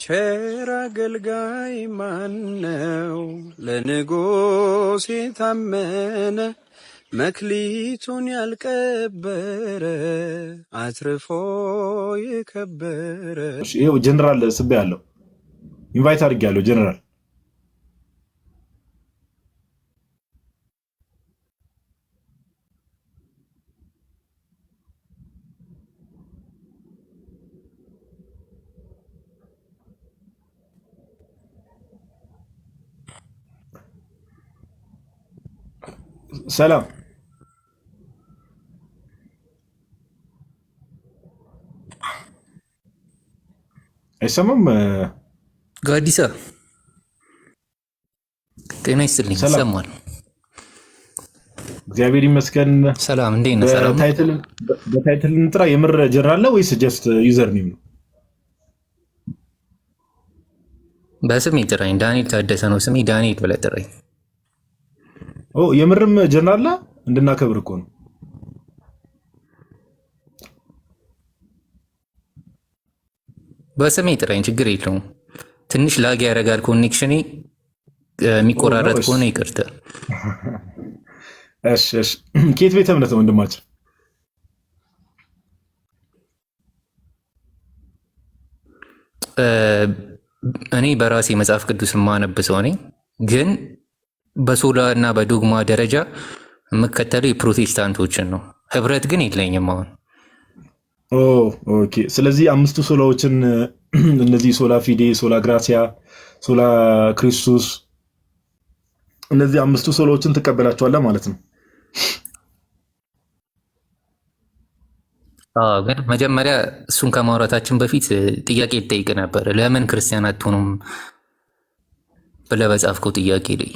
ቸር አገልጋይ ማነው? ለንጉሥ የታመነ መክሊቱን ያልቀበረ አትርፎ የከበረ። ይሄው ጀነራል ስቤ ያለው ኢንቫይት አድርጌያለሁ። ጀነራል ሰላም አይሰማም? ጋዲሳ ጤና ይስጥልኝ። ይሰማል? እግዚአብሔር ይመስገን። ሰላም እንዴት ነህ? ሰላም በታይትል እንጥራ። የምር ጀነራል ነው ወይስ ጀስት ዩዘር ኔም ነው? በስሜ ጥራኝ። ዳንኤል ታደሰ ነው ስሜ። ዳንኤል ብለህ ጥራኝ። ኦ የምርም ጀነራል እንድናከብር እኮ ነው። በስሜ ጥራኝ፣ ችግር የለውም። ትንሽ ላግ ያደርጋል ኮኔክሽኔ፣ የሚቆራረጥ ከሆነ ይቅርታ። እሺ እሺ። ከየት ቤተ እምነት ነው ወንድማችን? እኔ በራሴ መጽሐፍ ቅዱስ የማነብ ሰው ነኝ፣ ግን በሶላ እና በዶግማ ደረጃ የምከተለው የፕሮቴስታንቶችን ነው። ህብረት ግን የለኝም አሁን። ኦኬ። ስለዚህ አምስቱ ሶላዎችን እነዚህ ሶላ ፊዴ፣ ሶላ ግራሲያ፣ ሶላ ክርስቶስ፣ እነዚህ አምስቱ ሶላዎችን ትቀበላቸዋለህ ማለት ነው? ግን መጀመሪያ እሱን ከማውራታችን በፊት ጥያቄ ልጠይቅ ነበር። ለምን ክርስቲያን አትሆኑም ብለህ በጻፍከው ጥያቄ ላይ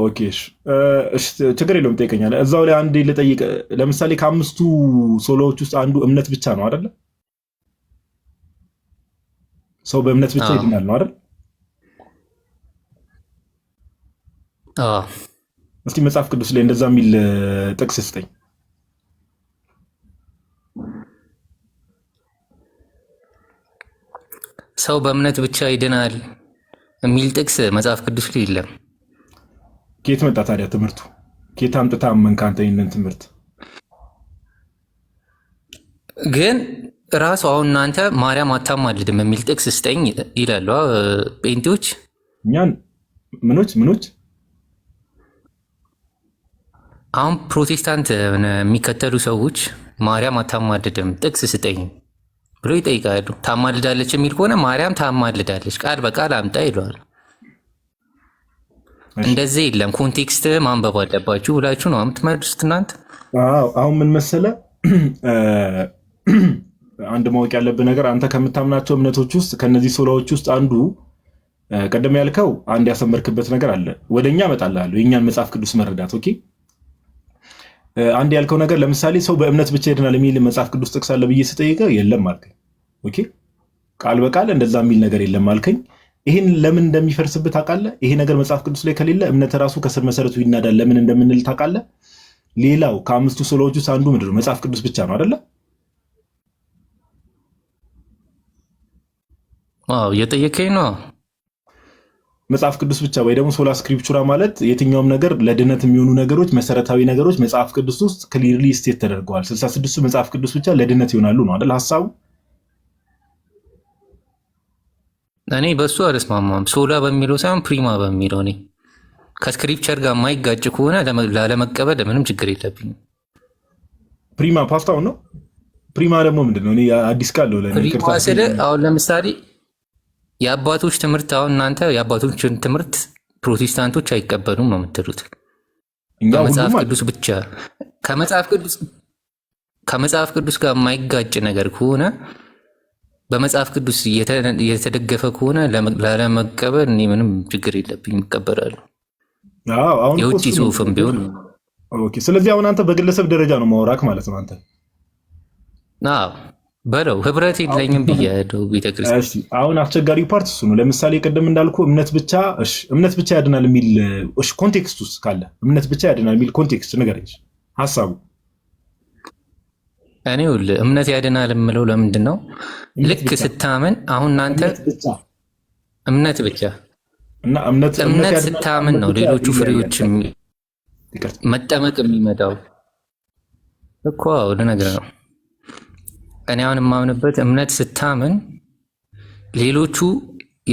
ኦኬ ችግር የለውም ጠይቀኛለህ። እዛው ላይ አንዴ ልጠይቅ። ለምሳሌ ከአምስቱ ሶሎዎች ውስጥ አንዱ እምነት ብቻ ነው አይደለ? ሰው በእምነት ብቻ ይድናል ነው አይደል? እስቲ መጽሐፍ ቅዱስ ላይ እንደዛ የሚል ጥቅስ ስጠኝ። ሰው በእምነት ብቻ ይድናል የሚል ጥቅስ መጽሐፍ ቅዱስ ላይ የለም። ከየት መጣ ታዲያ ትምህርቱ? ከየት አምጥታ አመንክ አንተ ይህንን ትምህርት? ግን ራሱ አሁን እናንተ ማርያም አታማልድም የሚል ጥቅስ ስጠኝ ይላሉ ጴንጤዎች። እኛን ምኖች አሁን ፕሮቴስታንት የሚከተሉ ሰዎች ማርያም አታማልድም ጥቅስ ስጠኝ ብሎ ይጠይቃሉ። ታማልዳለች የሚል ከሆነ ማርያም ታማልዳለች ቃል በቃል አምጣ ይለዋል። እንደዚህ የለም። ኮንቴክስት ማንበብ አለባችሁ ብላችሁ ነው የምትመልሱት እናንተ። አሁን ምን መሰለህ፣ አንድ ማወቅ ያለብህ ነገር አንተ ከምታምናቸው እምነቶች ውስጥ ከነዚህ ሶላዎች ውስጥ አንዱ ቀደም ያልከው አንድ ያሰመርክበት ነገር አለ። ወደኛ እመጣልሃለሁ የእኛን መጽሐፍ ቅዱስ መረዳት። ኦኬ አንድ ያልከው ነገር ለምሳሌ ሰው በእምነት ብቻ ይድናል የሚል መጽሐፍ ቅዱስ ጥቅስ አለ ብዬ ስጠይቀህ የለም አልከኝ። ኦኬ ቃል በቃል እንደዛ የሚል ነገር የለም አልከኝ። ይህን ለምን እንደሚፈርስብህ ታውቃለህ? ይሄ ነገር መጽሐፍ ቅዱስ ላይ ከሌለ እምነት ራሱ ከስር መሰረቱ ይናዳል ለምን እንደምንል ታውቃለህ? ሌላው ከአምስቱ ሶላዎች ውስጥ አንዱ ምንድን ነው? መጽሐፍ ቅዱስ ብቻ ነው አይደለ? እየጠየቀኝ ነው። መጽሐፍ ቅዱስ ብቻ ወይ ደግሞ ሶላ ስክሪፕቹራ ማለት የትኛውም ነገር ለድነት የሚሆኑ ነገሮች፣ መሰረታዊ ነገሮች መጽሐፍ ቅዱስ ውስጥ ክሊርሊ ስቴት ተደርገዋል። 66ቱ መጽሐፍ ቅዱስ ብቻ ለድነት ይሆናሉ ነው አይደል ሀሳቡ? እኔ በሱ አልስማማም። ሶላ በሚለው ሳይሆን ፕሪማ በሚለው እኔ ከስክሪፕቸር ጋር የማይጋጭ ከሆነ ላለመቀበል ምንም ችግር የለብኝም። ፕሪማ ፓስታውን ነው። ፕሪማ ደግሞ ምንድነው? እኔ አዲስ ቃል ነው ፕሪማ ስለ አሁን ለምሳሌ የአባቶች ትምህርት፣ አሁን እናንተ የአባቶችን ትምህርት ፕሮቴስታንቶች አይቀበሉም ነው የምትሉት። ከመጽሐፍ ቅዱስ ብቻ ከመጽሐፍ ቅዱስ ጋር የማይጋጭ ነገር ከሆነ በመጽሐፍ ቅዱስ የተደገፈ ከሆነ ላለመቀበል እኔ ምንም ችግር የለብኝም፣ እቀበላለሁ። የውጭ ጽሁፍም ቢሆን። ስለዚህ አሁን አንተ በግለሰብ ደረጃ ነው ማውራክ ማለት ነው አንተ በለው። ህብረት የለኝም ብያለሁ። ቤተክርስቲያን አሁን አስቸጋሪው ፓርት እሱ ነው። ለምሳሌ ቅድም እንዳልኩ እምነት ብቻ ያድናል የሚል ኮንቴክስት ውስጥ ካለ እምነት ብቻ ያድናል የሚል ኮንቴክስት ንገረኝ ሀሳቡ። እኔ እምነት ያድናል የምለው ለምንድን ነው? ልክ ስታምን አሁን እናንተ እምነት ብቻ እና እምነት ስታምን ነው ሌሎቹ ፍሬዎች መጠመቅ የሚመጣው እኮ ልነግርህ ነው። እኔ አሁን የማምንበት እምነት ስታምን ሌሎቹ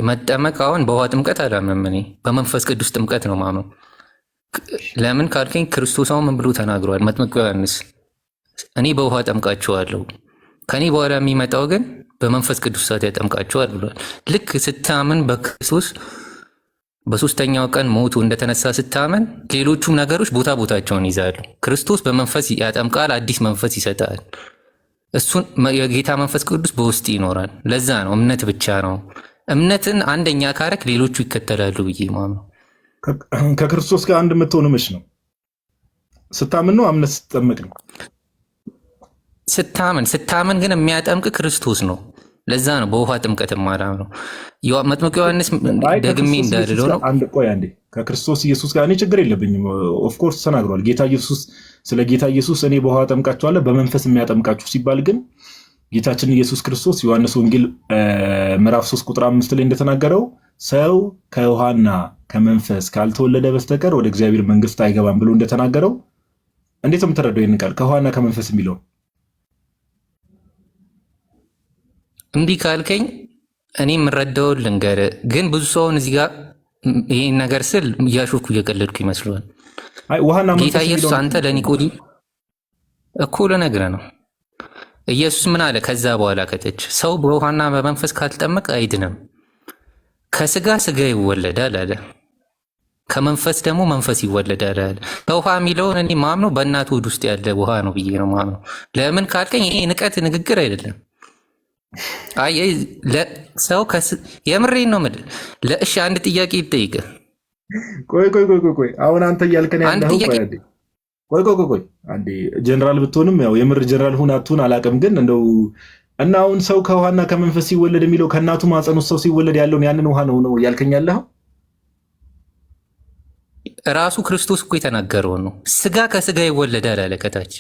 መጠመቅ አሁን በውሃ ጥምቀት አላምንም። እኔ በመንፈስ ቅዱስ ጥምቀት ነው ማምነው። ለምን ካልከኝ ክርስቶስ አሁን ምን ብሎ ተናግሯል? መጥምቁ ዮሐንስ እኔ በውሃ ጠምቃችኋለሁ ከኔ በኋላ የሚመጣው ግን በመንፈስ ቅዱስ እሳት ያጠምቃችኋል ብሏል። ልክ ስታምን በክርስቶስ በሶስተኛው ቀን ሞቱ እንደተነሳ ስታምን ሌሎቹም ነገሮች ቦታ ቦታቸውን ይዛሉ። ክርስቶስ በመንፈስ ያጠምቃል፣ አዲስ መንፈስ ይሰጣል። እሱን የጌታ መንፈስ ቅዱስ በውስጥ ይኖራል። ለዛ ነው እምነት ብቻ ነው። እምነትን አንደኛ ካረክ ሌሎቹ ይከተላሉ ብዬ ማምነው። ከክርስቶስ ጋር አንድ የምትሆኑ መች ነው? ስታምን ነው? አምነት ስትጠመቅ ነው? ስታምን ግን የሚያጠምቅ ክርስቶስ ነው። ለዛ ነው በውሃ ጥምቀት ማራም ነው። መጥምቁ ዮሐንስ ደግሜ እንዳልለው ነው። አንዴ ከክርስቶስ ኢየሱስ ጋር እኔ ችግር የለብኝም። ኦፍኮርስ ተናግሯል ጌታ ኢየሱስ። ስለ ጌታ ኢየሱስ እኔ በውሃ ጠምቃችኋለሁ በመንፈስ የሚያጠምቃችሁ ሲባል ግን ጌታችን ኢየሱስ ክርስቶስ ዮሐንስ ወንጌል ምዕራፍ 3 ቁጥር 5 ላይ እንደተናገረው ሰው ከውሃና ከመንፈስ ካልተወለደ በስተቀር ወደ እግዚአብሔር መንግስት አይገባም ብሎ እንደተናገረው እንዴት የምትረዳው ይህን ቃል ከውሃና ከመንፈስ የሚለው? እንዲህ ካልከኝ እኔ የምረዳው ልንገርህ። ግን ብዙ ሰውን እዚህ ጋር ይህን ነገር ስል እያሾፍኩ እየቀለድኩ ይመስለዋል። ጌታ ኢየሱስ አንተ ለኒቆዲም እኮ ልነግርህ ነው። ኢየሱስ ምን አለ? ከዛ በኋላ ከተች ሰው በውሃና በመንፈስ ካልተጠመቀ አይድንም። ከስጋ ስጋ ይወለዳል አለ፣ ከመንፈስ ደግሞ መንፈስ ይወለዳል አለ። ከውሃ የሚለውን እኔ ማምነው በእናት ሆድ ውስጥ ያለ ውሃ ነው ብዬ ነው ማምነው። ለምን ካልከኝ ይሄ ንቀት ንግግር አይደለም። አይ ሰው የምሬን ነው የምልህ። ለእሺ አንድ ጥያቄ ይጠይቅ። ቆይ አሁን አንተ እያልከን ያለው ቆይ አንዴ ጀነራል ብትሆንም ያው የምር ጀነራል ሁን አትሁን አላውቅም፣ ግን እንደው እና አሁን ሰው ከውሃና ከመንፈስ ሲወለድ የሚለው ከእናቱ ማፀን ውስጥ ሰው ሲወለድ ያለውን ያንን ውሃ ነው እያልከኝ ያለኸው? ራሱ ክርስቶስ እኮ የተናገረው ነው። ስጋ ከስጋ ይወለዳል አለ ከታች።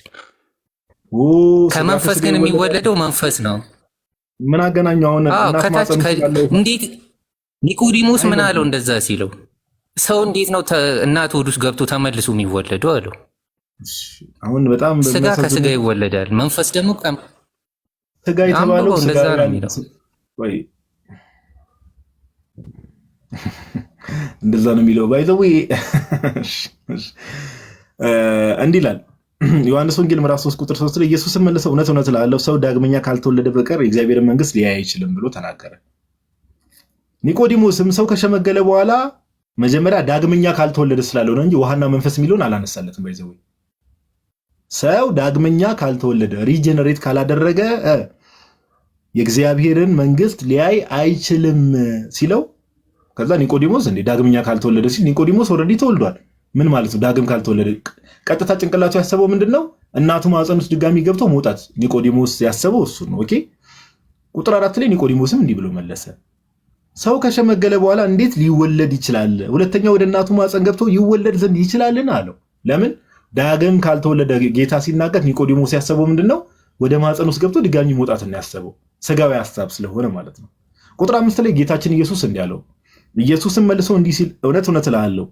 ከመንፈስ ግን የሚወለደው መንፈስ ነው። ምን አገናኘው? አሁን ከታች እንዴት ኒቆዲሞስ ምን አለው እንደዛ ሲለው? ሰው እንዴት ነው እናት ሆድ ውስጥ ገብቶ ተመልሶ የሚወለደው አለው። አሁን በጣም ስጋ ከስጋ ይወለዳል፣ መንፈስ ደግሞ ስጋ የተባለው እንደዛ ነው የሚለው። እንደዛ ነው የሚለው። ባይ ዘ ዌይ እንዲህ ይላል ዮሐንስ ወንጌል ምዕራፍ 3 ቁጥር 3 ላይ ኢየሱስም መልሰው እውነት እውነት እልሃለሁ ሰው ዳግመኛ ካልተወለደ በቀር የእግዚአብሔርን መንግስት ሊያይ አይችልም ብሎ ተናገረ። ኒቆዲሞስም ሰው ከሸመገለ በኋላ መጀመሪያ ዳግመኛ ካልተወለደ ስላለው ነው እንጂ ውሃና መንፈስ የሚለውን አላነሳለትም። ባይ ዘ ዌይ ሰው ዳግመኛ ካልተወለደ ሪጀነሬት ካላደረገ የእግዚአብሔርን መንግስት ሊያይ አይችልም ሲለው፣ ከዛ ኒቆዲሞስ እንዴ ዳግመኛ ካልተወለደ ሲል ኒቆዲሞስ ኦልሬዲ ተወልዷል። ምን ማለት ነው ዳግም ካልተወለደ? ቀጥታ ጭንቅላቱ ያሰበው ምንድነው? እናቱ ማፀን ውስጥ ድጋሚ ገብቶ መውጣት። ኒቆዲሞስ ያሰበው እሱ ነው። ኦኬ ቁጥር 4 ላይ ኒቆዲሞስም እንዲህ ብሎ መለሰ፣ ሰው ከሸመገለ በኋላ እንዴት ሊወለድ ይችላል? ሁለተኛ ወደ እናቱ ማፀን ገብቶ ይወለድ ዘንድ ይችላልን አለው። ለምን ዳግም ካልተወለደ ጌታ ሲናገር ኒቆዲሞስ ያሰበው ምንድነው? ወደ ማፀን ውስጥ ገብቶ ድጋሚ መውጣት ነው ያሰበው፣ ስጋዊ ሐሳብ ስለሆነ ማለት ነው። ቁጥር 5 ላይ ጌታችን ኢየሱስ እንዲህ አለው። ኢየሱስም መልሶ እንዲህ ሲል እውነት እውነት እልሃለሁ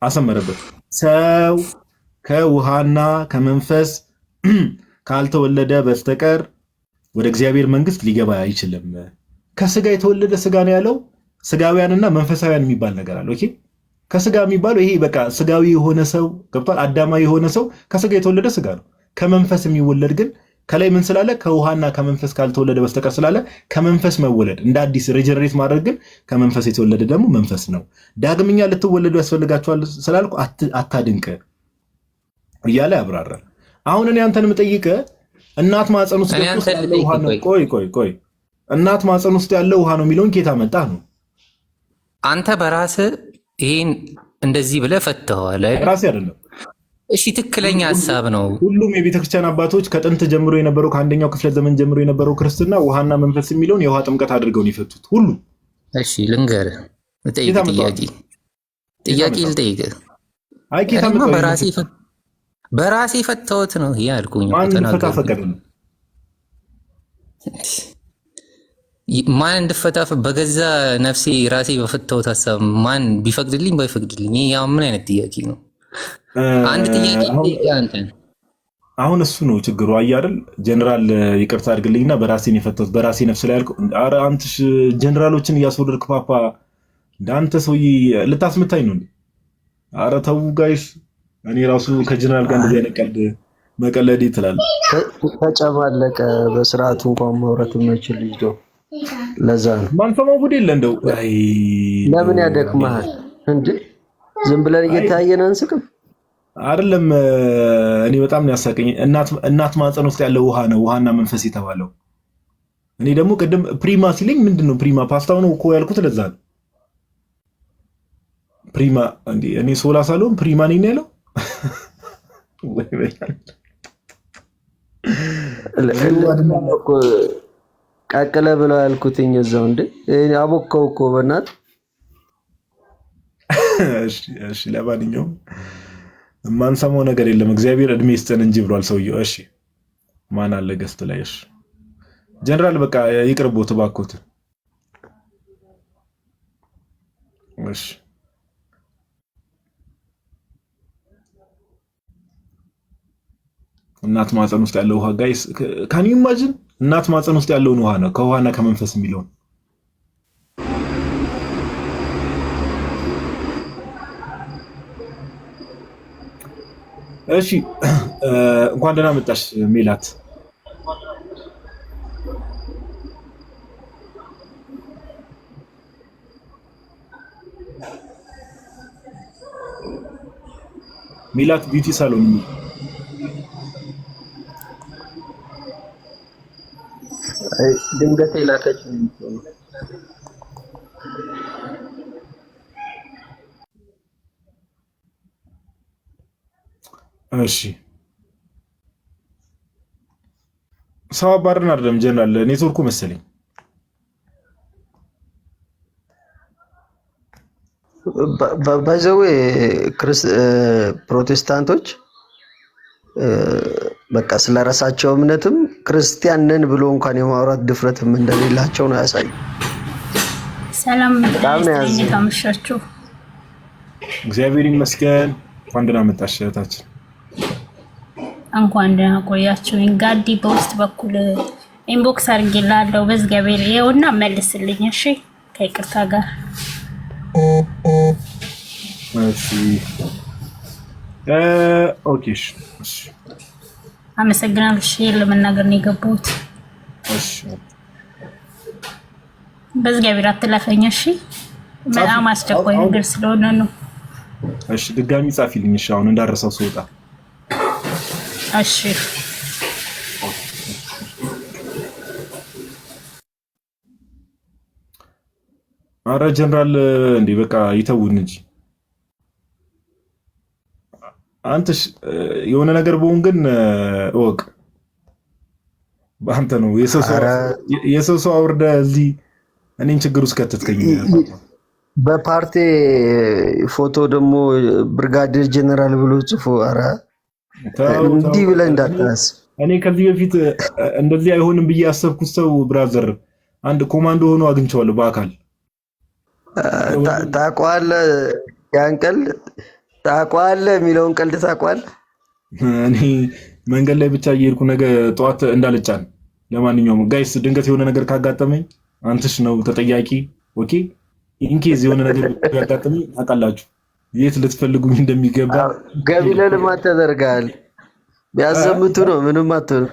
አሰመረበት፣ ሰው ከውሃና ከመንፈስ ካልተወለደ በስተቀር ወደ እግዚአብሔር መንግስት ሊገባ አይችልም። ከስጋ የተወለደ ስጋ ነው ያለው። ስጋውያንና መንፈሳውያን የሚባል ነገር አለ። ኦኬ ከስጋ የሚባለው ይሄ በቃ ስጋዊ የሆነ ሰው ገብቷል። አዳማዊ የሆነ ሰው ከስጋ የተወለደ ስጋ ነው። ከመንፈስ የሚወለድ ግን ከላይ ምን ስላለ? ከውሃና ከመንፈስ ካልተወለደ በስተቀር ስላለ ከመንፈስ መወለድ እንደ አዲስ ሪጀነሬት ማድረግ ግን ከመንፈስ የተወለደ ደግሞ መንፈስ ነው። ዳግመኛ ልትወለዱ ያስፈልጋችኋል ስላልኩ አታድንቅ እያለ ያብራራል። አሁን እኔ አንተን የምጠይቅህ እናት ማፀን ውስጥ ያለው ውሃ ነው። ቆይ እናት ማፀን ውስጥ ያለው ውሃ ነው የሚለውን ኬታ መጣ ነው? አንተ በራስህ ይሄን እንደዚህ ብለህ ፈተኸዋል። ራሴ አይደለም። እሺ ትክክለኛ ሐሳብ ነው። ሁሉም የቤተክርስቲያን አባቶች ከጥንት ጀምሮ የነበረው ከአንደኛው ክፍለ ዘመን ጀምሮ የነበረው ክርስትና ውሃና መንፈስ የሚለውን የውሃ ጥምቀት አድርገው ነው የፈቱት ሁሉ። እሺ ልንገርህ፣ ጥያቄ ልጠይቅህ። በራሴ ፈተውት ነው ያልኩኝ። ማን እንድፈታፍ በገዛ ነፍሴ ራሴ በፈታሁት ሀሳብ ማን ቢፈቅድልኝ ባይፈቅድልኝ ያው ምን አይነት ጥያቄ ነው? አንድ ጥያቄ አንተ አሁን እሱ ነው ችግሩ። አየህ አይደል ጀነራል ይቅርታ አድርግልኝና በራሴን የፈታሁት በራሴ ነፍስ ላይ ያልኩ። ኧረ አንተሽ ጀነራሎችን እያስወደድክ ፓፓ እንዳንተ ሰውዬ ልታስመታኝ ነው እንዴ? ኧረ ተው ጋይስ። እኔ ራሱ ከጀነራል ጋር እንደዚህ አይነት ቀልድ መቀለድ ትላለህ። ተጨማለቀ በስርዓቱ እንኳን ማውራት የማይችል ልጅ ነው። ለዛ ነው ማንሰማው ጉድ የለ እንደው። አይ ለምን ያደክማል እንዴ? ዝም ብለን እየታየን አንስቅም አይደለም። እኔ በጣም ነው ያሳቀኝ። እናት ማህፀን ውስጥ ያለው ውሃ ነው ውሃና መንፈስ የተባለው። እኔ ደግሞ ቅድም ፕሪማ ሲለኝ ምንድነው ፕሪማ ፓስታው ነው እኮ ያልኩት። ለዛ ነው ፕሪማ እንዴ። እኔ ሶላ ሳልሆን ፕሪማ ነኝ ያለው። ቀቅለ ብለው ያልኩትኝ እዛው እንዴ አቦካው እኮ በእናት። እሺ ለማንኛውም የማንሰማው ነገር የለም። እግዚአብሔር እድሜ ይስጠን እንጂ ብሏል ሰውየው። እሺ ማን አለ ገስት ላይ? እሺ ጀነራል በቃ ይቅርቦት እባክዎት። እሺ እናት ማህፀን ውስጥ ያለው ውሃ ጋይስ ካን ዩ ኢማጂን? እናት ማህፀን ውስጥ ያለውን ውሃ ነው ከውሃና ከመንፈስ የሚለውን። እሺ እንኳን ደህና መጣሽ ሜላት። ሜላት ቢዩቲ ሳሎን ድንገት ላከች። እሺ ሰው አባርን አይደለም ጀነራል ኔትወርኩ መሰለኝ። ባይዘዌ ፕሮቴስታንቶች በቃ ስለራሳቸው እምነትም ክርስቲያን ነን ብሎ እንኳን የማውራት ድፍረትም እንደሌላቸው ነው ያሳዩ። ሰላም ታመሻችሁ። እግዚአብሔር ይመስገን። እንኳን ደህና መጣሽ እህታችን። እንኳን ደህና ቆያችሁ። ጋዲ በውስጥ በኩል ኢንቦክስ አድርጌላለሁ በእግዚአብሔር ይኸውና መልስልኝ እሺ፣ ከይቅርታ ጋር እሺ። ኦኬ እሺ አመሰግናለሁ። እሺ ለመናገር ነው የገባሁት። እሺ በእግዚአብሔር አትለፈኝ እሺ፣ በጣም አስቸኳይ ነገር ስለሆነ ነው። እሺ ድጋሚ ጻፊልኝ እሺ፣ አሁን እንዳረሳው ስወጣ። እሺ አረ ጀነራል እንዴ በቃ ይተውን እንጂ አንተሽ የሆነ ነገር በሆን ግን እወቅ በአንተ ነው። የሰው ሰው አውርደ እዚህ እኔን ችግር ውስጥ ከተትከኝ። በፓርቲ ፎቶ ደግሞ ብርጋዴር ጀነራል ብሎ ጽፎ አረ እንዲህ ብለህ እንዳታስብ። እኔ ከዚህ በፊት እንደዚህ አይሆንም ብዬ ያሰብኩት ሰው ብራዘር አንድ ኮማንዶ ሆኖ አግኝቼዋለሁ በአካል። ታውቀዋለህ? ያን ቀልድ ታውቀዋለህ? የሚለውን ቀልድ ታውቀዋለህ? እኔ መንገድ ላይ ብቻ እየሄድኩ ነገ ጠዋት እንዳልጫን። ለማንኛውም ጋይስ ድንገት የሆነ ነገር ካጋጠመኝ አንተሽ ነው ተጠያቂ። ኦኬ ኢንኬዝ የሆነ ነገር ካጋጠመኝ ታውቃላችሁ የት ልትፈልጉኝ እንደሚገባ። ገቢ ለልማት ተደርጋል። ቢያዘምቱ ነው ምንም አትሆንም።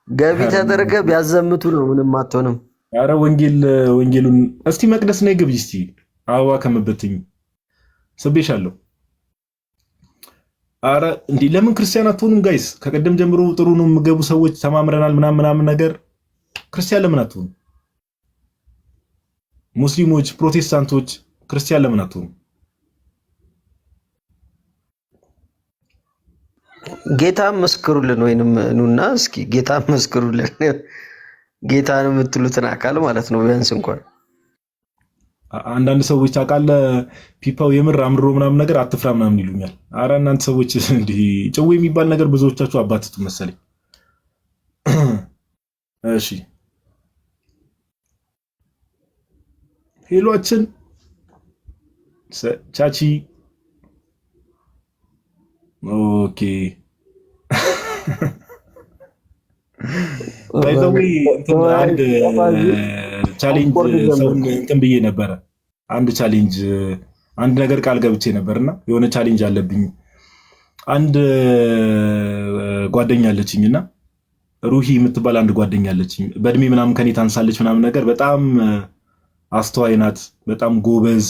ገቢ ተደረገ ቢያዘምቱ ነው ምንም አትሆንም። አረ ወንጌሉን እስቲ መቅደስ ነይ ግቢ እስቲ አበባ ከመበትኝ ስቤሻለሁ። አረ እንዴ ለምን ክርስቲያን አትሆኑም ጋይስ? ከቀደም ጀምሮ ጥሩ ነው የምገቡ ሰዎች ተማምረናል ምናምን ነገር። ክርስቲያን ለምን አትሆኑ? ሙስሊሞች፣ ፕሮቴስታንቶች ክርስቲያን ለምን አትሆኑ? ጌታ መስክሩልን፣ ወይንም ኑና እስኪ ጌታ መስክሩልን። ጌታን የምትሉትን አካል ማለት ነው። ቢያንስ እንኳን አንዳንድ ሰዎች ታውቃለህ ፒፓው የምር አምሮ ምናምን ነገር አትፍራ ምናምን ይሉኛል። አረ እናንተ ሰዎች እንዲህ ጭው የሚባል ነገር ብዙዎቻችሁ አባትቱ መሰለኝ። እሺ ሄሏችን ቻቺ ኦኬ ባይዘዊ አንድ ቻሌንጅ ሰውን እንትን ብዬ ነበረ። አንድ ቻሌንጅ አንድ ነገር ቃል ገብቼ ነበርና የሆነ ቻሌንጅ አለብኝ። አንድ ጓደኛ አለችኝና ሩሂ የምትባል አንድ ጓደኛ አለችኝ። በእድሜ ምናምን ከኔ ታንሳለች ምናምን ነገር በጣም አስተዋይ ናት፣ በጣም ጎበዝ፣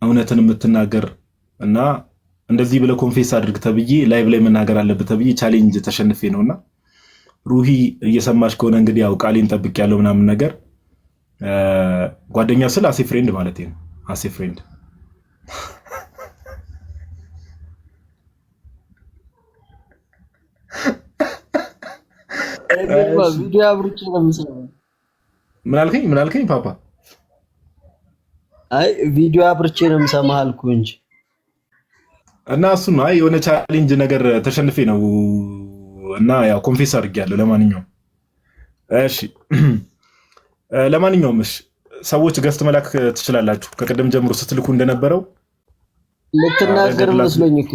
እውነትን የምትናገር እና እንደዚህ ብለህ ኮንፌስ አድርግ ተብዬ ላይቭ ላይ መናገር አለብህ ተብዬ ቻሌንጅ ተሸንፌ ነውና ሩሂ እየሰማሽ ከሆነ እንግዲህ ያው ቃሌን ጠብቄያለሁ ምናምን ነገር ጓደኛ ስል አሴ ፍሬንድ ማለት ነው። አሴ ፍሬንድ ቪዲዮ አብርቼ ነው የምሰማው። ምን አልከኝ ፓፓ? አይ ቪዲዮ አብርቼ ነው የምሰማህ አልኩህ እንጂ እና እሱ ነው የሆነ ቻሌንጅ ነገር ተሸንፌ ነው እና ያው ኮንፌስ አድርጌያለሁ። እሺ ለማንኛውም እሺ ሰዎች ገስት መላክ ትችላላችሁ። ከቀደም ጀምሮ ስትልኩ እንደነበረው ልትናገር መስሎኝ እኮ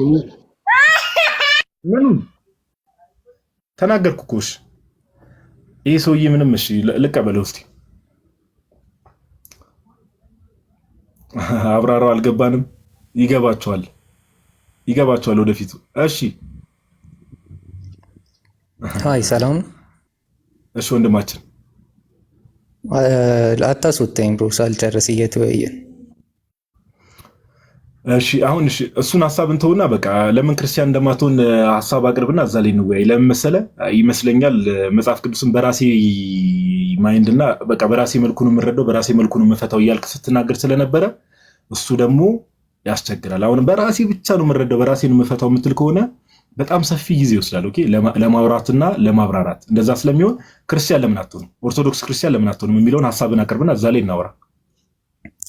ምን ተናገርኩ እኮ። እሺ ይሄ ሰውዬ ምንም እሺ ልቀበለው እስቲ። አብራራው አልገባንም። ይገባቸዋል ወደፊቱ። እሺ ሃይ ሰላም። እሺ ወንድማችን አታስወጣኝ ብሮ ሳልጨርስ እየተወያየን። እሺ አሁን እሺ እሱን ሐሳብ እንተውና በቃ ለምን ክርስቲያን እንደማትሆን ሐሳብ አቅርብና እዛ ላይ እንወያይ። ለምን መሰለህ ይመስለኛል መጽሐፍ ቅዱስን በራሴ ማይንድና በቃ በራሴ መልኩ ነው የምረዳው፣ በራሴ መልኩ ነው የምፈታው እያልክ ስትናገር ስለነበረ እሱ ደግሞ ያስቸግራል። አሁን በራሴ ብቻ ነው የምረዳው፣ በራሴ ነው የምፈታው የምትል ከሆነ በጣም ሰፊ ጊዜ ይወስዳል። ኦኬ ለማውራትና ለማብራራት እንደዛ ስለሚሆን ክርስቲያን ለምን አትሆንም፣ ኦርቶዶክስ ክርስቲያን ለምን አትሆንም የሚለውን ሐሳብን አቅርብና እዛ ላይ እናወራ።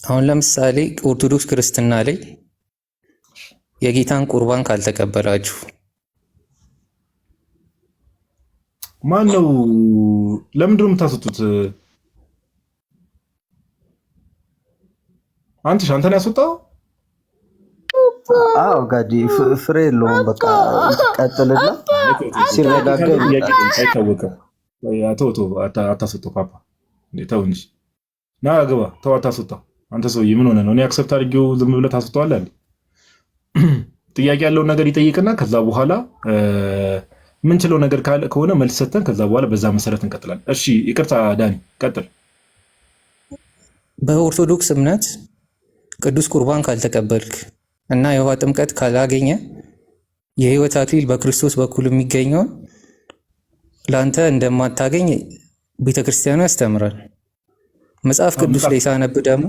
አሁን ለምሳሌ ኦርቶዶክስ ክርስትና ላይ የጌታን ቁርባን ካልተቀበላችሁ ማን ነው ለምንድን ነው የምታስወጡት? አንተን ያስወጣው? አዎ ጋዲ ፍሬ የለውም። በቃ ቀጥልና ሲረጋጋ አይታወቅም። አታስወጣው ፓፓ ተው እንጂ ና ግባ። ተው አታስወጣው። አንተ ሰውዬ ምን ሆነ ነው? እኔ አክሰፕት አድርጌው ዝም ብለህ ታስወጣዋለህ እንዴ? ጥያቄ ያለውን ነገር ይጠይቅና ከዛ በኋላ ምንችለው ነገር ከሆነ መልስ ሰጥተን ከዛ በኋላ በዛ መሰረት እንቀጥላለን። እሺ ይቅርታ ዳኒ ቀጥል። በኦርቶዶክስ እምነት ቅዱስ ቁርባን ካልተቀበልክ እና የውሃ ጥምቀት ካላገኘ የሕይወት አክሊል በክርስቶስ በኩል የሚገኘውን ለአንተ እንደማታገኝ ቤተክርስቲያኑ ያስተምራል። መጽሐፍ ቅዱስ ላይ ሳነብ ደግሞ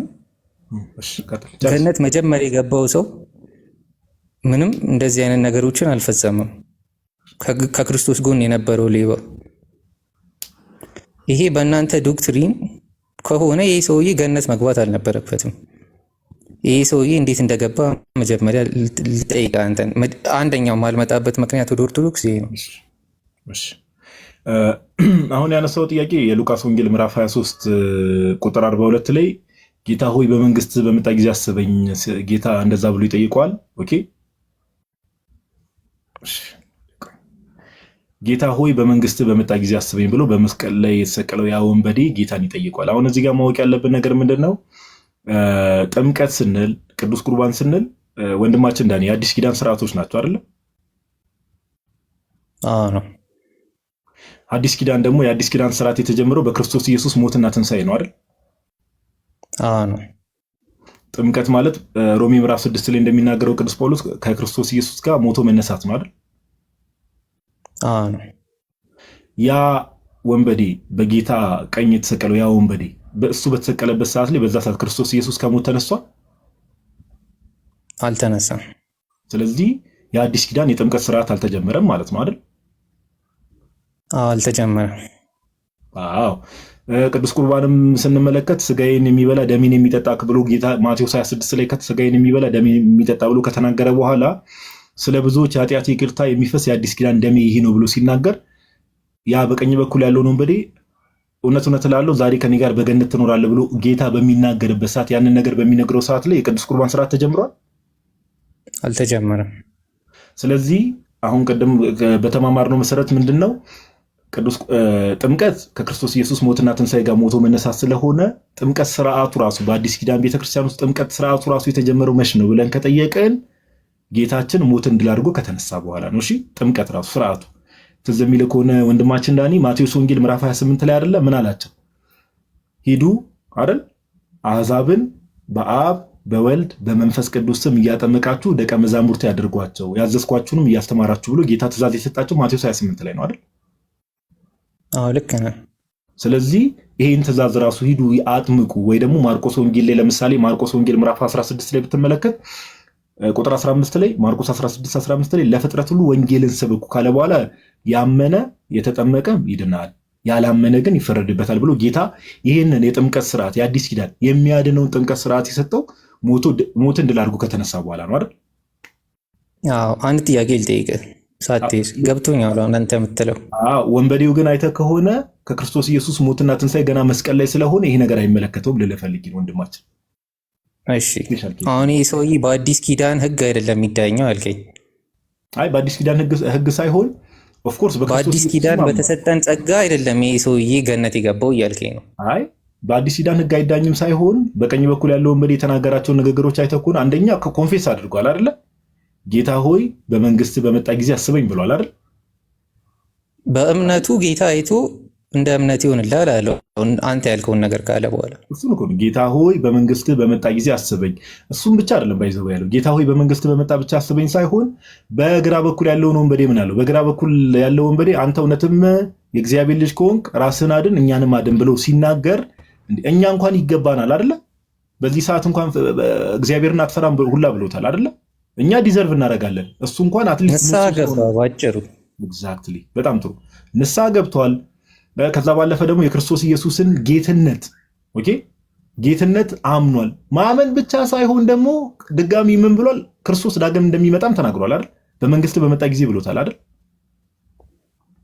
ገነት መጀመሪያ የገባው ሰው ምንም እንደዚህ አይነት ነገሮችን አልፈጸመም። ከክርስቶስ ጎን የነበረው ሌባ። ይሄ በእናንተ ዶክትሪን ከሆነ ይህ ሰውዬ ገነት መግባት አልነበረበትም። ይህ ሰውዬ እንዴት እንደገባ መጀመሪያ ልጠይቅ አንተን። አንደኛው ማልመጣበት ምክንያት ወደ ኦርቶዶክስ ይሄ ነው። አሁን ያነሳው ጥያቄ የሉቃስ ወንጌል ምዕራፍ 23 ቁጥር 42 ላይ ጌታ ሆይ በመንግስት በመጣ ጊዜ አስበኝ፣ ጌታ እንደዛ ብሎ ይጠይቀዋል። ኦኬ ጌታ ሆይ በመንግስት በመጣ ጊዜ አስበኝ ብሎ በመስቀል ላይ የተሰቀለው ያ ወንበዴ ጌታን ይጠይቀዋል። አሁን እዚህ ጋር ማወቅ ያለብን ነገር ምንድን ነው? ጥምቀት ስንል ቅዱስ ቁርባን ስንል ወንድማችን ዳኒ የአዲስ ኪዳን ስርዓቶች ናቸው አይደለም? ነው። አዲስ ኪዳን ደግሞ የአዲስ ኪዳን ስርዓት የተጀመረው በክርስቶስ ኢየሱስ ሞትና ትንሣኤ ነው አይደል? ነው። ጥምቀት ማለት ሮሜ ምዕራፍ 6 ላይ እንደሚናገረው ቅዱስ ጳውሎስ ከክርስቶስ ኢየሱስ ጋር ሞቶ መነሳት ነው አይደል? ነው። ያ ወንበዴ በጌታ ቀኝ የተሰቀለው ያ ወንበዴ በእሱ በተሰቀለበት ሰዓት ላይ በዛ ሰዓት ክርስቶስ ኢየሱስ ከሞት ተነስቷል? አልተነሳም። ስለዚህ የአዲስ ኪዳን የጥምቀት ስርዓት አልተጀመረም ማለት ነው አይደል? አልተጀመረም። አዎ ቅዱስ ቁርባንም ስንመለከት ስጋዬን የሚበላ ደሜን የሚጠጣ ብሎ ጌታ ማቴዎስ 26 ላይ ስጋዬን የሚበላ ደሜን የሚጠጣ ብሎ ከተናገረ በኋላ ስለ ብዙዎች የኃጢአት ይቅርታ የሚፈስ የአዲስ ኪዳን ደሜ ይሄ ነው ብሎ ሲናገር ያ በቀኝ በኩል ያለውን ወንበዴ እውነት እውነት እላለሁ ዛሬ ከኔ ጋር በገነት ትኖራለህ ብሎ ጌታ በሚናገርበት ሰዓት ያንን ነገር በሚነግረው ሰዓት ላይ የቅዱስ ቁርባን ስርዓት ተጀምሯል? አልተጀመረም። ስለዚህ አሁን ቅድም በተማማርነው መሰረት ምንድነው ቅዱስ ጥምቀት ከክርስቶስ ኢየሱስ ሞትና ትንሣኤ ጋር ሞቶ መነሳት ስለሆነ ጥምቀት ስርዓቱ ራሱ በአዲስ ኪዳን ቤተክርስቲያን ውስጥ ጥምቀት ስርዓቱ ራሱ የተጀመረው መች ነው ብለን ከጠየቅን ጌታችን ሞትን ድል አድርጎ ከተነሳ በኋላ ነው። እሺ ጥምቀት ራሱ ስርዓቱ ትዝ የሚል ከሆነ ወንድማችን ዳኒ ማቴዎስ ወንጌል ምዕራፍ 28 ላይ አይደለ ምን አላቸው? ሂዱ አይደል አሕዛብን በአብ በወልድ በመንፈስ ቅዱስ ስም እያጠመቃችሁ ደቀ መዛሙርት ያድርጓቸው ያዘዝኳችሁንም እያስተማራችሁ ብሎ ጌታ ትእዛዝ የሰጣቸው ማቴዎስ 28 ላይ ነው አይደል? አዎ ልክ ነህ። ስለዚህ ይሄን ትእዛዝ ራሱ ሂዱ አጥምቁ ወይ ደግሞ ማርቆስ ወንጌል ላይ ለምሳሌ ማርቆስ ወንጌል ምዕራፍ 16 ላይ ብትመለከት ቁጥር 15 ላይ ማርቆስ 16:15 ላይ ለፍጥረት ሁሉ ወንጌልን ስበኩ ካለ በኋላ ያመነ የተጠመቀ ይድናል ያላመነ ግን ይፈረድበታል ብሎ ጌታ ይህንን የጥምቀት ስርዓት የአዲስ ኪዳን የሚያድነውን ጥምቀት ስርዓት የሰጠው ሞትን ድል አድርጎ ከተነሳ በኋላ ነው አይደል? አዎ አንድ ጥያቄ ልጠይቅህ ሳትይዝ ገብቶኛል አንተ የምትለው። ወንበዴው ግን አይተህ ከሆነ ከክርስቶስ ኢየሱስ ሞትና ትንሣኤ ገና መስቀል ላይ ስለሆነ ይሄ ነገር አይመለከተውም ልልህ ፈልጌ ነው ወንድማችን። እሺ አሁን ይህ ሰውዬ በአዲስ ኪዳን ህግ አይደለም የሚዳኘው አልከኝ። አይ በአዲስ ኪዳን ህግ ሳይሆን ኦፍኮርስ በአዲስ ኪዳን በተሰጠን ጸጋ አይደለም ይህ ሰውዬ ገነት የገባው እያልከኝ ነው። አይ በአዲስ ኪዳን ህግ አይዳኝም ሳይሆን በቀኝ በኩል ያለው ወንበዴ የተናገራቸውን ንግግሮች አይተህ ከሆነ አንደኛ ኮንፌስ አድርጓል አይደለ? ጌታ ሆይ በመንግስት በመጣ ጊዜ አስበኝ ብሏል አይደል? በእምነቱ ጌታ አይቶ እንደ እምነት ይሆንልሃል አለው። አንተ ያልከውን ነገር ካለ በኋላ እሱን እኮ ነው ጌታ ሆይ በመንግስት በመጣ ጊዜ አስበኝ። እሱም ብቻ አይደለም ባይዘው ያለው ጌታ ሆይ በመንግስት በመጣ ብቻ አስበኝ ሳይሆን በግራ በኩል ያለውን ወንበዴ ምን አለው? በግራ በኩል ያለው ወንበዴ አንተ እውነትም የእግዚአብሔር ልጅ ከሆንክ ራስህን አድን እኛንም አድን ብሎ ሲናገር እኛ እንኳን ይገባናል አይደለ? በዚህ ሰዓት እንኳን እግዚአብሔርን አትፈራም ሁላ ብሎታል አይደለ? እኛ ዲዘርቭ እናደርጋለን። እሱ እንኳን አትሊስት ንስሐ ገብቷል። ባጭሩ ኤግዛክትሊ በጣም ጥሩ ንስሐ ገብቷል። ከዛ ባለፈ ደግሞ የክርስቶስ ኢየሱስን ጌትነት ጌትነት አምኗል። ማመን ብቻ ሳይሆን ደግሞ ድጋሚ ምን ብሏል? ክርስቶስ ዳግም እንደሚመጣም ተናግሯል አይደል? በመንግስት በመጣ ጊዜ ብሎታል አይደል?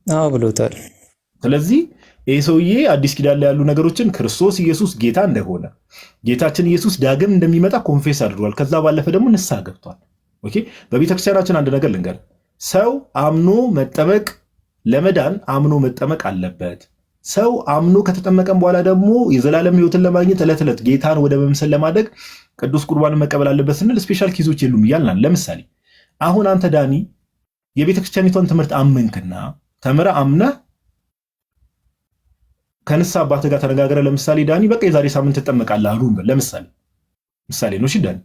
አዎ ብሎታል። ስለዚህ ይህ ሰውዬ አዲስ ኪዳን ላይ ያሉ ነገሮችን ክርስቶስ ኢየሱስ ጌታ እንደሆነ ጌታችን ኢየሱስ ዳግም እንደሚመጣ ኮንፌስ አድርጓል። ከዛ ባለፈ ደግሞ ንስሐ ገብቷል። በቤተክርስቲያናችን አንድ ነገር ልንገር፣ ሰው አምኖ መጠመቅ ለመዳን አምኖ መጠመቅ አለበት። ሰው አምኖ ከተጠመቀም በኋላ ደግሞ የዘላለም ሕይወትን ለማግኘት ዕለት ዕለት ጌታን ወደ መምሰል ለማደግ ቅዱስ ቁርባንን መቀበል አለበት ስንል ስፔሻል ኬዞች የሉም እያልናል። ለምሳሌ አሁን አንተ ዳኒ የቤተክርስቲያኒቷን ትምህርት አመንክና ተምረህ አምነህ ከንስሐ አባት ጋር ተነጋግረህ ለምሳሌ ዳኒ በቃ የዛሬ ሳምንት ትጠመቃለህ አሉ። ለምሳሌ ምሳሌ ነው። እሺ ዳኒ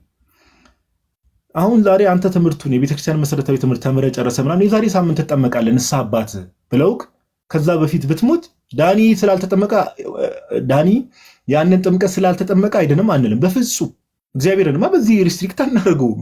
አሁን ዛሬ አንተ ትምህርቱን የቤተክርስቲያን መሰረታዊ ትምህርት ተምረህ ጨረሰ ምናምን የዛሬ ሳምንት ትጠመቃለህ ንስሐ አባት ብለውክ ከዛ በፊት ብትሞት ዳኒ ስላልተጠመቀ ዳኒ ያንን ጥምቀት ስላልተጠመቀ አይደለም አንልም በፍጹም። እግዚአብሔርንማ በዚህ ሪስትሪክት አናደርገውም።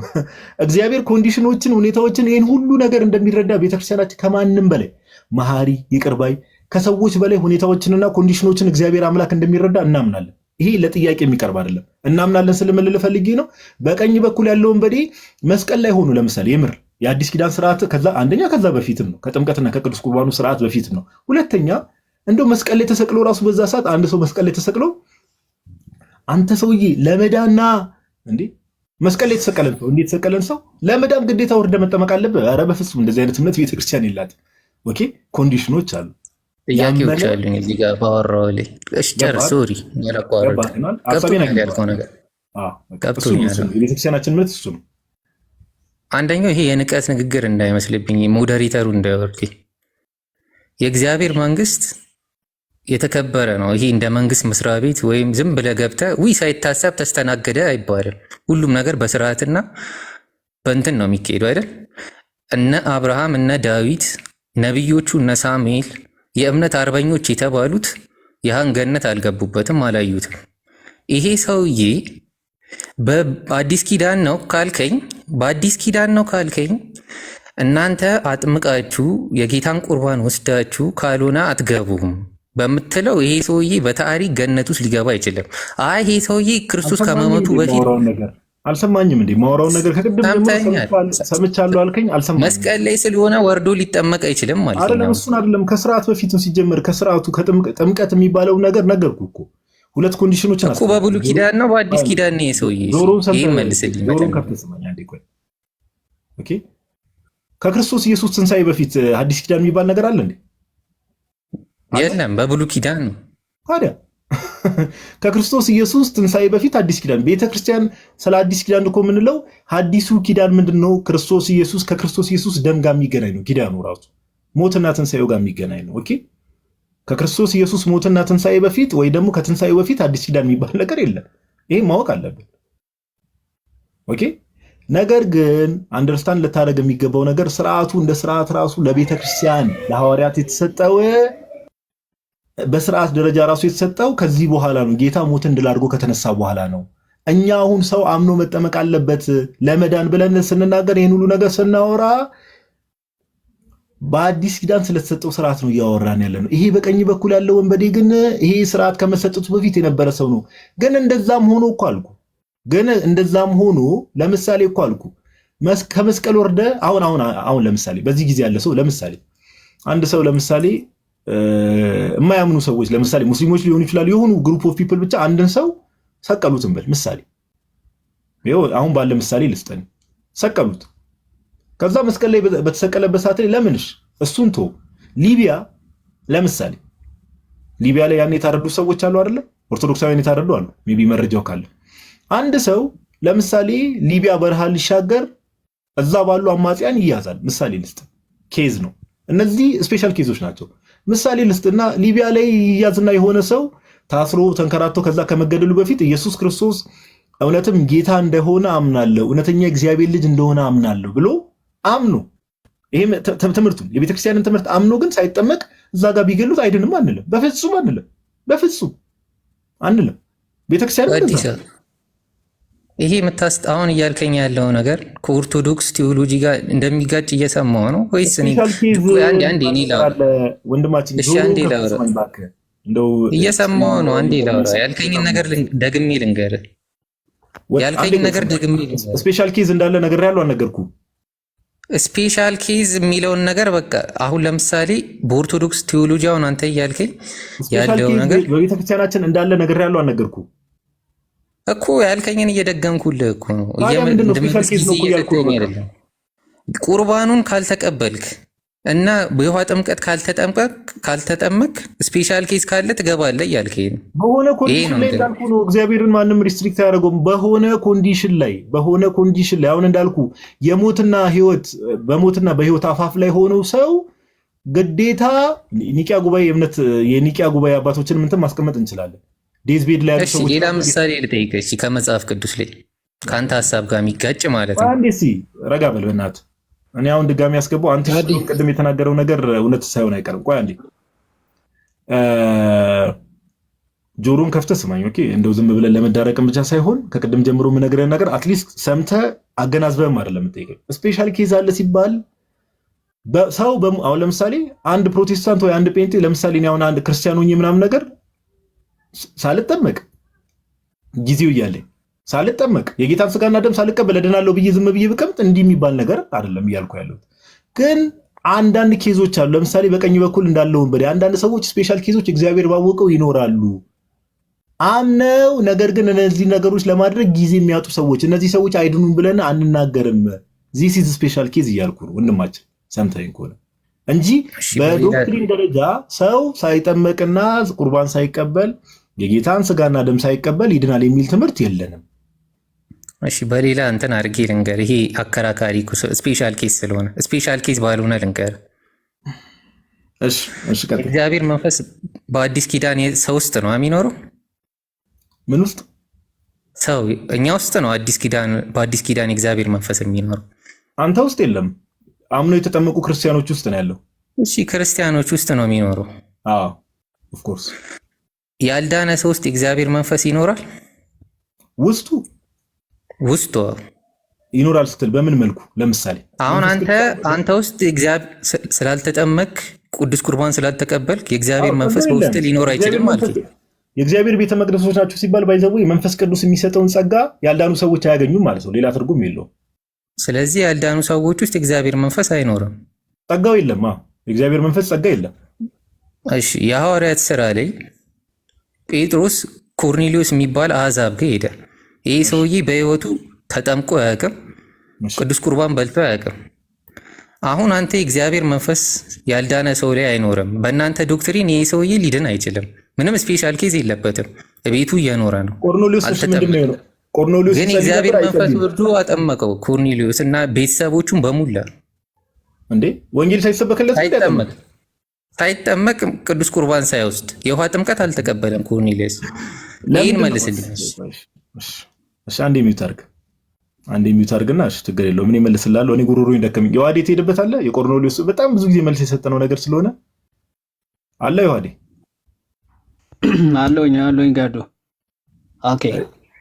እግዚአብሔር ኮንዲሽኖችን፣ ሁኔታዎችን ይህን ሁሉ ነገር እንደሚረዳ ቤተክርስቲያናችን ከማንም በላይ መሐሪ ይቅር ባይ ከሰዎች በላይ ሁኔታዎችንና ኮንዲሽኖችን እግዚአብሔር አምላክ እንደሚረዳ እናምናለን። ይሄ ለጥያቄ የሚቀርብ አይደለም። እናምናለን ስለምልል ፈልጌ ነው። በቀኝ በኩል ያለው ወንበዴ መስቀል ላይ ሆኖ ለምሳሌ የምር የአዲስ ኪዳን ስርዓት ከዛ አንደኛ ከዛ በፊትም ነው ከጥምቀትና ከቅዱስ ቁርባኑ ስርዓት በፊትም ነው። ሁለተኛ እንደው መስቀል ላይ ተሰቅሎ ራሱ በዛ ሰዓት አንድ ሰው መስቀል ላይ ተሰቅሎ አንተ ሰውዬ ለመዳና እንዴ መስቀል ላይ የተሰቀለን ሰው እንዴት ተሰቀለን ሰው ለመዳን ግዴታ ወርደ መጠመቅ አለበት? ኧረ በፍጹም እንደዚህ አይነት እምነት ቤተክርስቲያን የላትም። ኦኬ ኮንዲሽኖች አሉ። ጥያቄዎች አሉኝ እዚህ ጋር ባወራው ላይ እሺ ጨርስ። ሶሪ ያልከው ነገር ቤተክርስቲያናችን እምነት እሱ ነው። አንደኛው ይሄ የንቀት ንግግር እንዳይመስልብኝ ሞዴሬተሩ እንዳይወርድ። የእግዚአብሔር መንግስት የተከበረ ነው። ይሄ እንደ መንግስት መስሪያ ቤት ወይም ዝም ብለህ ገብተህ ውይ ሳይታሰብ ተስተናገደ አይባልም። ሁሉም ነገር በስርዓትና በእንትን ነው የሚካሄዱ አይደል? እነ አብርሃም እነ ዳዊት ነቢዮቹ እነ ሳሙኤል የእምነት አርበኞች የተባሉት ያህን ገነት አልገቡበትም፣ አላዩትም። ይሄ ሰውዬ በአዲስ ኪዳን ነው ካልከኝ በአዲስ ኪዳን ነው ካልከኝ እናንተ አጥምቃችሁ የጌታን ቁርባን ወስዳችሁ ካልሆነ አትገቡም በምትለው ይሄ ሰውዬ በታሪክ ገነት ውስጥ ሊገባ አይችልም። አይ ይሄ ሰውዬ ክርስቶስ ከመሞቱ በፊት አልሰማኝም እንዴ? ማወራውን ነገር ከቅድም ጀምሮ ሰምቻለሁ አልከኝ፣ አልሰማኝም። መስቀል ላይ ስለሆነ ወርዶ ሊጠመቅ አይችልም ማለት ነው። አይደለም እሱን አይደለም፣ ከስርዓት በፊት ነው ሲጀመር። ከስርዓቱ ጥምቀት የሚባለው ነገር ነገርኩ እኮ ሁለት ኮንዲሽኖችን እኮ በብሉይ ኪዳን ነው በአዲስ ኪዳን ነው የሰውዬ። ይሄ መልስልኝ። ዞሮን ከፍተስማኝ አንዴ ቆይ። ኦኬ ከክርስቶስ ኢየሱስ ትንሣኤ በፊት አዲስ ኪዳን የሚባል ነገር አለ እንዴ? የለም፣ በብሉይ ኪዳን ነው። ታዲያ ከክርስቶስ ኢየሱስ ትንሣኤ በፊት አዲስ ኪዳን። ቤተክርስቲያን ስለ አዲስ ኪዳን እኮ የምንለው አዲሱ ኪዳን ምንድነው? ክርስቶስ ኢየሱስ ከክርስቶስ ኢየሱስ ደም ጋር የሚገናኝ ነው ኪዳኑ ራሱ፣ ሞትና ትንሣኤው ጋር የሚገናኝ ነው። ኦኬ ከክርስቶስ ኢየሱስ ሞትና ትንሣኤ በፊት ወይ ደግሞ ከትንሣኤው በፊት አዲስ ኪዳን የሚባል ነገር የለም። ይሄ ማወቅ አለብን። ኦኬ ነገር ግን አንደርስታንድ ልታደርግ የሚገባው ነገር ስርዓቱ እንደ ስርዓት ራሱ ለቤተክርስቲያን ለሐዋርያት የተሰጠው በስርዓት ደረጃ ራሱ የተሰጠው ከዚህ በኋላ ነው። ጌታ ሞትን ድል አድርጎ ከተነሳ በኋላ ነው። እኛ አሁን ሰው አምኖ መጠመቅ አለበት ለመዳን ብለን ስንናገር ይህን ሁሉ ነገር ስናወራ በአዲስ ኪዳን ስለተሰጠው ስርዓት ነው እያወራን ያለ ነው። ይሄ በቀኝ በኩል ያለው ወንበዴ ግን ይሄ ስርዓት ከመሰጠቱ በፊት የነበረ ሰው ነው። ግን እንደዛም ሆኖ እኮ አልኩ ለምሳሌ እኮ አልኩ ከመስቀል ወርደ አሁን ለምሳሌ በዚህ ጊዜ ያለ ሰው ለምሳሌ አንድ ሰው ለምሳሌ የማያምኑ ሰዎች ለምሳሌ ሙስሊሞች ሊሆኑ ይችላሉ። የሆኑ ግሩፕ ኦፍ ፒፕል ብቻ አንድን ሰው ሰቀሉት እንበል ምሳሌ። አሁን ባለ ምሳሌ ልስጠን። ሰቀሉት። ከዛ መስቀል ላይ በተሰቀለበት ሰዓት ላይ ለምንሽ እሱን ቶ ሊቢያ ለምሳሌ ሊቢያ ላይ ያን የታረዱ ሰዎች አሉ አይደለ? ኦርቶዶክሳውያን የታረዱ አሉ። ሜቢ መረጃው ካለ አንድ ሰው ለምሳሌ ሊቢያ በረሃ ሊሻገር እዛ ባሉ አማጽያን ይያዛል። ምሳሌ ልስጥ፣ ኬዝ ነው። እነዚህ ስፔሻል ኬዞች ናቸው። ምሳሌ ልስጥና ሊቢያ ላይ ይያዝና የሆነ ሰው ታስሮ ተንከራቶ ከዛ ከመገደሉ በፊት ኢየሱስ ክርስቶስ እውነትም ጌታ እንደሆነ አምናለሁ፣ እውነተኛ እግዚአብሔር ልጅ እንደሆነ አምናለሁ ብሎ አምኖ ይሄ ትምህርቱን የቤተክርስቲያንን ትምህርት አምኖ ግን ሳይጠመቅ እዛ ጋር ቢገሉት አይድንም አንልም። በፍጹም አንልም። ቤተክርስቲያን ይሄ አሁን እያልከኝ ያለው ነገር ከኦርቶዶክስ ቴዎሎጂ ጋር እንደሚጋጭ እየሰማው ነው ወይስ እየሰማው ነው? አንዴ ላውራ። ያልከኝን ነገር ደግሜ ልንገርህ። ስፔሻል ኬዝ እንዳለ ነገር ያለው አልነገርኩም። ስፔሻል ኬዝ የሚለውን ነገር በቃ አሁን ለምሳሌ በኦርቶዶክስ ቴዎሎጂ አሁን አንተ እያልከኝ ያለው ነገር በቤተክርስቲያናችን እንዳለ ነገር ያለው አልነገርኩም እኮ። ያልከኝን እየደገምኩልህ እኮ ነው። ቁርባኑን ካልተቀበልክ እና በውሃ ጥምቀት ካልተጠመቅ ስፔሻል ኬዝ ካለ ትገባለህ እያልከኝ ነው። በሆነ ኮንዲሽን ላይ እንዳልኩ ነው። እግዚአብሔርን ማንም ሪስትሪክት አያደርገውም። በሆነ ኮንዲሽን ላይ አሁን እንዳልኩ የሞትና ህይወት በሞትና በህይወት አፋፍ ላይ ሆነው ሰው ግዴታ የኒቂያ ጉባኤ አባቶችን ምንትን ማስቀመጥ እንችላለን። ዴዝቤድ ላይ ያሉ ሰዎች ሌላ ምሳሌ ልጠይቅህ ከመጽሐፍ ቅዱስ ላይ ከአንተ ሀሳብ ጋር የሚጋጭ ማለት ነው። አንዴ ረጋ በል በእናትህ። እኔ አሁን ድጋሚ ያስገባው አንተ ቅድም የተናገረው ነገር እውነት ሳይሆን አይቀርም። ቆይ አንዴ ጆሮን ከፍተህ ስማኝ። ኦኬ እንደው ዝም ብለን ለመዳረቅም ብቻ ሳይሆን ከቅድም ጀምሮ የምነግርህን ነገር አትሊስት ሰምተህ አገናዝበህም አይደለም የምጠይቀኝ። ስፔሻል ኬዝ አለ ሲባል ሰው አሁን ለምሳሌ አንድ ፕሮቴስታንት ወይ አንድ ጴንጤ ለምሳሌ እኔ አሁን አንድ ክርስቲያን ሆኜ ምናምን ነገር ሳልጠመቅ ጊዜው እያለኝ ሳልጠመቅ የጌታን ስጋና ደም ሳልቀበል እድናለሁ ብዬ ዝም ብዬ ብቀምጥ እንዲህ የሚባል ነገር አይደለም እያልኩ ያለሁት። ግን አንዳንድ ኬዞች አሉ። ለምሳሌ በቀኝ በኩል እንዳለው ወንበዴ አንዳንድ ሰዎች ስፔሻል ኬዞች እግዚአብሔር ባወቀው ይኖራሉ አምነው፣ ነገር ግን እነዚህ ነገሮች ለማድረግ ጊዜ የሚያጡ ሰዎች፣ እነዚህ ሰዎች አይድኑም ብለን አንናገርም። ዚስ ኢዝ ስፔሻል ኬዝ እያልኩ ነው ወንድማችን፣ ሰምተኸኝ ከሆነ እንጂ በዶክትሪን ደረጃ ሰው ሳይጠመቅና ቁርባን ሳይቀበል የጌታን ስጋና ደም ሳይቀበል ይድናል የሚል ትምህርት የለንም። እሺ በሌላ እንትን አድርጌ ልንገር። ይሄ አከራካሪ ስፔሻል ኬዝ ስለሆነ ስፔሻል ኬዝ ባልሆነ ልንገር። እሺ እግዚአብሔር መንፈስ በአዲስ ኪዳን ሰው ውስጥ ነው የሚኖረው። ምን ውስጥ? ሰው እኛ ውስጥ ነው። በአዲስ ኪዳን የእግዚአብሔር መንፈስ የሚኖረው አንተ ውስጥ የለም። አምኖ የተጠመቁ ክርስቲያኖች ውስጥ ነው ያለው። እሺ ክርስቲያኖች ውስጥ ነው የሚኖረው። አዎ ኦፍ ኮርስ። ያልዳነ ሰው ውስጥ የእግዚአብሔር መንፈስ ይኖራል? ውስጡ ይኖራል ስትል በምን መልኩ? ለምሳሌ አሁን አንተ ውስጥ ስላልተጠመቅ ቅዱስ ቁርባን ስላልተቀበልክ የእግዚአብሔር መንፈስ በውስጥ ሊኖር አይችልም ማለት ነው። የእግዚአብሔር ቤተ መቅደሶች ናቸው ሲባል ባይዘው መንፈስ ቅዱስ የሚሰጠውን ጸጋ ያልዳኑ ሰዎች አያገኙም ማለት ነው። ሌላ ትርጉም የለውም። ስለዚህ ያልዳኑ ሰዎች ውስጥ እግዚአብሔር መንፈስ አይኖርም፣ ጸጋው የለም። የእግዚአብሔር መንፈስ ጸጋ የለም። እሺ፣ የሐዋርያት ሥራ ላይ ጴጥሮስ ኮርኔሊዮስ የሚባል አሕዛብ ጋር ሄደ። ይህ ሰውዬ በሕይወቱ ተጠምቆ አያውቅም፣ ቅዱስ ቁርባን በልቶ አያውቅም። አሁን አንተ የእግዚአብሔር መንፈስ ያልዳነ ሰው ላይ አይኖርም። በእናንተ ዶክትሪን ይህ ሰውዬ ሊድን አይችልም። ምንም ስፔሻል ኬዝ የለበትም። ቤቱ እየኖረ ነው። ግን የእግዚአብሔር መንፈስ ወርዶ አጠመቀው ኮርኔሊዮስ እና ቤተሰቦቹን በሙላ። እንዴ ወንጌል ሳይሰበክለት ሳይጠመቅ ቅዱስ ቁርባን ሳይወስድ የውሃ ጥምቀት አልተቀበለም ኮርኔሊዮስ። ይህን መልስልኝ። አንዴ ሚዩት አድርግና ችግር የለውም እኔ መልስላለሁ። እኔ ጉሮሮኝ ደከመኝ። የዋዴ ትሄድበታለህ። የቆርኔሊዮስ በጣም ብዙ ጊዜ መልስ የሰጠነው ነገር ስለሆነ አለ። የዋዴ አለኝ ጋዶ። ኦኬ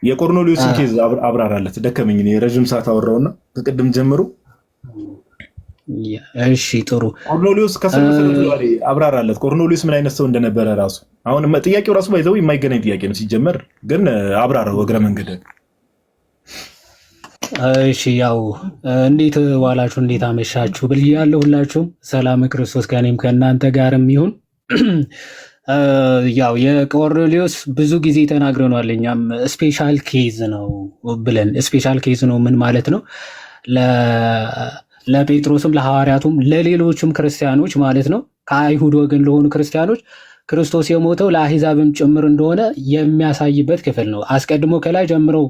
የቆርኔሊዮስን ኬዝ አብራራለት። ደከመኝ። እኔ ረጅም ሰዓት አወራውና ከቅድም ጀምሮ። እሺ ጥሩ። ቆርኔሊዮስ ከሰለሰለቱ ዋዴ አብራራለት። ቆርኔሊዮስ ምን አይነት ሰው እንደነበረ ራሱ አሁን ጥያቄው ራሱ ባይዘው የማይገናኝ ጥያቄ ነው ሲጀመር፣ ግን አብራራው እግረ መንገድ። እሺ ያው እንዴት ዋላችሁ እንዴት አመሻችሁ ብያለሁ። ሁላችሁም ሰላም ክርስቶስ ከእኔም ከእናንተ ጋርም ይሁን። ያው የቆርኔሊዮስ ብዙ ጊዜ ተናግረናል። እኛም ስፔሻል ኬዝ ነው ብለን። ስፔሻል ኬዝ ነው ምን ማለት ነው? ለጴጥሮስም ለሐዋርያቱም ለሌሎችም ክርስቲያኖች ማለት ነው፣ ከአይሁድ ወገን ለሆኑ ክርስቲያኖች ክርስቶስ የሞተው ለአሕዛብም ጭምር እንደሆነ የሚያሳይበት ክፍል ነው። አስቀድሞ ከላይ ጀምረው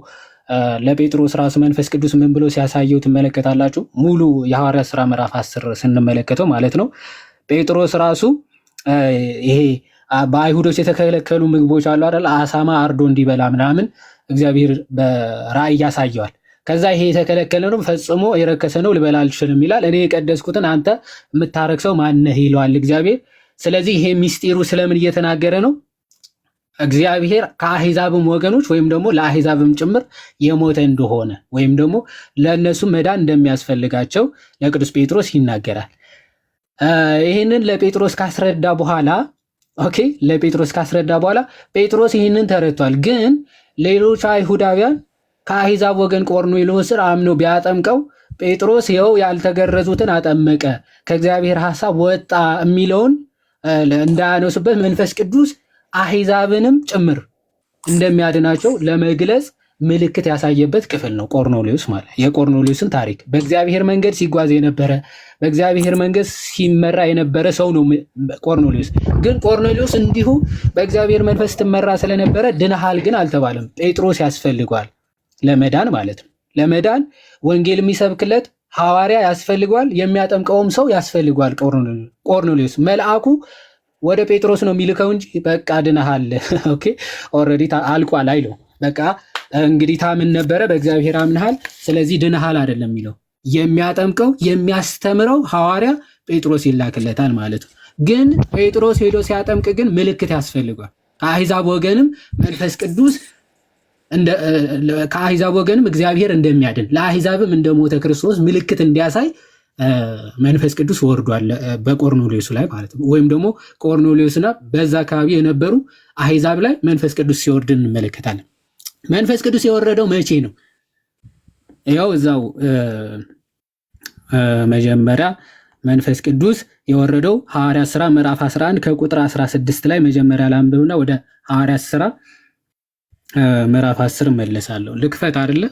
ለጴጥሮስ ራሱ መንፈስ ቅዱስ ምን ብሎ ሲያሳየው ትመለከታላችሁ። ሙሉ የሐዋርያት ሥራ ምዕራፍ 10 ስንመለከተው ማለት ነው ጴጥሮስ ራሱ ይሄ በአይሁዶች የተከለከሉ ምግቦች አሉ አይደል? አሳማ አርዶ እንዲበላ ምናምን እግዚአብሔር በራእይ ያሳየዋል። ከዛ ይሄ የተከለከለ ነው ፈጽሞ የረከሰ ነው ልበላ አልችልም ይላል። እኔ የቀደስኩትን አንተ የምታረክሰው ማነህ ይለዋል እግዚአብሔር። ስለዚህ ይሄ ሚስጢሩ ስለምን እየተናገረ ነው? እግዚአብሔር ከአሕዛብም ወገኖች ወይም ደግሞ ለአሕዛብም ጭምር የሞተ እንደሆነ ወይም ደግሞ ለእነሱ መዳን እንደሚያስፈልጋቸው ለቅዱስ ጴጥሮስ ይናገራል። ይህንን ለጴጥሮስ ካስረዳ በኋላ ጴጥሮስ ይህንን ተረድቷል። ግን ሌሎች አይሁዳውያን ከአሕዛብ ወገን ቆርኔሊዮስን አምነው ቢያጠምቀው ጴጥሮስ ይኸው ያልተገረዙትን አጠመቀ ከእግዚአብሔር ሐሳብ ወጣ የሚለውን እንዳያነሱበት መንፈስ ቅዱስ አሕዛብንም ጭምር እንደሚያድናቸው ለመግለጽ ምልክት ያሳየበት ክፍል ነው ቆርኔሊዮስ ማለት። የቆርኔሊዮስን ታሪክ በእግዚአብሔር መንገድ ሲጓዝ የነበረ በእግዚአብሔር መንገድ ሲመራ የነበረ ሰው ነው ቆርኔሊዮስ። ግን ቆርኔሊዮስ እንዲሁ በእግዚአብሔር መንፈስ ትመራ ስለነበረ ድነሃል ግን አልተባለም። ጴጥሮስ ያስፈልገዋል ለመዳን ማለት ነው። ለመዳን ወንጌል የሚሰብክለት ሐዋርያ ያስፈልገዋል፣ የሚያጠምቀውም ሰው ያስፈልገዋል። ቆርኔሊዮስ መልአኩ ወደ ጴጥሮስ ነው የሚልከው እንጂ በቃ ድነሃል ኦኬ ኦልሬዲ አልቋል አይለው። በቃ እንግዲህ ታምን ነበረ በእግዚአብሔር አምነሃል ስለዚህ ድነሃል አይደለም የሚለው። የሚያጠምቀው የሚያስተምረው ሐዋርያ ጴጥሮስ ይላክለታል ማለት ነው። ግን ጴጥሮስ ሄዶ ሲያጠምቅ ግን ምልክት ያስፈልጓል። ከአሕዛብ ወገንም መንፈስ ቅዱስ ከአሕዛብ ወገንም እግዚአብሔር እንደሚያድን ለአሕዛብም እንደሞተ ክርስቶስ ምልክት እንዲያሳይ መንፈስ ቅዱስ ወርዷል በቆርኔሊዮስ ላይ ማለት ነው። ወይም ደግሞ ቆርኔሊዮስና በዛ አካባቢ የነበሩ አሕዛብ ላይ መንፈስ ቅዱስ ሲወርድ እንመለከታለን። መንፈስ ቅዱስ የወረደው መቼ ነው? ያው እዛው መጀመሪያ መንፈስ ቅዱስ የወረደው ሐዋርያት ሥራ ምዕራፍ 11 ከቁጥር 16 ላይ መጀመሪያ ላንብብና ወደ ሐዋርያት ሥራ ምዕራፍ 10 መለሳለሁ። ልክፈት አይደለ?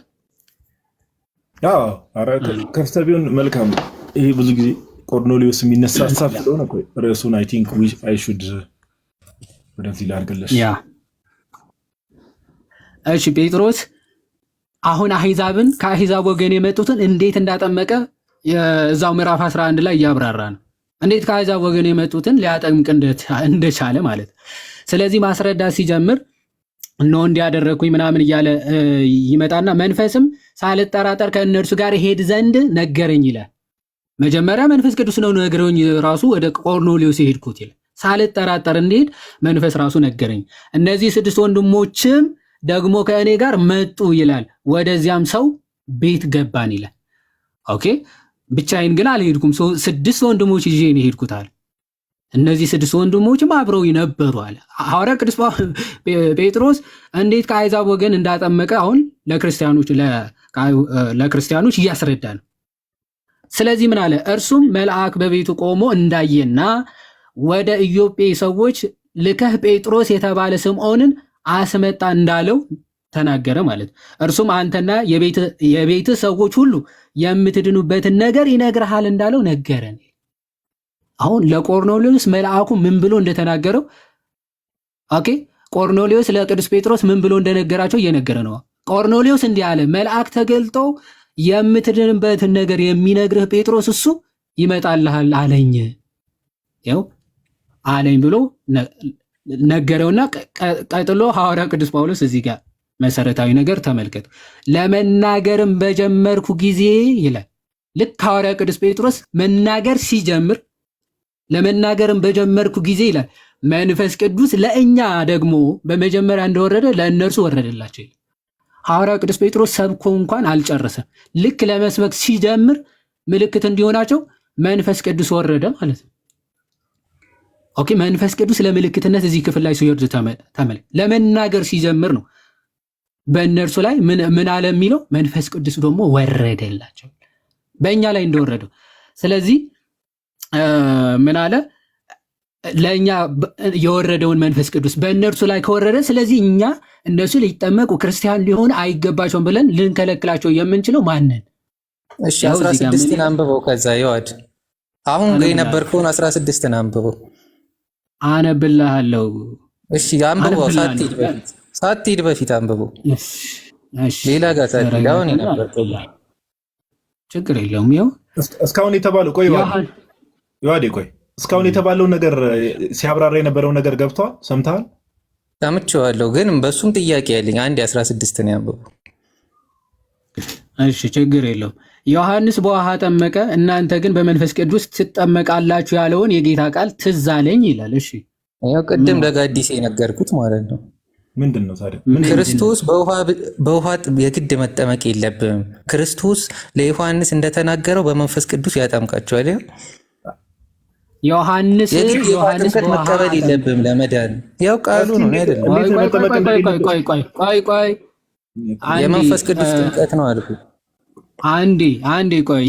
አዎ አረ ከፍተህ ቢሆን መልካም ነው። ይሄ ብዙ ጊዜ ቆርኔሊዮስ የሚነሳ ሀሳብ ስለሆነ ርዕሱን አይ ቲንክ አይ ሹድ ወደዚህ ላድርግልሽ። ያ እሺ ጴጥሮስ አሁን አሕዛብን ከአሕዛብ ወገን የመጡትን እንዴት እንዳጠመቀ እዛው ምዕራፍ 11 ላይ እያብራራ ነው። እንዴት ከአሕዛብ ወገን የመጡትን ሊያጠምቅ እንደቻለ ማለት። ስለዚህ ማስረዳት ሲጀምር እነሆ እንዲያደረግኩኝ ምናምን እያለ ይመጣና መንፈስም ሳልጠራጠር ከእነርሱ ጋር ሄድ ዘንድ ነገረኝ ይላል። መጀመሪያ መንፈስ ቅዱስ ነው ነገረኝ ራሱ ወደ ቆርኔሊዮስ ሄድኩት ይላል። ሳልጠራጠር እንዲሄድ መንፈስ ራሱ ነገረኝ። እነዚህ 6 ወንድሞችም ደግሞ ከእኔ ጋር መጡ ይላል። ወደዚያም ሰው ቤት ገባን ይላል። ኦኬ ብቻዬን ግን አልሄድኩም፣ 6 ወንድሞች ይዤ ነው ሄድኩታል። እነዚህ 6 ወንድሞችም አብረው ነበሩ አለ ሐዋርያ ቅዱስ ጴጥሮስ። እንዴት ከአሕዛብ ወገን እንዳጠመቀ አሁን ለክርስቲያኖች እያስረዳ ነው። ስለዚህ ምን አለ? እርሱም መልአክ በቤቱ ቆሞ እንዳየና ወደ ኢዮጴ ሰዎች ልከህ ጴጥሮስ የተባለ ስምዖንን አስመጣ እንዳለው ተናገረ ማለት ነው። እርሱም አንተና የቤት ሰዎች ሁሉ የምትድኑበትን ነገር ይነግርሃል እንዳለው ነገረን። አሁን ለቆርኔሌዎስ መልአኩ ምን ብሎ እንደተናገረው ኦኬ፣ ቆርኔሌዎስ ለቅዱስ ጴጥሮስ ምን ብሎ እንደነገራቸው እየነገረ ነው። ቆርኔሌዎስ እንዲህ አለ፣ መልአክ ተገልጦ የምትድንበትን ነገር የሚነግርህ ጴጥሮስ እሱ ይመጣልሃል አለኝ፣ ያው አለኝ ብሎ ነገረውና ቀጥሎ ሐዋርያ ቅዱስ ጳውሎስ እዚህ ጋር መሰረታዊ ነገር ተመልከቱ። ለመናገርም በጀመርኩ ጊዜ ይላል። ልክ ሐዋርያ ቅዱስ ጴጥሮስ መናገር ሲጀምር ለመናገርም በጀመርኩ ጊዜ ይላል መንፈስ ቅዱስ ለእኛ ደግሞ በመጀመሪያ እንደወረደ ለእነርሱ ወረደላቸው። ሐዋርያ ቅዱስ ጴጥሮስ ሰብኮ እንኳን አልጨረሰም። ልክ ለመስበክ ሲጀምር ምልክት እንዲሆናቸው መንፈስ ቅዱስ ወረደ ማለት ነው። ኦኬ፣ መንፈስ ቅዱስ ለምልክትነት እዚህ ክፍል ላይ ሲወርድ ተመልከት። ለመናገር ሲጀምር ነው በእነርሱ ላይ ምን አለ የሚለው መንፈስ ቅዱስ ደግሞ ወረደላቸው በእኛ ላይ እንደወረደው። ስለዚህ ምን አለ? ለእኛ የወረደውን መንፈስ ቅዱስ በእነርሱ ላይ ከወረደ፣ ስለዚህ እኛ እነሱ ሊጠመቁ ክርስቲያን ሊሆን አይገባቸውም ብለን ልንከለክላቸው የምንችለው ማንን? እሺ 16ን አንብበው። ከዛ ይዋድ አሁን የነበርከውን 16ን አንብበው። አነብልሃለሁ። እሺ አንብበው፣ ሳትሄድ በፊት አንብበው። ሌላ ጋር ሳትሄድ አሁን የነበርከው ችግር የለውም። ይኸው እስካሁን የተባለው ቆይ ይዋዴ ቆይ እስካሁን የተባለው ነገር ሲያብራራ የነበረው ነገር ገብቷል? ሰምተሃል? ሰምቼዋለሁ፣ ግን በሱም ጥያቄ ያለኝ አንድ 16 ነው ያንብበው። እሺ ችግር የለውም። ዮሐንስ በውሃ ጠመቀ፣ እናንተ ግን በመንፈስ ቅዱስ ትጠመቃላችሁ ያለውን የጌታ ቃል ትዝ አለኝ ይላል። እሺ ያው ቅድም ለጋዲስ የነገርኩት ማለት ነው። ምንድን ነው ታዲያ? ክርስቶስ በውሃ የግድ መጠመቅ የለብም። ክርስቶስ ለዮሐንስ እንደተናገረው በመንፈስ ቅዱስ ያጠምቃቸዋል። ዮሐንስ ጥምቀት መቀበል የለብም ለመዳን። ያው ቃሉ ነው አይደለም? ቆይ የመንፈስ ቅዱስ ጥምቀት ነው አልኩ። አንዴ ቆይ፣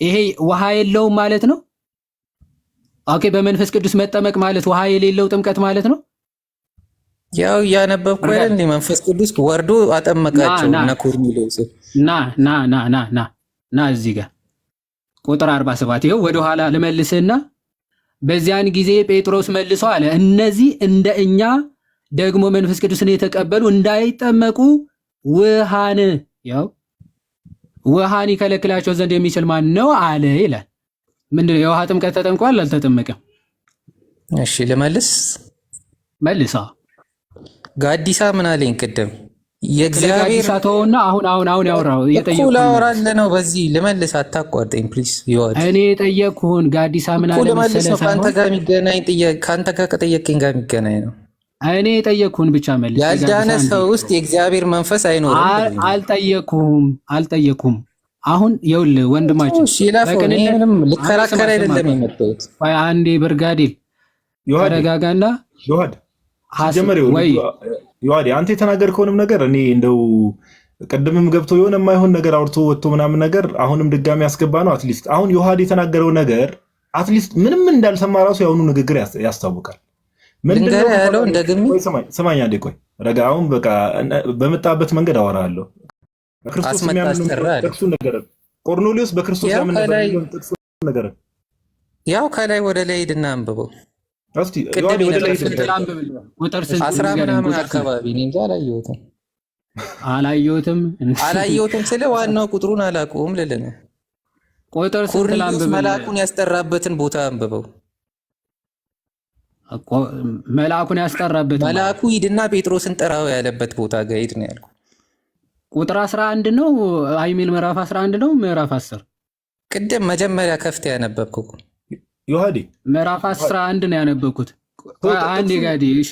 ይሄ ውሃ የለውም ማለት ነው? ኦኬ፣ በመንፈስ ቅዱስ መጠመቅ ማለት ውሃ የሌለው ጥምቀት ማለት ነው? ያው እያነበብኩ አይደል? መንፈስ ቅዱስ ወርዶ አጠመቃቸው እና ኮርኔሌዎስ ና እዚህ ጋር ቁጥር 47 ይኸው ወደ ኋላ ልመልስና በዚያን ጊዜ ጴጥሮስ መልሶ አለ፣ እነዚህ እንደ እኛ ደግሞ መንፈስ ቅዱስን የተቀበሉ እንዳይጠመቁ ውሃን ይከለክላቸው ዘንድ የሚችል ማን ነው አለ ይላል። ምንድነው? የውሃ ጥምቀት ተጠምቋል አልተጠመቀም? እሺ ልመልስ። መልሳ ጋዲሳ ምን አለኝ ቅድም? የእግዚአብሔር ሳተውና አሁን ያወራው እየጠየቁ ነው። በዚህ ልመልስ፣ አታቋርጠኝ ፕሊዝ። ይወድ እኔ የጠየቅኩህን ጋዲሳ ምን አለ መሰለህ? ካንተ ጋር የሚገናኝ ጥያቄ ካንተ ጋር ከጠየቀኝ ጋር የሚገናኝ ነው። እኔ የጠየቅኩህን ብቻ መልስ። ያልዳነ ሰው ውስጥ የእግዚአብሔር መንፈስ አይኖርም። አልጠየቅኩም። አሁን ይኸውልህ ወንድማችን ምንም ልከራከር አይደለም የመጣሁት። አንዴ ብርጋዴር ተረጋጋና ዮሐዴ አንተ የተናገርከውንም ነገር እኔ እንደው ቅድምም ገብቶ የሆነ የማይሆን ነገር አውርቶ ወጥቶ ምናምን ነገር አሁንም ድጋሚ ያስገባ ነው። አትሊስት አሁን ዮሐዴ የተናገረው ነገር አትሊስት ምንም እንዳልሰማ ራሱ የአሁኑ ንግግር ያስታውቃል። ምንድነው ያለው? እንደግሜ ስማኝ አንዴ ቆይ ረጋ። አሁን በቃ በመጣበት መንገድ አወራለሁ። ክርስቶስ ጥቅሱ ነገር ቆርኔሌዎስ በክርስቶስ ያምን ነገር ያው ከላይ ወደ ላይ ሄድና አንብበው። እስቲ ዮሐዴ ወደ ላይ አስራ ምናምን አካባቢ እኔ እንጃ አላየሁትም ስለ ዋናው ቁጥሩን አላውቀውም ልልህ ነው። ቁጥር ስንት ላንብብ? መልአኩን ያስጠራበትን ቦታ አንብበው። መልአኩን ያስጠራበት መልአኩ ሂድና ጴጥሮስን ጠራው ያለበት ቦታ ጋር ሂድ ነው ያልኩህ። ቁጥር 11 ነው አይሚል ምዕራፍ 11 ነው ምዕራፍ 10? ቅድም መጀመሪያ ከፍተህ ያነበብከው ዮሐዴ ምዕራፍ 11 ነው ያነበብኩት። አንዴ ጋዲ እሺ፣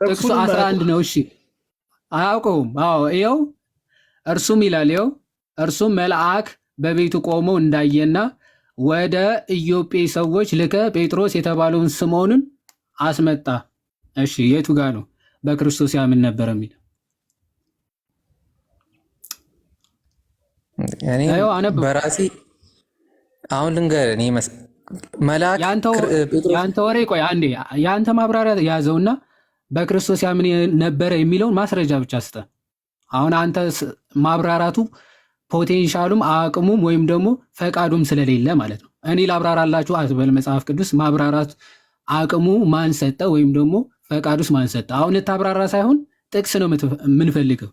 ጥቅሱ 11 ነው። እሺ አያውቀውም። አዎ ይኸው እርሱም ይላል፣ ይኸው እርሱም መልአክ በቤቱ ቆሞ እንዳየና ወደ ኢዮጴ ሰዎች ልከ ጴጥሮስ የተባለውን ስምዖንን አስመጣ። እሺ የቱ ጋር ነው በክርስቶስ ያምን ነበር የሚል? እኔ በራሴ አሁን ልንገርህ፣ እኔ መልአክ ያንተ ወሬ ቆይ አንዴ፣ ያንተ ማብራሪያ ያዘውና በክርስቶስ ያምን ነበረ የሚለውን ማስረጃ ብቻ ስጠ። አሁን አንተ ማብራራቱ ፖቴንሻሉም አቅሙም ወይም ደግሞ ፈቃዱም ስለሌለ ማለት ነው። እኔ ላብራራላችሁ አትበል። መጽሐፍ ቅዱስ ማብራራት አቅሙ ማን ሰጠ ወይም ደግሞ ፈቃዱስ ማን ሰጠ? አሁን ታብራራ ሳይሆን ጥቅስ ነው የምንፈልገው።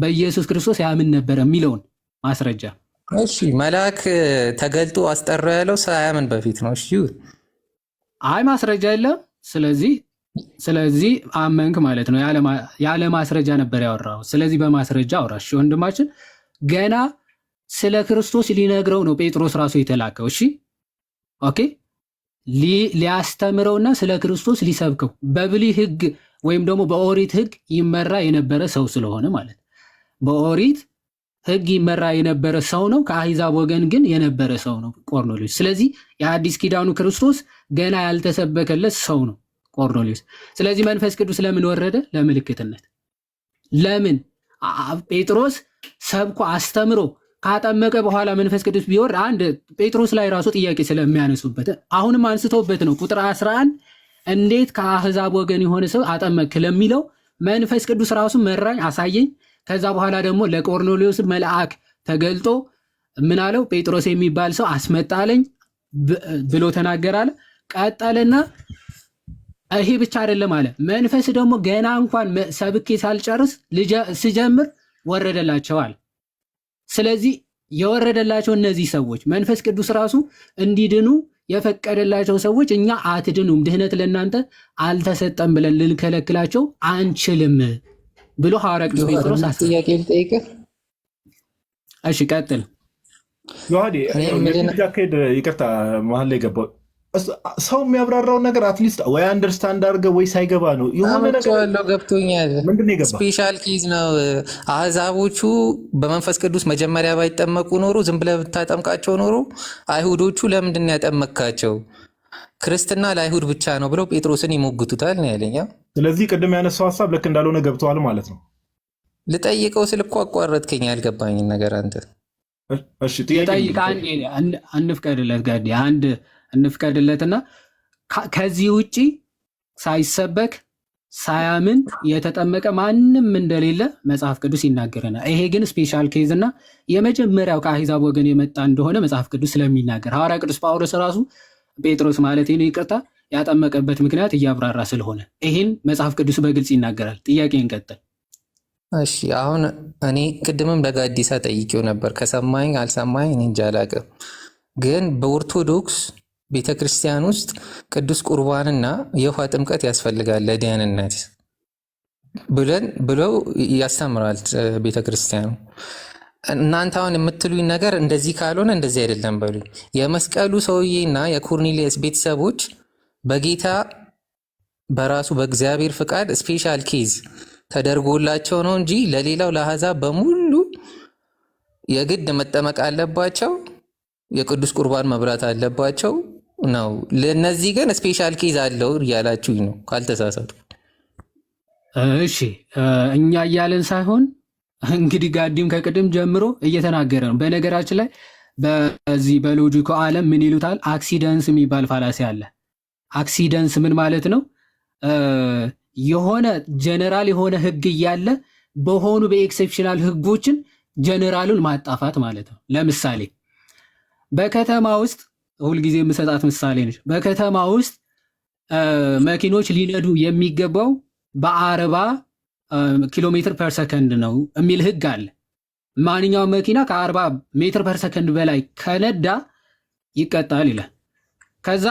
በኢየሱስ ክርስቶስ ያምን ነበረ የሚለውን ማስረጃ። እሺ መልአክ ተገልጦ አስጠራ ያለው ሳያምን በፊት ነው። እሺ አይ ማስረጃ የለም። ስለዚህ አመንክ ማለት ነው። ያለ ማስረጃ ነበር ያወራው። ስለዚህ በማስረጃ አውራ። እሺ ወንድማችን ገና ስለ ክርስቶስ ሊነግረው ነው ጴጥሮስ ራሱ የተላከው። እሺ ኦኬ፣ ሊያስተምረውና ስለ ክርስቶስ ሊሰብከው በብሉይ ሕግ ወይም ደግሞ በኦሪት ሕግ ይመራ የነበረ ሰው ስለሆነ ማለት በኦሪት ሕግ ይመራ የነበረ ሰው ነው። ከአሕዛብ ወገን ግን የነበረ ሰው ነው ቆርኔሌዎስ። ስለዚህ የአዲስ ኪዳኑ ክርስቶስ ገና ያልተሰበከለት ሰው ነው ቆርኔሌዎስ። ስለዚህ መንፈስ ቅዱስ ለምን ወረደ? ለምልክትነት። ለምን ጴጥሮስ ሰብኮ አስተምሮ ካጠመቀ በኋላ መንፈስ ቅዱስ ቢወርድ አንድ ጴጥሮስ ላይ ራሱ ጥያቄ ስለሚያነሱበት አሁንም አንስቶበት ነው። ቁጥር 11 እንዴት ከአሕዛብ ወገን የሆነ ሰው አጠመቅ ለሚለው መንፈስ ቅዱስ ራሱ መራኝ፣ አሳየኝ። ከዛ በኋላ ደግሞ ለቆርኔሌዎስ መልአክ ተገልጦ ምን አለው? ጴጥሮስ የሚባል ሰው አስመጣለኝ ብሎ ተናገራለ። ቀጠልና ይሄ ብቻ አይደለም አለ። መንፈስ ደግሞ ገና እንኳን ሰብኬ ሳልጨርስ ስጀምር ወረደላቸዋል። ስለዚህ የወረደላቸው እነዚህ ሰዎች መንፈስ ቅዱስ ራሱ እንዲድኑ የፈቀደላቸው ሰዎች እኛ አትድኑም፣ ድህነት ለእናንተ አልተሰጠም ብለን ልንከለክላቸው አንችልም ብሎ ሐዋርያ ቅዱስ ጴጥሮስ ጥያቄ ልጠይቅህ። እሺ ቀጥል። ዮሐዴ ጃኬድ ይቅርታ መሀል ላይ ገባው። ሰው የሚያብራራውን ነገር አትሊስት ወይ አንደርስታንድ አድርገህ ወይ ሳይገባ ነው የሆነ ነገር ያለው ገብቶኛል። ምንድን ነው የገባ? ስፔሻል ኬዝ ነው። አሕዛቦቹ በመንፈስ ቅዱስ መጀመሪያ ባይጠመቁ ኖሮ ዝም ብለህ ብታጠምቃቸው ኖሮ አይሁዶቹ ለምንድን ነው ያጠመካቸው? ክርስትና ለአይሁድ ብቻ ነው ብለው ጴጥሮስን ይሞግቱታል ነው ያለኝ። ስለዚህ ቅድም ያነሳው ሀሳብ ልክ እንዳልሆነ ገብተዋል ማለት ነው። ልጠይቀው ስል እኮ አቋረጥከኝ። ያልገባኝን ነገር አንተ እሺ ጥያቄ አንፍቀድለት ጋዲ አንድ እንፍቀድለትና ከዚህ ውጪ ሳይሰበክ ሳያምን የተጠመቀ ማንም እንደሌለ መጽሐፍ ቅዱስ ይናገረናል። ይሄ ግን ስፔሻል ኬዝ እና የመጀመሪያው ከአሕዛብ ወገን የመጣ እንደሆነ መጽሐፍ ቅዱስ ስለሚናገር ሐዋርያ ቅዱስ ጳውሎስ ራሱ ጴጥሮስ ማለት ነው ይቅርታ ያጠመቀበት ምክንያት እያብራራ ስለሆነ ይህን መጽሐፍ ቅዱስ በግልጽ ይናገራል። ጥያቄ እንቀጥል። እሺ አሁን እኔ ቅድምም ለጋዲሳ ጠይቄው ነበር። ከሰማኝ አልሰማኝ እኔ እንጃ አላውቅም። ግን በኦርቶዶክስ ቤተክርስቲያን ውስጥ ቅዱስ ቁርባንና የውሃ ጥምቀት ያስፈልጋል ለደህንነት ብለው ያስተምራል ቤተክርስቲያኑ። እናንተ አሁን የምትሉኝ ነገር እንደዚህ ካልሆነ እንደዚህ አይደለም በሉኝ። የመስቀሉ ሰውዬና የኮርኔሊየስ ቤተሰቦች በጌታ በራሱ በእግዚአብሔር ፍቃድ ስፔሻል ኬዝ ተደርጎላቸው ነው እንጂ ለሌላው ለአሕዛብ በሙሉ የግድ መጠመቅ አለባቸው፣ የቅዱስ ቁርባን መብላት አለባቸው ነው። ለነዚህ ግን ስፔሻል ኬዝ አለው እያላችሁኝ ነው ካልተሳሳቱ። እሺ እኛ እያለን ሳይሆን እንግዲህ ጋዲም ከቅድም ጀምሮ እየተናገረ ነው። በነገራችን ላይ በዚህ በሎጂኮ ዓለም ምን ይሉታል? አክሲደንስ የሚባል ፋላሲ አለ። አክሲደንስ ምን ማለት ነው? የሆነ ጀነራል የሆነ ህግ እያለ በሆኑ በኤክሴፕሽናል ህጎችን ጀነራሉን ማጣፋት ማለት ነው። ለምሳሌ በከተማ ውስጥ ሁልጊዜ የምሰጣት ምሳሌ ነች። በከተማ ውስጥ መኪኖች ሊነዱ የሚገባው በ40 ኪሎ ሜትር ፐር ሰከንድ ነው የሚል ህግ አለ። ማንኛውም መኪና ከ40 ሜትር ፐር ሰከንድ በላይ ከነዳ ይቀጣል ይላል። ከዛ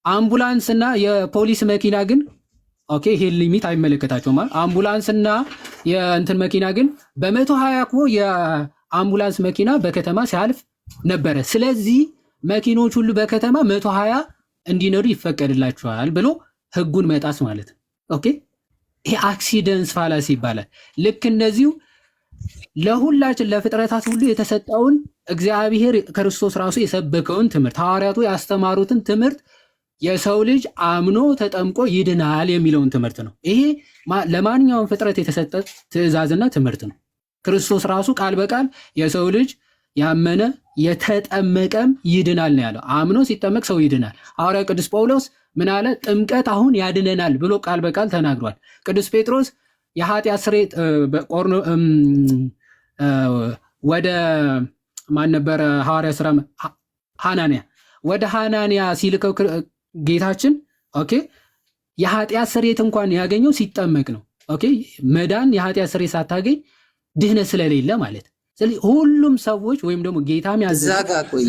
አምቡላንስና የፖሊስ መኪና ግን ኦኬ ይሄን ሊሚት አይመለከታቸውም ማለት አምቡላንስና የእንትን መኪና ግን በ120 እኮ የአምቡላንስ መኪና በከተማ ሲያልፍ ነበረ። ስለዚህ መኪኖች ሁሉ በከተማ 120 እንዲነዱ ይፈቀድላቸዋል ብሎ ህጉን መጣስ ማለት ነው። ኦኬ ይሄ አክሲደንስ ፋላሲ ይባላል። ልክ እንደዚሁ ለሁላችን ለፍጥረታት ሁሉ የተሰጠውን እግዚአብሔር ክርስቶስ ራሱ የሰበከውን ትምህርት ሐዋርያቱ ያስተማሩትን ትምህርት የሰው ልጅ አምኖ ተጠምቆ ይድናል የሚለውን ትምህርት ነው። ይሄ ለማንኛውም ፍጥረት የተሰጠ ትእዛዝና ትምህርት ነው። ክርስቶስ ራሱ ቃል በቃል የሰው ልጅ ያመነ የተጠመቀም ይድናል ነው ያለው። አምኖ ሲጠመቅ ሰው ይድናል። ሐዋርያው ቅዱስ ጳውሎስ ምን አለ? ጥምቀት አሁን ያድነናል ብሎ ቃል በቃል ተናግሯል። ቅዱስ ጴጥሮስ የኃጢአት ስርየት ወደ ማን ነበረ? ሐዋርያ ሥራ ሐናንያ ወደ ሐናንያ ሲልከው ጌታችን ኦኬ የኃጢአት ስርየት እንኳን ያገኘው ሲጠመቅ ነው። ኦኬ መዳን የኃጢአት ስርየት ሳታገኝ ድህነት ስለሌለ ማለት። ስለዚህ ሁሉም ሰዎች ወይም ደግሞ ጌታም ያዘጋ ቆይ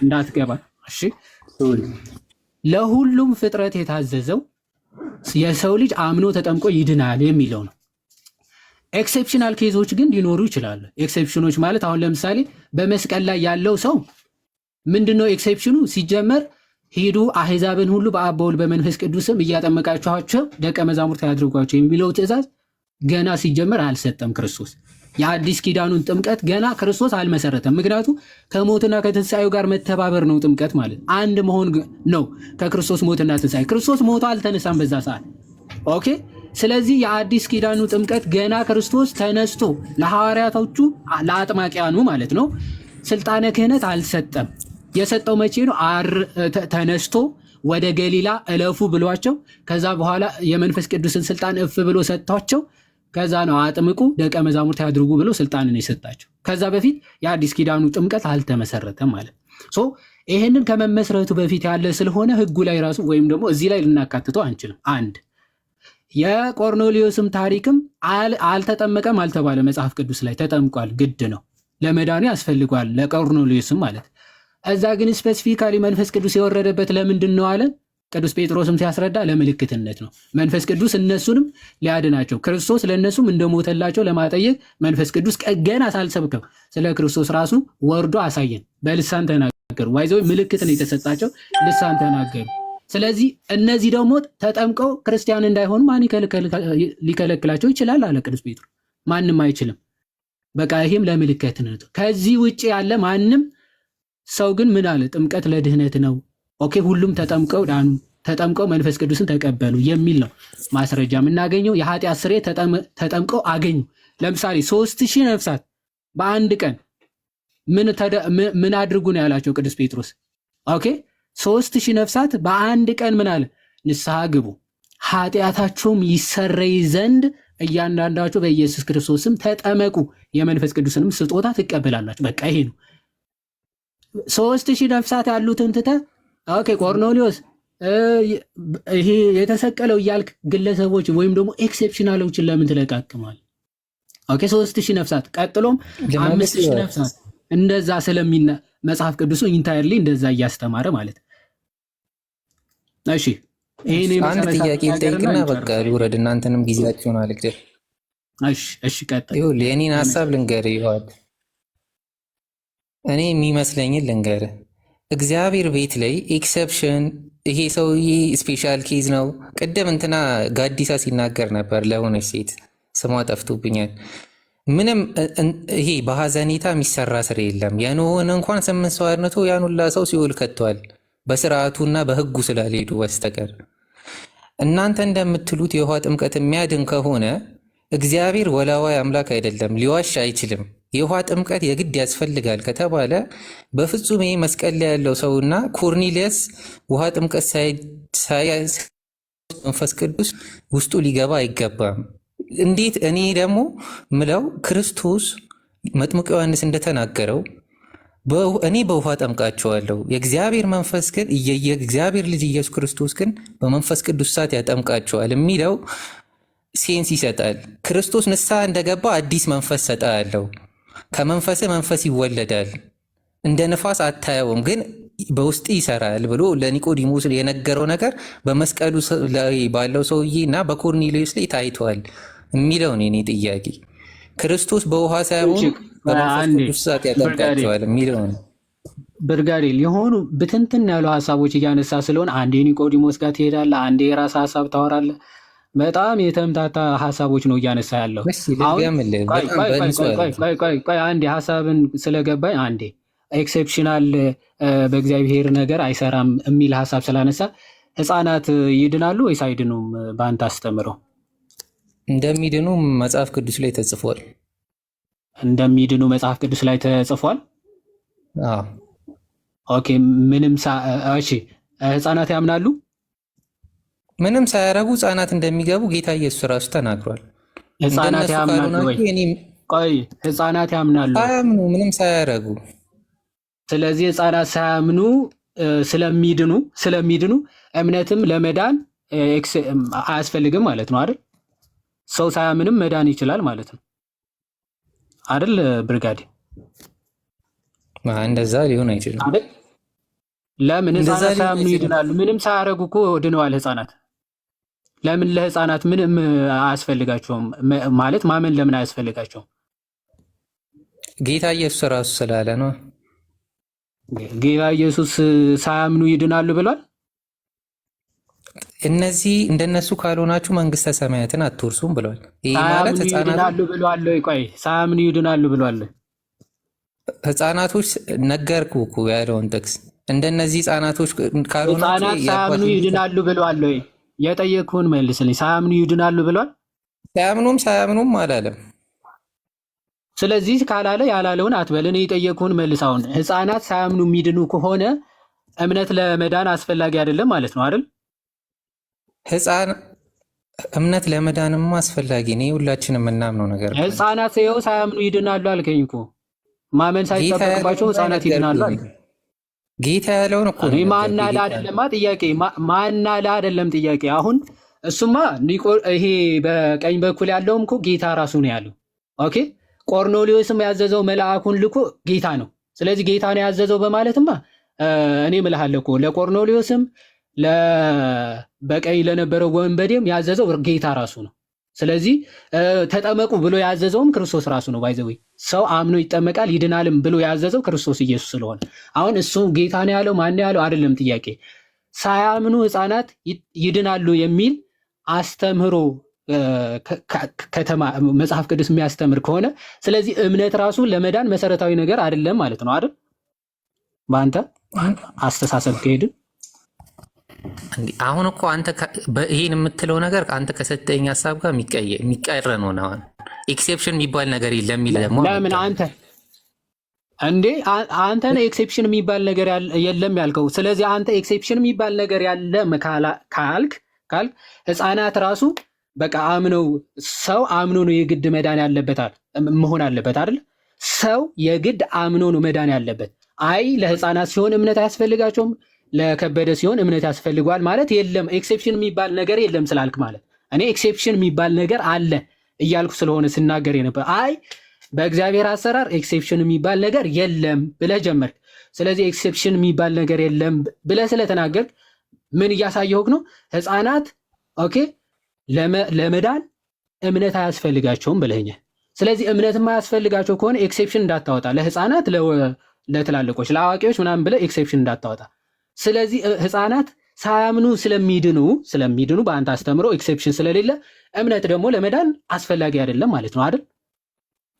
እንዳትገባ እሺ። ለሁሉም ፍጥረት የታዘዘው የሰው ልጅ አምኖ ተጠምቆ ይድናል የሚለው ነው። ኤክሴፕሽናል ኬዞች ግን ሊኖሩ ይችላሉ። ኤክሴፕሽኖች ማለት አሁን ለምሳሌ በመስቀል ላይ ያለው ሰው ምንድነው ኤክሴፕሽኑ? ሲጀመር ሂዱ አሕዛብን ሁሉ በአብ በወልድ በመንፈስ ቅዱስም እያጠመቃችኋቸው ደቀ መዛሙርት ያድርጓቸው የሚለው ትእዛዝ ገና ሲጀመር አልሰጠም ክርስቶስ። የአዲስ ኪዳኑን ጥምቀት ገና ክርስቶስ አልመሰረተም። ምክንያቱም ከሞትና ከትንሣኤው ጋር መተባበር ነው ጥምቀት ማለት አንድ መሆን ነው ከክርስቶስ ሞትና ትንሣኤ። ክርስቶስ ሞቶ አልተነሳም በዛ ሰዓት ኦኬ። ስለዚህ የአዲስ ኪዳኑ ጥምቀት ገና ክርስቶስ ተነስቶ ለሐዋርያቶቹ ለአጥማቂያኑ ማለት ነው ስልጣነ ክህነት አልሰጠም። የሰጠው መቼ ነው? ተነስቶ ወደ ገሊላ እለፉ ብሏቸው ከዛ በኋላ የመንፈስ ቅዱስን ስልጣን እፍ ብሎ ሰጥቷቸው ከዛ ነው አጥምቁ ደቀ መዛሙርት ያድርጉ ብሎ ስልጣንን የሰጣቸው። ከዛ በፊት የአዲስ ኪዳኑ ጥምቀት አልተመሰረተም ማለት ሶ ይሄንን ከመመስረቱ በፊት ያለ ስለሆነ ህጉ ላይ ራሱ ወይም ደግሞ እዚህ ላይ ልናካትተው አንችልም። አንድ የቆርኔሌዎስም ታሪክም አልተጠመቀም አልተባለ መጽሐፍ ቅዱስ ላይ ተጠምቋል፣ ግድ ነው ለመዳኑ ያስፈልጓል ለቆርኔሌዎስም ማለት። እዛ ግን ስፔሲፊካሊ መንፈስ ቅዱስ የወረደበት ለምንድን ነው አለ ቅዱስ ጴጥሮስም ሲያስረዳ ለምልክትነት ነው። መንፈስ ቅዱስ እነሱንም ሊያድናቸው ክርስቶስ ለእነሱም እንደሞተላቸው ለማጠየቅ መንፈስ ቅዱስ ገና ሳልሰብከው ስለ ክርስቶስ ራሱ ወርዶ አሳየን። በልሳን ተናገሩ ዋይዘው ምልክት ነው የተሰጣቸው፣ ልሳን ተናገሩ። ስለዚህ እነዚህ ደግሞ ተጠምቀው ክርስቲያን እንዳይሆኑ ማን ሊከለክላቸው ይችላል አለ ቅዱስ ጴጥሮስ። ማንም አይችልም። በቃ ይሄም ለምልክት ነው። ከዚህ ውጪ ያለ ማንም ሰው ግን ምን አለ? ጥምቀት ለድህነት ነው። ኦኬ ሁሉም ተጠምቀው ዳኑ፣ ተጠምቀው መንፈስ ቅዱስን ተቀበሉ የሚል ነው ማስረጃ የምናገኘው። የኃጢአት ስርየት ተጠምቀው አገኙ። ለምሳሌ 3000 ነፍሳት በአንድ ቀን ምን አድርጉ ነው ያላቸው ቅዱስ ጴጥሮስ። ኦኬ 3000 ነፍሳት በአንድ ቀን ምን አለ? ንስሐ ግቡ ኃጢአታቸውም ይሰረይ ዘንድ እያንዳንዳቸው በኢየሱስ ክርስቶስ ስም ተጠመቁ የመንፈስ ቅዱስንም ስጦታ ትቀበላላችሁ። በቃ ይሄ ነው። 3000 ነፍሳት ያሉትን ትተህ ኦኬ ቆርኔሌዎስ ይሄ የተሰቀለው እያልክ ግለሰቦች ወይም ደግሞ ኤክሴፕሽናሎችን ለምን ትለቃቅማል? ኦኬ 3000 ነፍሳት ቀጥሎም 5000 ነፍሳት እንደዛ ስለሚና መጽሐፍ ቅዱሱ ኢንታየርሊ እንደዛ እያስተማረ ማለት። እሺ ይሄኔ አንድ ጥያቄ ልጠይቅና በቃ ልውረድ፣ እናንተንም ጊዜያችሁን አልግደል። እሺ ቀጥል። ይኸውልህ የኔን ሐሳብ ልንገርህ ይዋል እኔ የሚመስለኝን ልንገርህ። እግዚአብሔር ቤት ላይ ኤክሰፕሽን ይሄ ሰውዬ ስፔሻል ኬዝ ነው። ቅድም እንትና ጋዲሳ ሲናገር ነበር ለሆነች ሴት ስሟ ጠፍቶብኛል። ምንም ይሄ በሐዘኔታ የሚሰራ ስራ የለም። የኖህን እንኳን 8 ሰው አድንቶ ያን ሁላ ሰው ሲኦል ከተዋል በስርዓቱና በህጉ ስላልሄዱ በስተቀር። እናንተ እንደምትሉት የውሃ ጥምቀት የሚያድን ከሆነ እግዚአብሔር ወላዋይ አምላክ አይደለም፣ ሊዋሽ አይችልም። የውሃ ጥምቀት የግድ ያስፈልጋል ከተባለ በፍጹም ይሄ መስቀል ላይ ያለው ሰውና ኮርኔሊየስ ውሃ ጥምቀት መንፈስ ቅዱስ ውስጡ ሊገባ አይገባም። እንዴት? እኔ ደግሞ ምለው ክርስቶስ መጥምቁ ዮሐንስ እንደተናገረው እኔ በውሃ ጠምቃቸዋለሁ፣ የእግዚአብሔር መንፈስ ግን የእግዚአብሔር ልጅ ኢየሱስ ክርስቶስ ግን በመንፈስ ቅዱስ እሳት ያጠምቃቸዋል የሚለው ሴንስ ይሰጣል። ክርስቶስ ንስሐ እንደገባ አዲስ መንፈስ ሰጣለሁ፣ ከመንፈስ መንፈስ ይወለዳል፣ እንደ ነፋስ አታየውም ግን በውስጥ ይሰራል ብሎ ለኒቆዲሞስ የነገረው ነገር በመስቀሉ ላይ ባለው ሰውዬ እና በኮርኔሌዎስ ላይ ታይቷል የሚለው ነው የኔ ጥያቄ። ክርስቶስ በውሃ ሳይሆን በመንፈስ ቅዱስ እሳት ያጠምቃቸዋል የሚለው ነው። ብርጋዴር የሆኑ ብትንትን ያሉ ሀሳቦች እያነሳ ስለሆነ አንዴ ኒቆዲሞስ ጋር ትሄዳለህ፣ አንዴ የራስ ሀሳብ ታወራለህ። በጣም የተምታታ ሀሳቦች ነው እያነሳ ያለው። ቆይ አንዴ ሀሳብን ስለገባኝ አንዴ ኤክሴፕሽናል በእግዚአብሔር ነገር አይሰራም የሚል ሀሳብ ስላነሳ ህፃናት ይድናሉ ወይስ አይድኑም? በአንተ አስተምረው እንደሚድኑ መጽሐፍ ቅዱስ ላይ ተጽፏል። እንደሚድኑ መጽሐፍ ቅዱስ ላይ ተጽፏል። ኦኬ ምንም እሺ ህፃናት ያምናሉ? ምንም ሳያረጉ ህፃናት እንደሚገቡ ጌታ ኢየሱስ ራሱ ተናግሯል። ህፃናት ያምናሉ ወይ? ቆይ ህፃናት ያምናሉ? ሳያምኑ ምንም ሳያረጉ። ስለዚህ ህፃናት ሳያምኑ ስለሚድኑ እምነትም ለመዳን አያስፈልግም ማለት ነው አይደል? ሰው ሳያምንም መዳን ይችላል ማለት ነው አይደል ብርጋዴ? እንደዛ ሊሆን አይችልም አይደል? ለምን ህፃናት ሳያምኑ ይድናሉ? ምንም ሳያረጉ እኮ ድነዋል ህፃናት። ለምን ለህፃናት ምንም አያስፈልጋቸውም ማለት ማመን ለምን አያስፈልጋቸውም? ጌታ ኢየሱስ ራሱ ስላለ ነው። ጌታ ኢየሱስ ሳያምኑ ይድናሉ ብሏል። እነዚህ እንደነሱ ካልሆናችሁ መንግስተ ሰማያትን አትወርሱም ብሏል። ይሄ ማለት ይድናሉ ብሏል። ቆይ ሳያምኑ ይድናሉ ብሏል። ህፃናቶች ነገርኩ እኮ ያለውን ጥቅስ እንደነዚህ ህፃናቶች ካልሆናችሁ ህፃናት ሳያምኑ ይድናሉ ብሏል። የጠየቅኩህን መልስልኝ። ሳያምኑ ይድናሉ ብሏል? ሳያምኑም አላለም። ስለዚህ ካላለ ያላለውን አትበል። እኔ የጠየቅኩህን መልስ። አሁን ህፃናት ሳያምኑ የሚድኑ ከሆነ እምነት ለመዳን አስፈላጊ አይደለም ማለት ነው አይደል? እምነት ለመዳንም አስፈላጊ ነው። ሁላችንም የምናምነው ነገር ነው። ህፃናት ይኸው ሳያምኑ ይድናሉ አልከኝ እኮ። ማመን ሳይጠበቅባቸው ህፃናት ይድናሉ አልከኝ። ጌታ ያለውን እኮ ነው። ማናላ አይደለማ ጥያቄ፣ ማናላ አይደለም ጥያቄ። አሁን እሱማ ይሄ በቀኝ በኩል ያለውም እኮ ጌታ ራሱ ነው ያለው። ኦኬ ቆርኔሌዎስም ያዘዘው መልአኩን ልኮ ጌታ ነው። ስለዚህ ጌታ ነው ያዘዘው በማለትማ እኔ እምልሃለሁ እኮ ለቆርኔሌዎስም በቀኝ ለነበረው ወንበዴም ያዘዘው ጌታ ራሱ ነው። ስለዚህ ተጠመቁ ብሎ ያዘዘውም ክርስቶስ ራሱ ነው። ባይዘዌ ሰው አምኖ ይጠመቃል ይድናልም ብሎ ያዘዘው ክርስቶስ ኢየሱስ ስለሆነ አሁን እሱ ጌታ ነው ያለው ማን ያለው አይደለም ጥያቄ። ሳያምኑ ህፃናት ይድናሉ የሚል አስተምህሮ ከተማ መጽሐፍ ቅዱስ የሚያስተምር ከሆነ ስለዚህ እምነት ራሱ ለመዳን መሰረታዊ ነገር አይደለም ማለት ነው አይደል? በአንተ አስተሳሰብ ከሄድን አሁን እኮ አንተ ይሄን የምትለው ነገር አንተ ከሰጠኝ ሀሳብ ጋር የሚቃረን ነው። አሁን ኤክሴፕሽን የሚባል ነገር የለም የሚል ደግሞ ለምን አንተ ነው ኤክሴፕሽን የሚባል ነገር የለም ያልከው? ስለዚህ አንተ ኤክሴፕሽን የሚባል ነገር ያለ ካልክ ህፃናት ራሱ በቃ አምነው ሰው አምኖ ነው የግድ መዳን ያለበታል መሆን አለበት አይደል? ሰው የግድ አምኖ ነው መዳን ያለበት። አይ ለህፃናት ሲሆን እምነት አያስፈልጋቸውም ለከበደ ሲሆን እምነት ያስፈልገዋል ማለት የለም። ኤክሴፕሽን የሚባል ነገር የለም ስላልክ ማለት እኔ ኤክሴፕሽን የሚባል ነገር አለ እያልኩ ስለሆነ ስናገር የነበር አይ በእግዚአብሔር አሰራር ኤክሴፕሽን የሚባል ነገር የለም ብለህ ጀመርክ። ስለዚህ ኤክሴፕሽን የሚባል ነገር የለም ብለህ ስለተናገርክ ምን እያሳየሁክ ነው? ህፃናት ኦኬ ለመዳን እምነት አያስፈልጋቸውም ብለኸኛል። ስለዚህ እምነት የማያስፈልጋቸው ከሆነ ኤክሴፕሽን እንዳታወጣ፣ ለህፃናት ለትላልቆች ለአዋቂዎች ምናምን ብለህ ኤክሴፕሽን እንዳታወጣ። ስለዚህ ህፃናት ሳያምኑ ስለሚድኑ በአንተ አስተምሮ ኤክሴፕሽን ስለሌለ እምነት ደግሞ ለመዳን አስፈላጊ አይደለም ማለት ነው አይደል?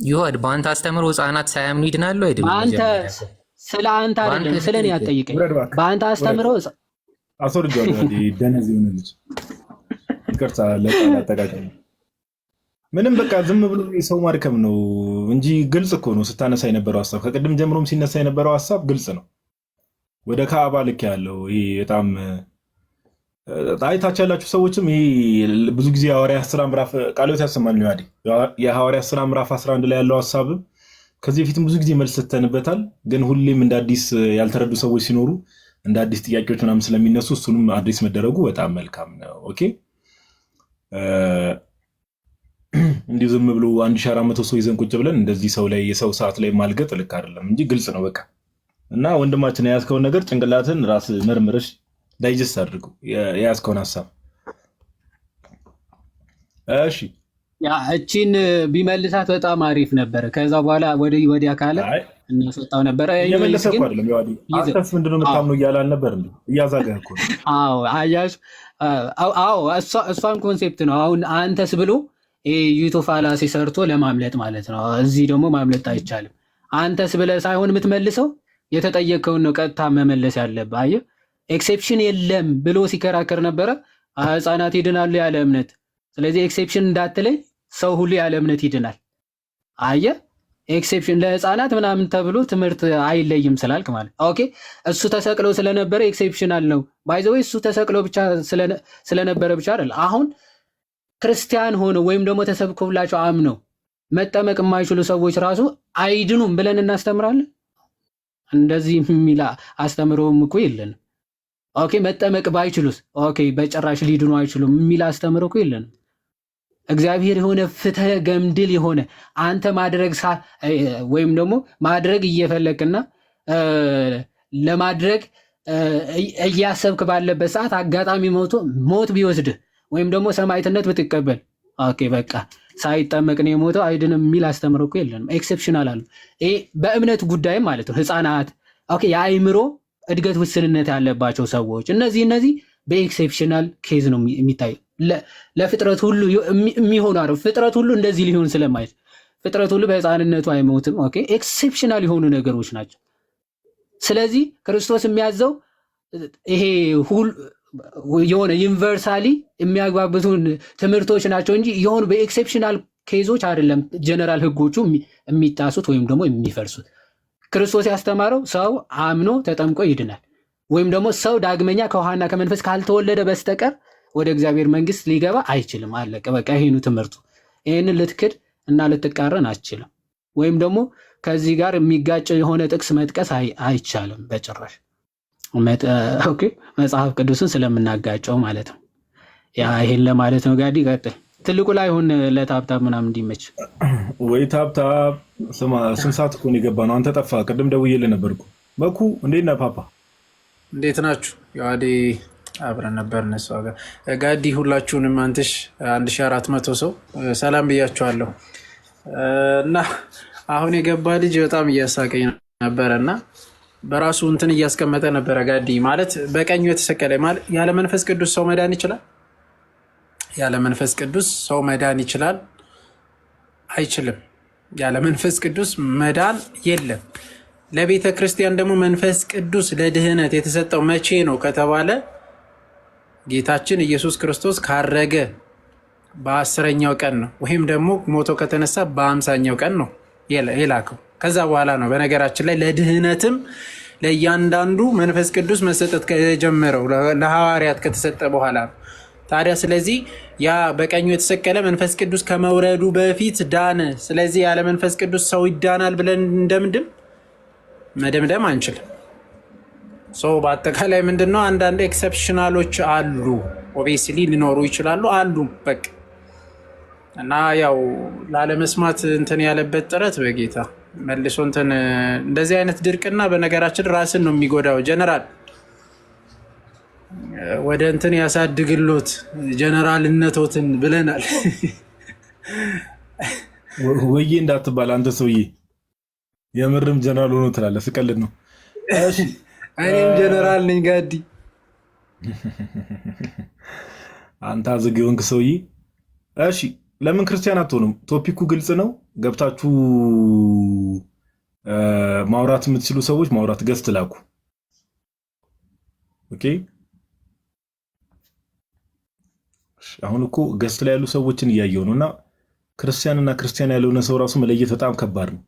ይወድ በአንተ አስተምሮ ህፃናት ሳያምኑ ይድናሉ አይደለም? አንተ ስለ አንተ አይደለም ስለኔ አትጠይቀኝ። በአንተ አስተምሮ አሶርጆ ደነዝ ይሆነልሽ ይቅርታ ለቃል አጠቃቀም ምንም በቃ ዝም ብሎ ሰው ማድከም ነው እንጂ ግልጽ እኮ ነው ስታነሳ የነበረው ሐሳብ። ከቅድም ጀምሮም ሲነሳ የነበረው ሐሳብ ግልጽ ነው። ወደ ካዕባ ልክ ያለው ይሄ በጣም ታች ያላችሁ ሰዎችም ይሄ ብዙ ጊዜ የሐዋርያት ሥራ ምዕራፍ ቃሎት ያሰማል ነው ያዲ የሐዋርያት ሥራ ምዕራፍ 11 ላይ ያለው ሐሳብ ከዚህ በፊትም ብዙ ጊዜ መልስ ሰጥተንበታል። ግን ሁሌም እንደ አዲስ ያልተረዱ ሰዎች ሲኖሩ እንደ አዲስ ጥያቄዎች ምናምን ስለሚነሱ እሱንም አዲስ መደረጉ በጣም መልካም ነው። ኦኬ እንዲህ ዝም ብሎ 1400 ሰው ይዘን ቁጭ ብለን እንደዚህ ሰው ላይ የሰው ሰዓት ላይ ማልገጥ ልክ አይደለም እንጂ ግልጽ ነው በቃ። እና ወንድማችን የያዝከውን ነገር ጭንቅላትን ራስ መርምረሽ ዳይጀስት አድርገው የያዝከውን ሐሳብ። እሺ ያ እቺን ቢመልሳት በጣም አሪፍ ነበር። ከዛ በኋላ ወዲያ ካለ እናስወጣው ነበረ። እየመለሰ እኮ ግን አይደለም ያው አንተስ ምንድነው የምታምነው እያለ አልነበር እንዴ? እያዛጋህ እኮ ነው። አዎ አያሽ አዎ እሷን ኮንሴፕት ነው። አሁን አንተስ ብሎ ዩቶፋላሲ ሰርቶ ለማምለጥ ማለት ነው። እዚህ ደግሞ ማምለጥ አይቻልም። አንተስ ብለህ ሳይሆን የምትመልሰው የተጠየቀውን ነው ቀጥታ መመለስ ያለብህ። አየህ ኤክሴፕሽን የለም ብሎ ሲከራከር ነበረ። ህፃናት ይድናሉ ያለ እምነት። ስለዚህ ኤክሴፕሽን እንዳትለይ ሰው ሁሉ ያለ እምነት ይድናል። አየህ ኤክሴፕሽን ለህፃናት ምናምን ተብሎ ትምህርት አይለይም ስላልክ ማለት ኦኬ። እሱ ተሰቅሎ ስለነበረ ኤክሴፕሽናል ነው ባይ ዘ ወይ። እሱ ተሰቅሎ ብቻ ስለነበረ ብቻ አይደል። አሁን ክርስቲያን ሆነው ወይም ደግሞ ተሰብኮላቸው አምነው መጠመቅ የማይችሉ ሰዎች ራሱ አይድኑም ብለን እናስተምራለን። እንደዚህ የሚል አስተምሮም እኮ የለንም። ኦኬ መጠመቅ ባይችሉስ ኦኬ በጭራሽ ሊድኑ አይችሉም የሚል አስተምሮ እኮ የለንም። እግዚአብሔር የሆነ ፍትህ ገምድል የሆነ አንተ ማድረግ ወይም ደግሞ ማድረግ እየፈለክና ለማድረግ እያሰብክ ባለበት ሰዓት አጋጣሚ ሞት ቢወስድህ ወይም ደግሞ ሰማዕትነት ብትቀበል ኦኬ በቃ ሳይጠመቅ ነው የሞተው አይድንም የሚል አስተምሮ እኮ የለንም። ኤክሴፕሽናል አሉ። ይሄ በእምነት ጉዳይም ማለት ነው። ህፃናት ኦኬ የአእምሮ እድገት ውስንነት ያለባቸው ሰዎች እነዚህ በኤክሴፕሽናል ኬዝ ነው የሚታየው። ለፍጥረት ሁሉ የሚሆኑ አይደል? ፍጥረት ሁሉ እንደዚህ ሊሆን ስለማይችል ፍጥረት ሁሉ በህፃንነቱ አይሞትም። ኦኬ ኤክሴፕሽናል የሆኑ ነገሮች ናቸው። ስለዚህ ክርስቶስ የሚያዘው ይሄ የሆነ ዩኒቨርሳሊ የሚያግባብቱን ትምህርቶች ናቸው እንጂ የሆኑ በኤክሴፕሽናል ኬዞች አይደለም ጀነራል ህጎቹ የሚጣሱት ወይም ደግሞ የሚፈርሱት። ክርስቶስ ያስተማረው ሰው አምኖ ተጠምቆ ይድናል ወይም ደግሞ ሰው ዳግመኛ ከውሃና ከመንፈስ ካልተወለደ በስተቀር ወደ እግዚአብሔር መንግስት ሊገባ አይችልም። አለቀ በቃ ይሄኑ ትምህርቱ። ይሄንን ልትክድ እና ልትቃረን አትችልም። ወይም ደግሞ ከዚህ ጋር የሚጋጭ የሆነ ጥቅስ መጥቀስ አይቻልም በጭራሽ። ኦኬ መጽሐፍ ቅዱስን ስለምናጋጨው ማለት ነው። ያ ይሄን ለማለት ነው። ጋዲ ቀጥል። ትልቁ ላይ ሆን ለታብታብ ምናምን እንዲመች ወይ ታብታብ ስንት ሰዓት እኮ ነው የገባ ነው። አንተ ጠፋ። ቅድም ደውዬልህ ነበርኩ። መኩ እንዴት ነህ ፓፓ? እንዴት ናችሁ? ያዴ አብረን ነበር እነሱ ጋር ጋዲ። ሁላችሁንም አንትሽ 1400 ሰው ሰላም ብያችኋለሁ። እና አሁን የገባ ልጅ በጣም እያሳቀኝ ነበረ እና በራሱ እንትን እያስቀመጠ ነበረ። ጋዲ ማለት በቀኙ የተሰቀለ ማለት ያለ መንፈስ ቅዱስ ሰው መዳን ይችላል? ያለ መንፈስ ቅዱስ ሰው መዳን ይችላል? አይችልም። ያለ መንፈስ ቅዱስ መዳን የለም። ለቤተ ክርስቲያን ደግሞ መንፈስ ቅዱስ ለድህነት የተሰጠው መቼ ነው ከተባለ ጌታችን ኢየሱስ ክርስቶስ ካረገ በ10ኛው ቀን ነው፣ ወይም ደግሞ ሞቶ ከተነሳ በ50ኛው ቀን ነው የላከው። ከዛ በኋላ ነው በነገራችን ላይ ለድህነትም ለእያንዳንዱ መንፈስ ቅዱስ መሰጠት ከጀመረው ለሐዋርያት ከተሰጠ በኋላ ነው። ታዲያ ስለዚህ ያ በቀኙ የተሰቀለ መንፈስ ቅዱስ ከመውረዱ በፊት ዳነ። ስለዚህ ያለ መንፈስ ቅዱስ ሰው ይዳናል ብለን መደምደም አንችልም። በአጠቃላይ ምንድነው አንዳንድ ኤክሰፕሽናሎች አሉ፣ ኦቤስሊ ሊኖሩ ይችላሉ አሉ በቃ። እና ያው ላለመስማት እንትን ያለበት ጥረት በጌታ መልሶ እንትን እንደዚህ አይነት ድርቅና በነገራችን ራስን ነው የሚጎዳው። ጀነራል ወደ እንትን ያሳድግሎት ጀነራልነቶትን ብለናል። ወይዬ እንዳትባል አንተ ሰውዬ፣ የምርም ጀነራል ሆኖ ትላለህ። ስቀልድ ነው። እሺ እኔም ጀነራል ነኝ ጋዲ። አንተ አዝግ የሆንክ ሰውዬ። እሺ ለምን ክርስቲያን አትሆኑም? ቶፒኩ ግልጽ ነው። ገብታችሁ ማውራት የምትችሉ ሰዎች ማውራት ገዝት ላኩ። ኦኬ አሁን እኮ ገዝት ላይ ያሉ ሰዎችን እያየው ነው እና ክርስቲያንና ክርስቲያን ያልሆነ ሰው ራሱ መለየት በጣም ከባድ ነው።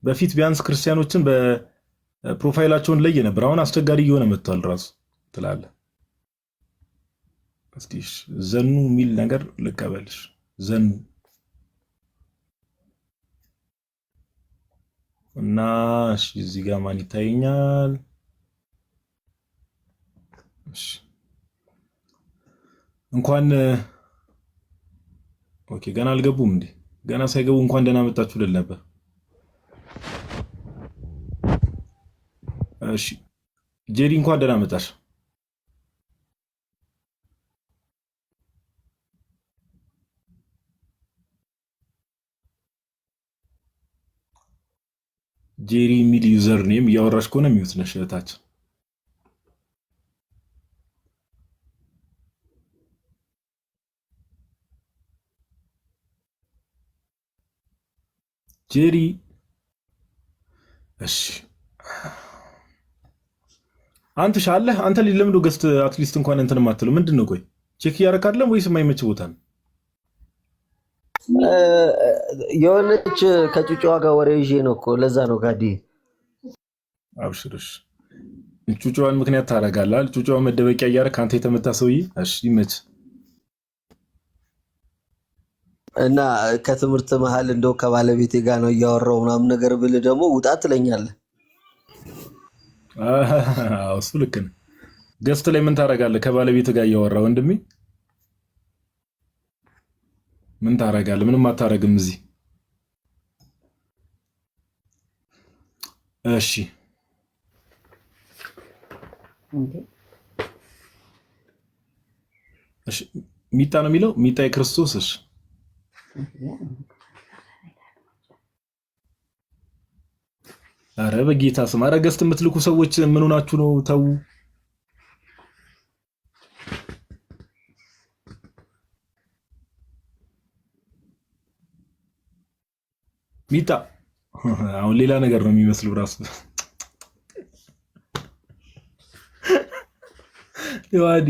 በፊት ቢያንስ ክርስቲያኖችን በፕሮፋይላቸውን ለየ ነበር። አሁን አስቸጋሪ እየሆነ መጥቷል ራሱ ትላለህ። እስኪ ዘኑ የሚል ነገር ልቀበልሽ። ዘኑ እና እሺ እዚህ ጋር ማን ይታየኛል? እሺ እንኳን ኦኬ ገና አልገቡም እንዴ? ገና ሳይገቡ እንኳን ደህና መጣችሁ ልል ነበር። እሺ ጄሪ እንኳን ደህና መጣሽ። ጄሪ የሚል ዩዘር ኔም እያወራሽ ከሆነ ሚውት ነሽ እህታችን። ጄሪ እሺ አንተ ሻለህ አንተ ሊለምዶ ገስት አትሊስት እንኳን እንትን ማትለው ምንድነው? ቆይ ቼክ እያደረክ አይደለም ወይስ የማይመች ቦታ ነው? የሆነች ከጩጫዋ ጋር ወሬ ይዤ ነው እኮ ለዛ ነው ጋዲ። አብሽርሽ ጩጫዋን ምክንያት ታደርጋለህ። ጩጫዋ መደበቂያ እያደረክ አንተ የተመታ ሰውዬ። እሺ ይመች እና ከትምህርት መሀል እንደው ከባለቤቴ ጋር ነው እያወራው ምናምን ነገር ብል ደግሞ ውጣ ትለኛለህ። እሱ ልክ ነው። ገስት ላይ ምን ታደርጋለህ? ከባለቤት ጋር እያወራ ወንድሜ ምን ታደርጋለህ? ምንም አታደርግም እዚህ። እሺ እሺ ሚጣ ነው የሚለው ሚጣ የክርስቶስ። እሺ አረ በጌታ ስም አረ ገስት የምትልኩ ሰዎች ምን ሆናችሁ ነው? ተው ሚጣ አሁን ሌላ ነገር ነው የሚመስለው ራሱ ይዋዲ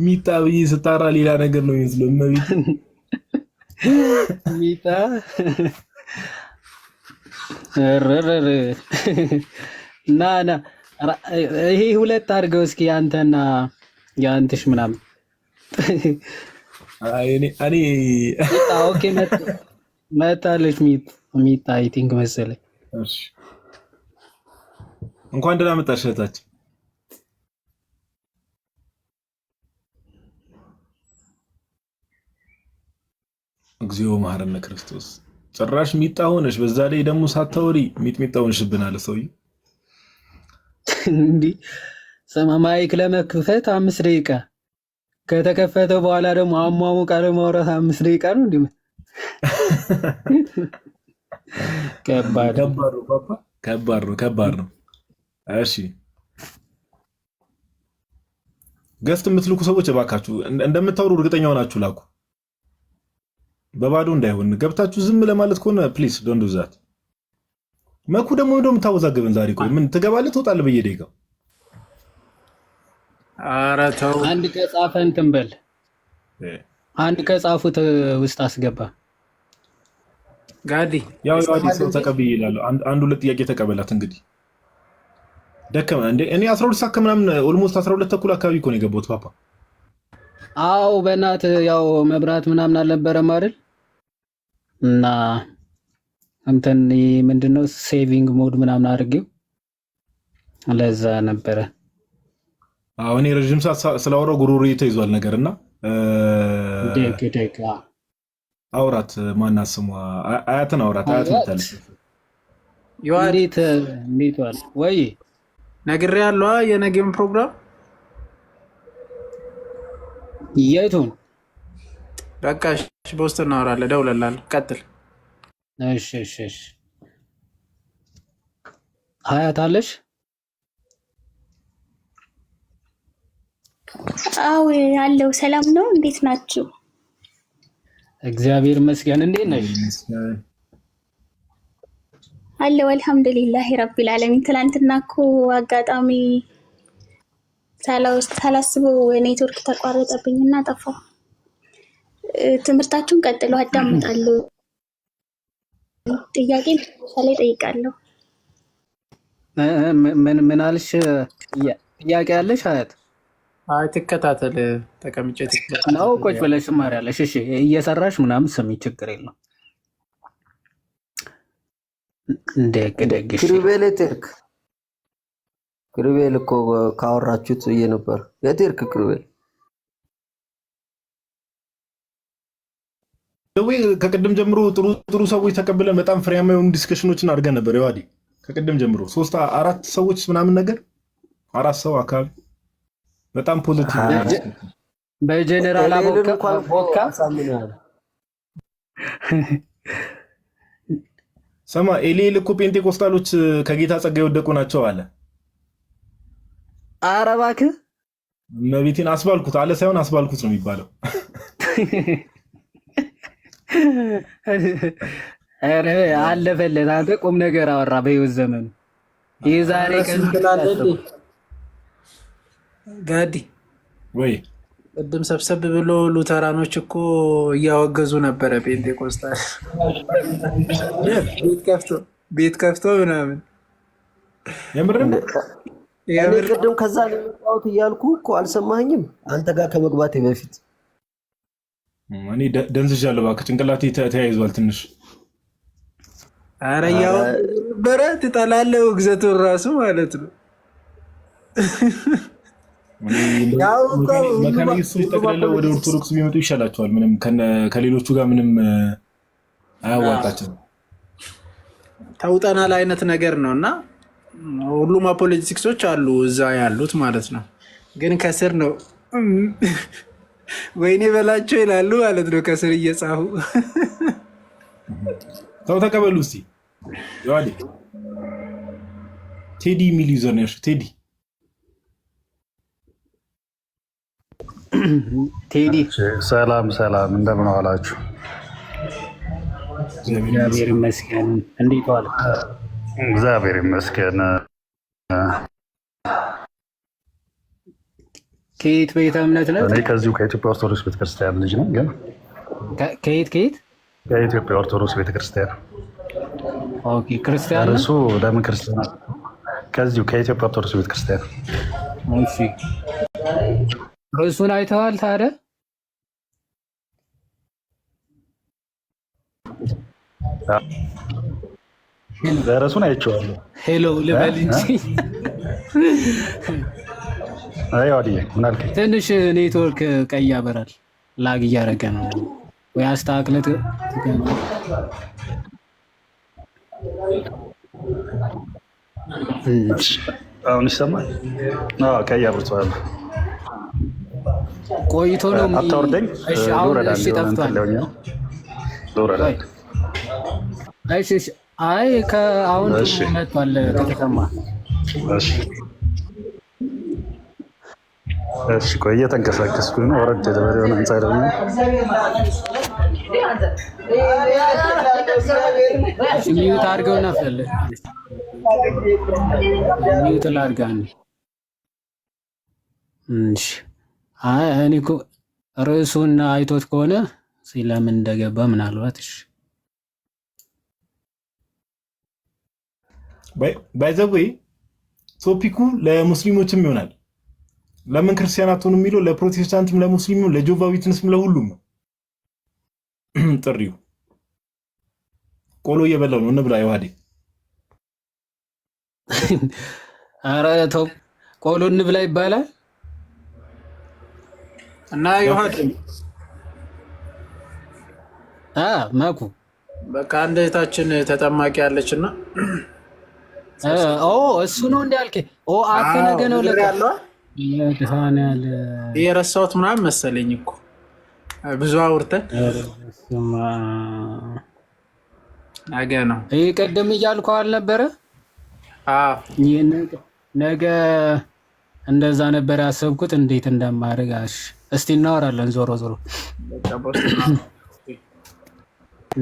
ሚጣ ብዬ ስታራ ሌላ ነገር ነው የሚመስለው። እመቤት ሚጣ ረረረ ና ይሄ ሁለት አድርገው እስኪ አንተና ያንተሽ ምናምን እኔ ኦኬ መጣለች ሚጣ አይ ቲንክ መሰለኝ። እሺ እንኳን ደህና መጣሽ እህታችን። እግዚኦ መሐረነ ክርስቶስ። ጭራሽ ሚጣ ሆነሽ በዛ ላይ ደግሞ ሳታወሪ ሚጥሚጣ ሆነሽብናል። ሰውዬው እንዲህ ማይክ ለመክፈት 5 ደቂቃ ከተከፈተ በኋላ ደግሞ አሟሙቃ ለማውራት 5 ደቂቃ ነው እንዴ? ከባድ ነው። እሺ ገስት የምትልኩ ሰዎች እባካችሁ እንደምታወሩ እርግጠኛ ሆናችሁ ላኩ። በባዶ እንዳይሆን ገብታችሁ ዝም ለማለት ከሆነ ፕሊዝ ዶንት ዱ ዛት። መኩ ደግሞ እንደውም ታወዛግበን ዛሬ። ቆይ ምን ትገባለህ ትወጣለህ በየደቂቃው? ኧረ ተው። አንድ ከጻፈ እንትን በል አንድ ከጻፉት ውስጥ አስገባ። ጋዲ ያው ሰው ተቀብዬ እላለሁ። አንድ ሁለት ጥያቄ ተቀበላት እንግዲህ። ደከመ እንዴ? እኔ 12 ሰዓት ከምናምን ኦልሞስት 12 ተኩል አካባቢ እኮ ነው የገባሁት ፓፓ። አው በእናት ያው መብራት ምናምን አልነበረም አይደል? እና እንትን ምንድነው ሴቪንግ ሞድ ምናምን አድርጌው ለዛ ነበረ። አዎ እኔ ረጅም ሰዓት ስላወራው ጉሮሮዬ ተይዟል ነገርና ደግ አውራት ማናት ስሟ አያትን አውራት አያት ምታለች። እንዴት ዋል ወይ ነግሬያለሁ። የነገም ፕሮግራም የቱን በቃ በውስጥ እናወራለን። ደውለላለሁ። ቀጥል። እሺ ሀያት አለሽ? አዎ ያለው ሰላም ነው። እንዴት ናችሁ? እግዚአብሔር ይመስገን። እንዴት ነሽ? አለው አልሐምዱሊላህ ረቢል ዓለሚን። ትላንትና እኮ አጋጣሚ ሳላስበው ኔትወርክ ተቋረጠብኝና ጠፋሁ። ትምህርታችሁን ቀጥሎ አዳምጣለሁ። ጥያቄ ላይ ጠይቃለሁ። ምን አልሽ? ጥያቄ አለሽ ሀያት? አይ ትከታተል። ተቀምጬ ነው ቁጭ ብለሽ ትማሪያለሽ። እሺ እየሰራሽ ምናምን ስሚ፣ ችግር የለም። ደግሽ ክሩቤል እኮ ካወራችሁት ብዬ ነበር። የት ሄድክ ክሩቤል? ከቅድም ጀምሮ ጥሩ ሰዎች ተቀብለን በጣም ፍሬያማ የሆኑ ዲስከሽኖችን አድርገን ነበር። ይዋዲ ከቅድም ጀምሮ 3-4 ሰዎች ምናምን ነገር 4 ሰው አካባቢ በጣም ፖዚቲቭ በጀነራል ቦካ ሰማ ኤሊል እኮ ጴንጤቆስጣሎች ከጌታ ጸጋ የወደቁ ናቸው አለ። ኧረ እባክህ እመቤቴን አስባልኩት አለ ሳይሆን አስባልኩት ነው የሚባለው። ኧረ አለፈለት። አንተ ቁም ነገር አወራ በህይወት ዘመኑ የዛሬ ቀን ጋዲ ወይ ቅድም ሰብሰብ ብሎ ሉተራኖች እኮ እያወገዙ ነበረ ጴንጤቆስጣል ቤት ከፍቶ ምናምን። የምርም እኔ ቅድም ከዛ ነው የመጣሁት እያልኩ እኮ አልሰማኸኝም? አንተ ጋር ከመግባቴ በፊት እኔ ደንዝዣለሁ። እባክህ ጭንቅላቴ ተያይዟል ትንሽ። ኧረ እያወገዙ ነበረ። ትጠላለህ ውግዘቱን ራሱ ማለት ነው። መካኒስቶች ጠቅልለው ወደ ኦርቶዶክስ ቢመጡ ይሻላቸዋል። ምንም ከሌሎቹ ጋር ምንም አያዋጣቸውም። ተውጠናል አይነት ነገር ነው እና ሁሉም አፖለቲክሶች አሉ እዛ ያሉት ማለት ነው። ግን ከስር ነው ወይኔ በላቸው ይላሉ ማለት ነው። ከስር እየጻፉ ተው ተቀበሉ እስቲ። ይዋዲ ቴዲ የሚል ዩዘር ነው። ቴዲ ቴዲ ሰላም ሰላም፣ እንደምን ዋላችሁ? እግዚአብሔር ይመስገን። እንዴት ዋልክ? እግዚአብሔር ይመስገን። ከየት ቤተ እምነት ነው? እኔ ከዚሁ ከኢትዮጵያ ኦርቶዶክስ ቤተክርስቲያን ልጅ ነኝ። ግን ከየት ከኢትዮጵያ ኦርቶዶክስ ቤተክርስቲያን። ኦኬ፣ ክርስቲያን እርሱ ለምን ክርስቲያን? ከዚሁ ከኢትዮጵያ ኦርቶዶክስ ቤተክርስቲያን። እሺ፣ ርዕሱን አይተዋል ታዲያ? ርዕሱን አይቼዋለሁ። ሄሎ ልበል እንጂ አይ ወዲዬ ምን አልከኝ? ትንሽ ኔትወርክ ቀይ ያበራል። ላግ እያደረገ ነው ወይ? አስተካክለት። አሁን ይሰማል? አዎ ቀይ አብርቷል። ቆይቶ ነው አታወርደኝ። እሺ አሁን እሺ ጠፍቷል። እሺ እሺ አይ ከአሁን መጥቷል ከተሰማ። እሺ እሺ ቆይ እየተንቀሳቀስኩኝ ነው። ወረድ ተደረገ ነው አንጻር ነው። ሚዩት አድርገውና ፈለ ሚዩት ላድርጋን። እሺ አይ እኔ እኮ ርዕሱን አይቶት ከሆነ ስለምን እንደገባ ምናልባት እሺ ባይ ዘ ዌይ ቶፒኩ ለሙስሊሞችም ይሆናል። ለምን ክርስቲያን አትሆኑም የሚለው ለፕሮቴስታንትም፣ ለሙስሊምም፣ ለጆቫ ዊትነስም ለሁሉም ነው ጥሪው። ቆሎ እየበላው ነው እንብላ። ይዋዴ ኧረ ተው ቆሎ እንብላ ይባላል እና ይዋዴ ማኩ በቃ አንድ እህታችን ተጠማቂ ያለችና እሱ ነው እንዳልከኝ አከ ነገ ነው ለካ ለድሃናል የረሳሁት ምናምን መሰለኝ እኮ ብዙ አውርተን ነገ ነው ይሄ ቀደም እያልኩ አልነበረ? ነገ እንደዛ ነበር ያሰብኩት። እንዴት እንደማደርግ እስቲ እናወራለን። ዞሮ ዞሮ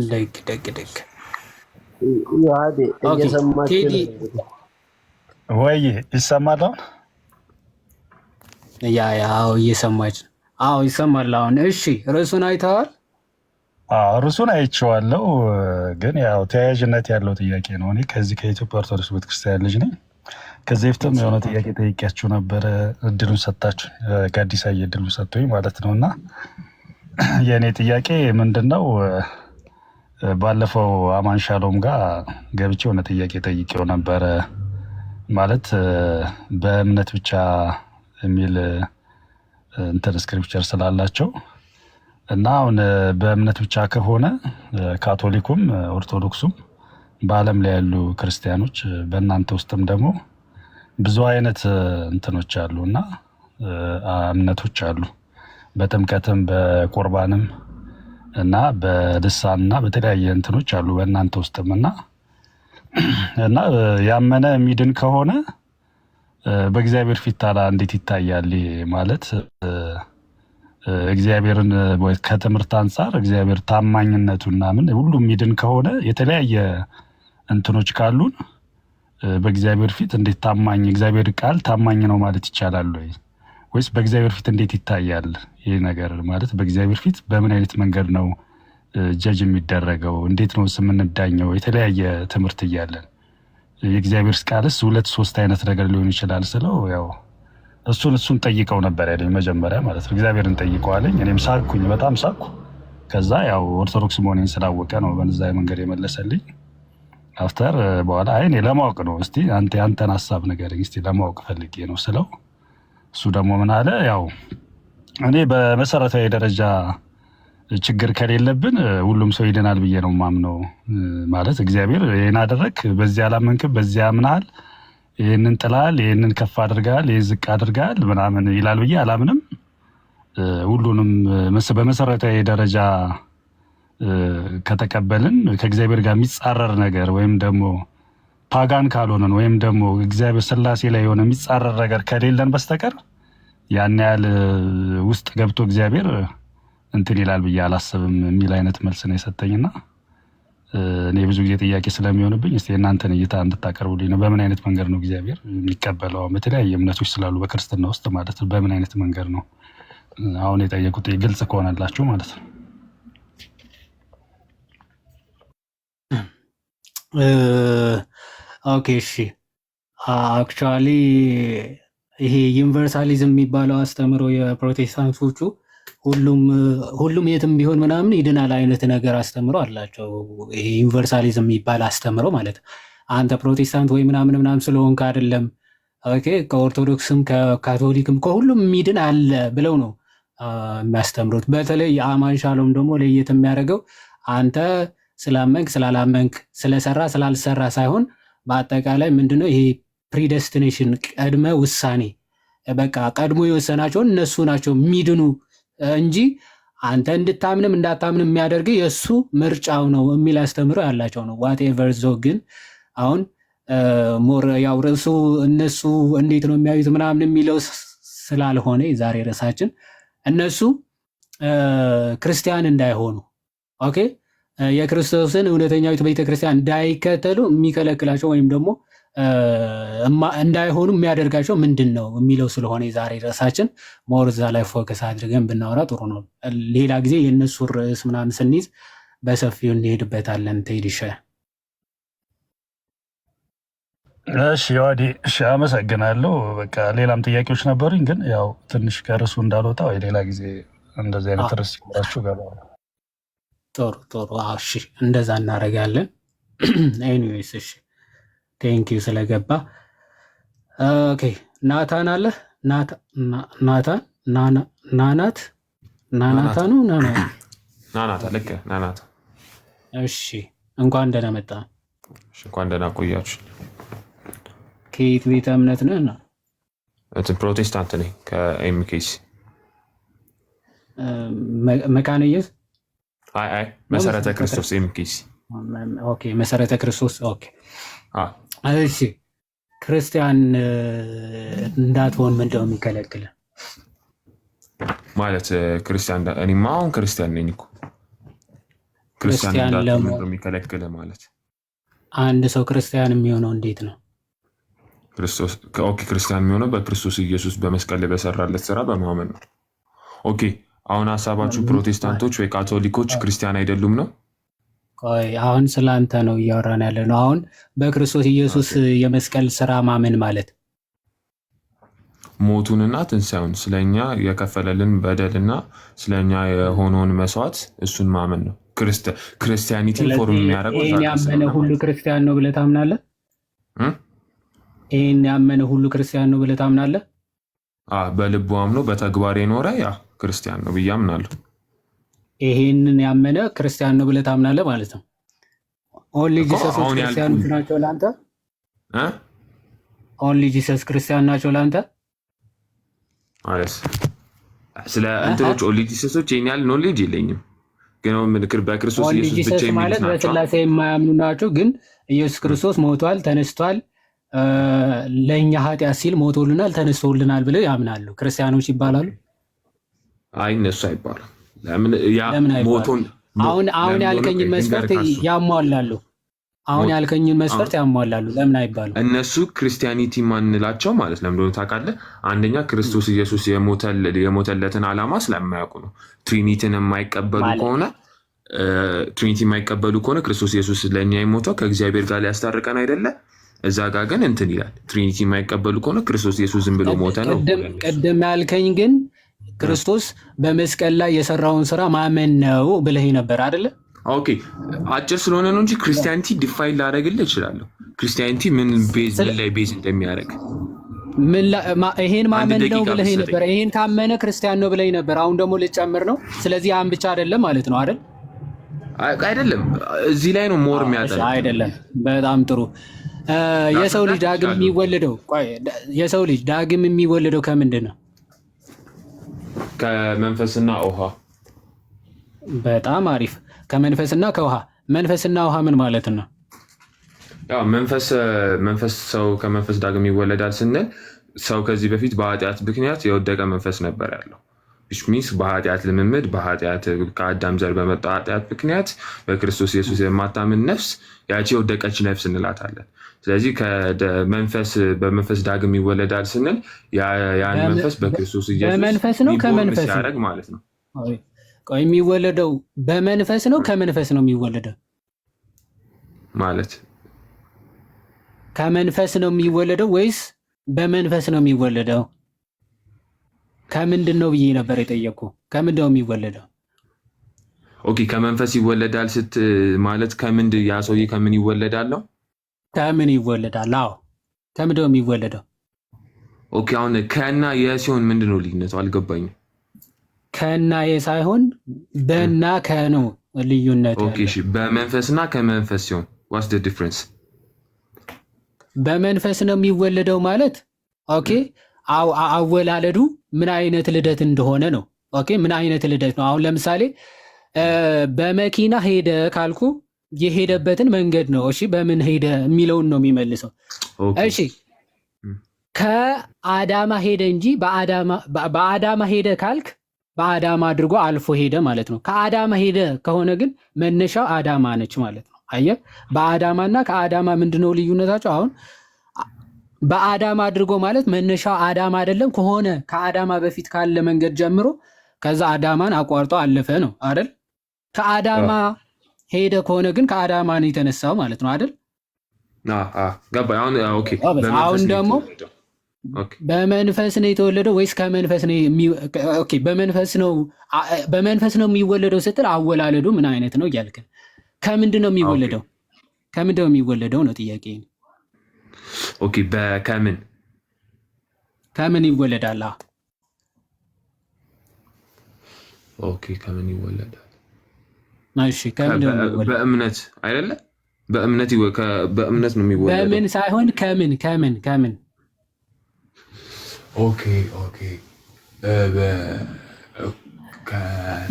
ደግ ወይ ይሰማል? ያው እየሰማች አዎ ይሰማል አሁን። እሺ ርዕሱን አይተዋል? ርዕሱን አይቼዋለሁ፣ ግን ያው ተያያዥነት ያለው ጥያቄ ነው። እኔ ከዚህ ከኢትዮጵያ ኦርቶዶክስ ቤተክርስቲያን ልጅ ነኝ። ከዚህ በፊትም የሆነ ጥያቄ ጠይቄያችሁ ነበረ፣ እድሉን ሰጣችሁ፣ ጋዲሳ እድሉን ሰጡኝ ማለት ነው። እና የእኔ ጥያቄ ምንድን ነው? ባለፈው አማን ሻሎም ጋር ገብቼ የሆነ ጥያቄ ጠይቄው ነበረ። ማለት በእምነት ብቻ የሚል እንትን ስክሪፕቸር ስላላቸው እና አሁን በእምነት ብቻ ከሆነ ካቶሊኩም ኦርቶዶክሱም በዓለም ላይ ያሉ ክርስቲያኖች በእናንተ ውስጥም ደግሞ ብዙ አይነት እንትኖች አሉ እና እምነቶች አሉ። በጥምቀትም በቁርባንም እና በልሳን እና በተለያየ እንትኖች አሉ በእናንተ ውስጥም እና እና ያመነ የሚድን ከሆነ በእግዚአብሔር ፊት ታዲያ እንዴት ይታያል? ማለት እግዚአብሔርን ከትምህርት አንጻር እግዚአብሔር ታማኝነቱና ምን ሁሉም የሚድን ከሆነ የተለያየ እንትኖች ካሉን በእግዚአብሔር ፊት እንዴት ታማኝ እግዚአብሔር ቃል ታማኝ ነው ማለት ይቻላል ወይ? ወይስ በእግዚአብሔር ፊት እንዴት ይታያል ይሄ ነገር? ማለት በእግዚአብሔር ፊት በምን አይነት መንገድ ነው ጀጅ የሚደረገው? እንዴት ነው የምንዳኘው? የተለያየ ትምህርት እያለን የእግዚአብሔር ቃልስ 2-3 አይነት ነገር ሊሆን ይችላል ስለው ያው እሱን ጠይቀው ነበር ያለኝ መጀመሪያ ማለት ነው። እግዚአብሔርን ጠይቀው አለኝ። እኔም ሳኩኝ፣ በጣም ሳኩ። ከዛ ያው ኦርቶዶክስ መሆኔን ስላወቀ ነው በዛ መንገድ የመለሰልኝ። አፍተር በኋላ እኔ ለማወቅ ነው እስቲ አንተን ሀሳብ ንገረኝ እስቲ ለማወቅ ፈልጌ ነው ስለው እሱ ደግሞ ምን አለ፣ ያው እኔ በመሰረታዊ ደረጃ ችግር ከሌለብን ሁሉም ሰው ይድናል ብዬ ነው ማምነው። ማለት እግዚአብሔር ይሄን አደረክ፣ በዚህ አላመንክም፣ በዚህ አምናል፣ ይሄንን ጥላል፣ ይሄንን ከፍ አድርጋል፣ ይሄን ዝቅ አድርጋል ምናምን ይላል ብዬ አላምንም። ሁሉንም በመሰረታዊ ደረጃ ከተቀበልን ከእግዚአብሔር ጋር የሚጻረር ነገር ወይም ደግሞ ፓጋን ካልሆነን ወይም ደግሞ እግዚአብሔር ስላሴ ላይ የሆነ የሚጻረር ነገር ከሌለን በስተቀር ያን ያህል ውስጥ ገብቶ እግዚአብሔር እንትን ይላል ብዬ አላስብም የሚል አይነት መልስ ነው የሰጠኝና እኔ ብዙ ጊዜ ጥያቄ ስለሚሆንብኝ እስቲ እናንተን እይታ እንድታቀርቡልኝ ነው። በምን አይነት መንገድ ነው እግዚአብሔር የሚቀበለው? በተለያየ እምነቶች ስላሉ በክርስትና ውስጥ ማለት ነው። በምን አይነት መንገድ ነው አሁን የጠየቁት ግልጽ ከሆነላችሁ ማለት ነው። ኦኬ እሺ። አክቹዋሊ ይሄ ዩኒቨርሳሊዝም የሚባለው አስተምሮ የፕሮቴስታንቶቹ ሁሉም የትም ቢሆን ምናምን ይድናል አይነት ነገር አስተምሮ አላቸው። ይሄ ዩኒቨርሳሊዝም የሚባል አስተምሮ ማለት አንተ ፕሮቴስታንት ወይ ምናምን ስለሆንክ አይደለም። ኦኬ ከኦርቶዶክስም ከካቶሊክም ከሁሉም የሚድን አለ ብለው ነው የሚያስተምሩት። በተለይ የአማን ሻሎም ደግሞ ለየት የሚያደርገው አንተ ስላመንክ ስላላመንክ ስለሰራ ስላልሰራ ሳይሆን በአጠቃላይ ምንድነው ይሄ ፕሪደስቲኔሽን ቀድመ ውሳኔ፣ በቃ ቀድሞ የወሰናቸውን እነሱ ናቸው የሚድኑ እንጂ አንተ እንድታምንም እንዳታምንም የሚያደርግ የእሱ ምርጫው ነው የሚል አስተምሮ ያላቸው ነው። ዋትኤቨር ዞ ግን አሁን ሞር ያው ርዕሱ እነሱ እንዴት ነው የሚያዩት ምናምን የሚለው ስላልሆነ የዛሬ ርዕሳችን እነሱ ክርስቲያን እንዳይሆኑ ኦኬ የክርስቶስን እውነተኛዊት ቤተክርስቲያን እንዳይከተሉ የሚከለክላቸው ወይም ደግሞ እንዳይሆኑ የሚያደርጋቸው ምንድን ነው የሚለው ስለሆነ የዛሬ ርዕሳችን ሞር እዛ ላይ ፎከስ አድርገን ብናወራ ጥሩ ነው። ሌላ ጊዜ የእነሱ ርዕስ ምናምን ስንይዝ በሰፊው እንሄድበታለን። ትሄድሸ እሺ ዋዲ እሺ፣ አመሰግናለሁ። በቃ ሌላም ጥያቄዎች ነበሩኝ፣ ግን ያው ትንሽ ከርዕሱ እንዳልወጣ ወይ ሌላ ጊዜ እንደዚህ አይነት ርዕስ ሲኖራችሁ ገባ። ጥሩ እሺ፣ እንደዛ እናደርጋለን። ኤኒዌይስ እሺ፣ ቴንኪዩ ስለገባ። ኦኬ ናታን አለ ናታን ናናት ነው ናናታ ልክ ናናታ። እሺ እንኳን ደህና መጣ። እንኳን ደህና ቆያችሁ። ከየት ቤተ እምነት ነህ? ፕሮቴስታንት ነኝ ከኤምኬሲ መካነ ኢየሱስ። አይ መሰረተ ክርስቶስ ኤምኬሲ። ኦኬ መሰረተ ክርስቶስ። ኦኬ እሺ ክርስቲያን እንዳትሆን ምንድነው የሚከለክል? ማለት ክርስቲያን እኔማ አሁን ክርስቲያን ነኝ እኮ። ክርስቲያን እንዳትሆን ምንድነው የሚከለክል ማለት? አንድ ሰው ክርስቲያን የሚሆነው እንዴት ነው? ክርስቶስ ኦኬ ክርስቲያን የሚሆነው በክርስቶስ ኢየሱስ በመስቀል ላይ በሰራለት ስራ በማመን ነው። ኦኬ አሁን ሀሳባችሁ ፕሮቴስታንቶች ወይ ካቶሊኮች ክርስቲያን አይደሉም ነው? አሁን ስለ አንተ ነው እያወራን ያለ ነው። አሁን በክርስቶስ ኢየሱስ የመስቀል ስራ ማመን ማለት ሞቱንና ትንሣኤውን ስለኛ የከፈለልን በደልና ስለኛ የሆነውን መስዋዕት እሱን ማመን ነው። ክርስቲያኒቲ ፎርም የሚያደርገው ይህን ያመነ ሁሉ ክርስቲያን ነው ብለህ ታምናለህ? ይህን ያመነ ሁሉ ክርስቲያን ነው ብለህ ታምናለህ? በልቡ አምኖ በተግባር የኖረ ያ ክርስቲያን ነው ብዬ አምናለሁ። ይሄንን ያመነ ክርስቲያን ነው ብለህ ታምናለህ ማለት ነው። ኦንሊ ጂሰስ ክርስቲያኖች ናቸው ለአንተ? ኦንሊ ጂሰስ ክርስቲያን ናቸው ለአንተ ማለት ስለ እንትኖች ኦንሊ ጂሰሶች ይሄን ያህል ኖሌጅ የለኝም፣ ግን በክርስቶስ ኦንሊ ኢየሱስ ብቻ ጂሰስ የሚሉት ማለት ናቸው። በስላሴ የማያምኑ ናቸው። ግን ኢየሱስ ክርስቶስ ሞቷል፣ ተነስቷል፣ ለእኛ ኃጢአት ሲል ሞቶልናል፣ ተነስቶልናል ብለው ያምናሉ። ክርስቲያኖች ይባላሉ? አይ እነሱ አይባሉም። ለምን ያ ለምን አይባሉም? ሞቶን አሁን ያልከኝን መስፈርት ያሟላሉ። አሁን ያልከኝን መስፈርት ያሟላሉ። ለምን አይባሉም? እነሱ ክርስቲያኒቲ ማንላቸው ማለት ለምን እንደሆነ ታውቃለህ? አንደኛ ክርስቶስ ኢየሱስ የሞተለትን ዓላማ ስለማያውቁ ነው። ትሪኒቲን የማይቀበሉ ከሆነ ትሪኒቲ የማይቀበሉ ከሆነ ክርስቶስ ኢየሱስ ለእኛ የሞተው ከእግዚአብሔር ጋር ሊያስታርቀን አይደለ? እዛ ጋር ግን እንትን ይላል። ትሪኒቲ የማይቀበሉ ከሆነ ክርስቶስ ኢየሱስ ዝም ብሎ ሞተ ነው። ቅድም ያልከኝ ግን ክርስቶስ በመስቀል ላይ የሰራውን ስራ ማመን ነው ብለህ ነበር አይደለ? ኦኬ አጭር ስለሆነ ነው እንጂ ክርስቲያኒቲ ዲፋይን ላደርግልህ እችላለሁ። ክርስቲያኒቲ ምን ላይ ቤዝ እንደሚያደርግ ይሄን ማመን ነው ብለህ ነበር። ይሄን ካመነ ክርስቲያን ነው ብለህ ነበር። አሁን ደግሞ ልጨምር ነው። ስለዚህ ያን ብቻ አይደለም ማለት ነው አይደል? አይደለም፣ እዚህ ላይ ነው ሞር የሚያጠና አይደለም። በጣም ጥሩ። የሰው ልጅ ዳግም የሚወለደው ከምንድን ነው? ከመንፈስና ውሃ። በጣም አሪፍ። ከመንፈስና ከውሃ። መንፈስና ውሃ ምን ማለት ነው? ያው መንፈስ ሰው ከመንፈስ ዳግም ይወለዳል ስንል ሰው ከዚህ በፊት በኃጢአት ምክንያት የወደቀ መንፈስ ነበር ያለው። ሚስ በኃጢአት ልምምድ ከአዳም ዘር በመጣ ኃጢአት ምክንያት በክርስቶስ ኢየሱስ የማታምን ነፍስ ያቺ የወደቀች ነፍስ እንላታለን። ስለዚህ በመንፈስ ዳግም ይወለዳል ስንል ያን መንፈስ በክርስቶስ ኢየሱስ ሲያደርግ ማለት ነው። የሚወለደው በመንፈስ ነው ከመንፈስ ነው የሚወለደው ማለት ከመንፈስ ነው የሚወለደው ወይስ በመንፈስ ነው የሚወለደው? ከምንድን ነው ብዬ ነበር የጠየቁ። ከምንድን ነው የሚወለደው? ኦኬ ከመንፈስ ይወለዳል ማለት ያ ሰውዬ ከምን ይወለዳል ነው? ከምን ይወለዳል? አዎ ከምንድን ነው የሚወለደው? ኦኬ አሁን ከና የሲሆን ምንድን ነው ልዩነቱ? አልገባኝም። ከና የሳይሆን በና ከነው ልዩነቱ። ኦኬ እሺ በመንፈስና ከመንፈስ ሲሆን ዋትስ ዘ ዲፍረንስ? በመንፈስ ነው የሚወለደው ማለት ኦኬ አወላለዱ ምን አይነት ልደት እንደሆነ ነው። ኦኬ ምን አይነት ልደት ነው? አሁን ለምሳሌ በመኪና ሄደ ካልኩ የሄደበትን መንገድ ነው። እሺ በምን ሄደ የሚለውን ነው የሚመልሰው። እሺ ከአዳማ ሄደ እንጂ በአዳማ ሄደ ካልክ በአዳማ አድርጎ አልፎ ሄደ ማለት ነው። ከአዳማ ሄደ ከሆነ ግን መነሻው አዳማ ነች ማለት ነው። አየህ በአዳማና ከአዳማ ምንድነው ልዩነታቸው? አሁን በአዳማ አድርጎ ማለት መነሻው አዳማ አይደለም ከሆነ ከአዳማ በፊት ካለ መንገድ ጀምሮ ከዛ አዳማን አቋርጦ አለፈ ነው አይደል? ከአዳማ ሄደ ከሆነ ግን ከአዳማ ነው የተነሳው ማለት ነው አይደል? ገባኝ። አሁን ደግሞ በመንፈስ ነው የተወለደው ወይስ ከመንፈስ ነው? ኦኬ በመንፈስ ነው የሚወለደው ስትል አወላለዱ ምን አይነት ነው እያልክ ከምንድን ነው የሚወለደው? ከምንድን ነው የሚወለደው ነው ጥያቄ። ኦኬ ከምን ይወለዳል? ኦኬ ከምን ይወለዳል? እሺ ከምንድን ነው የሚወለደው? በእምነት አይደለ? በእምነት ነው የሚወለደው። በምን ሳይሆን ከምን ኦኬ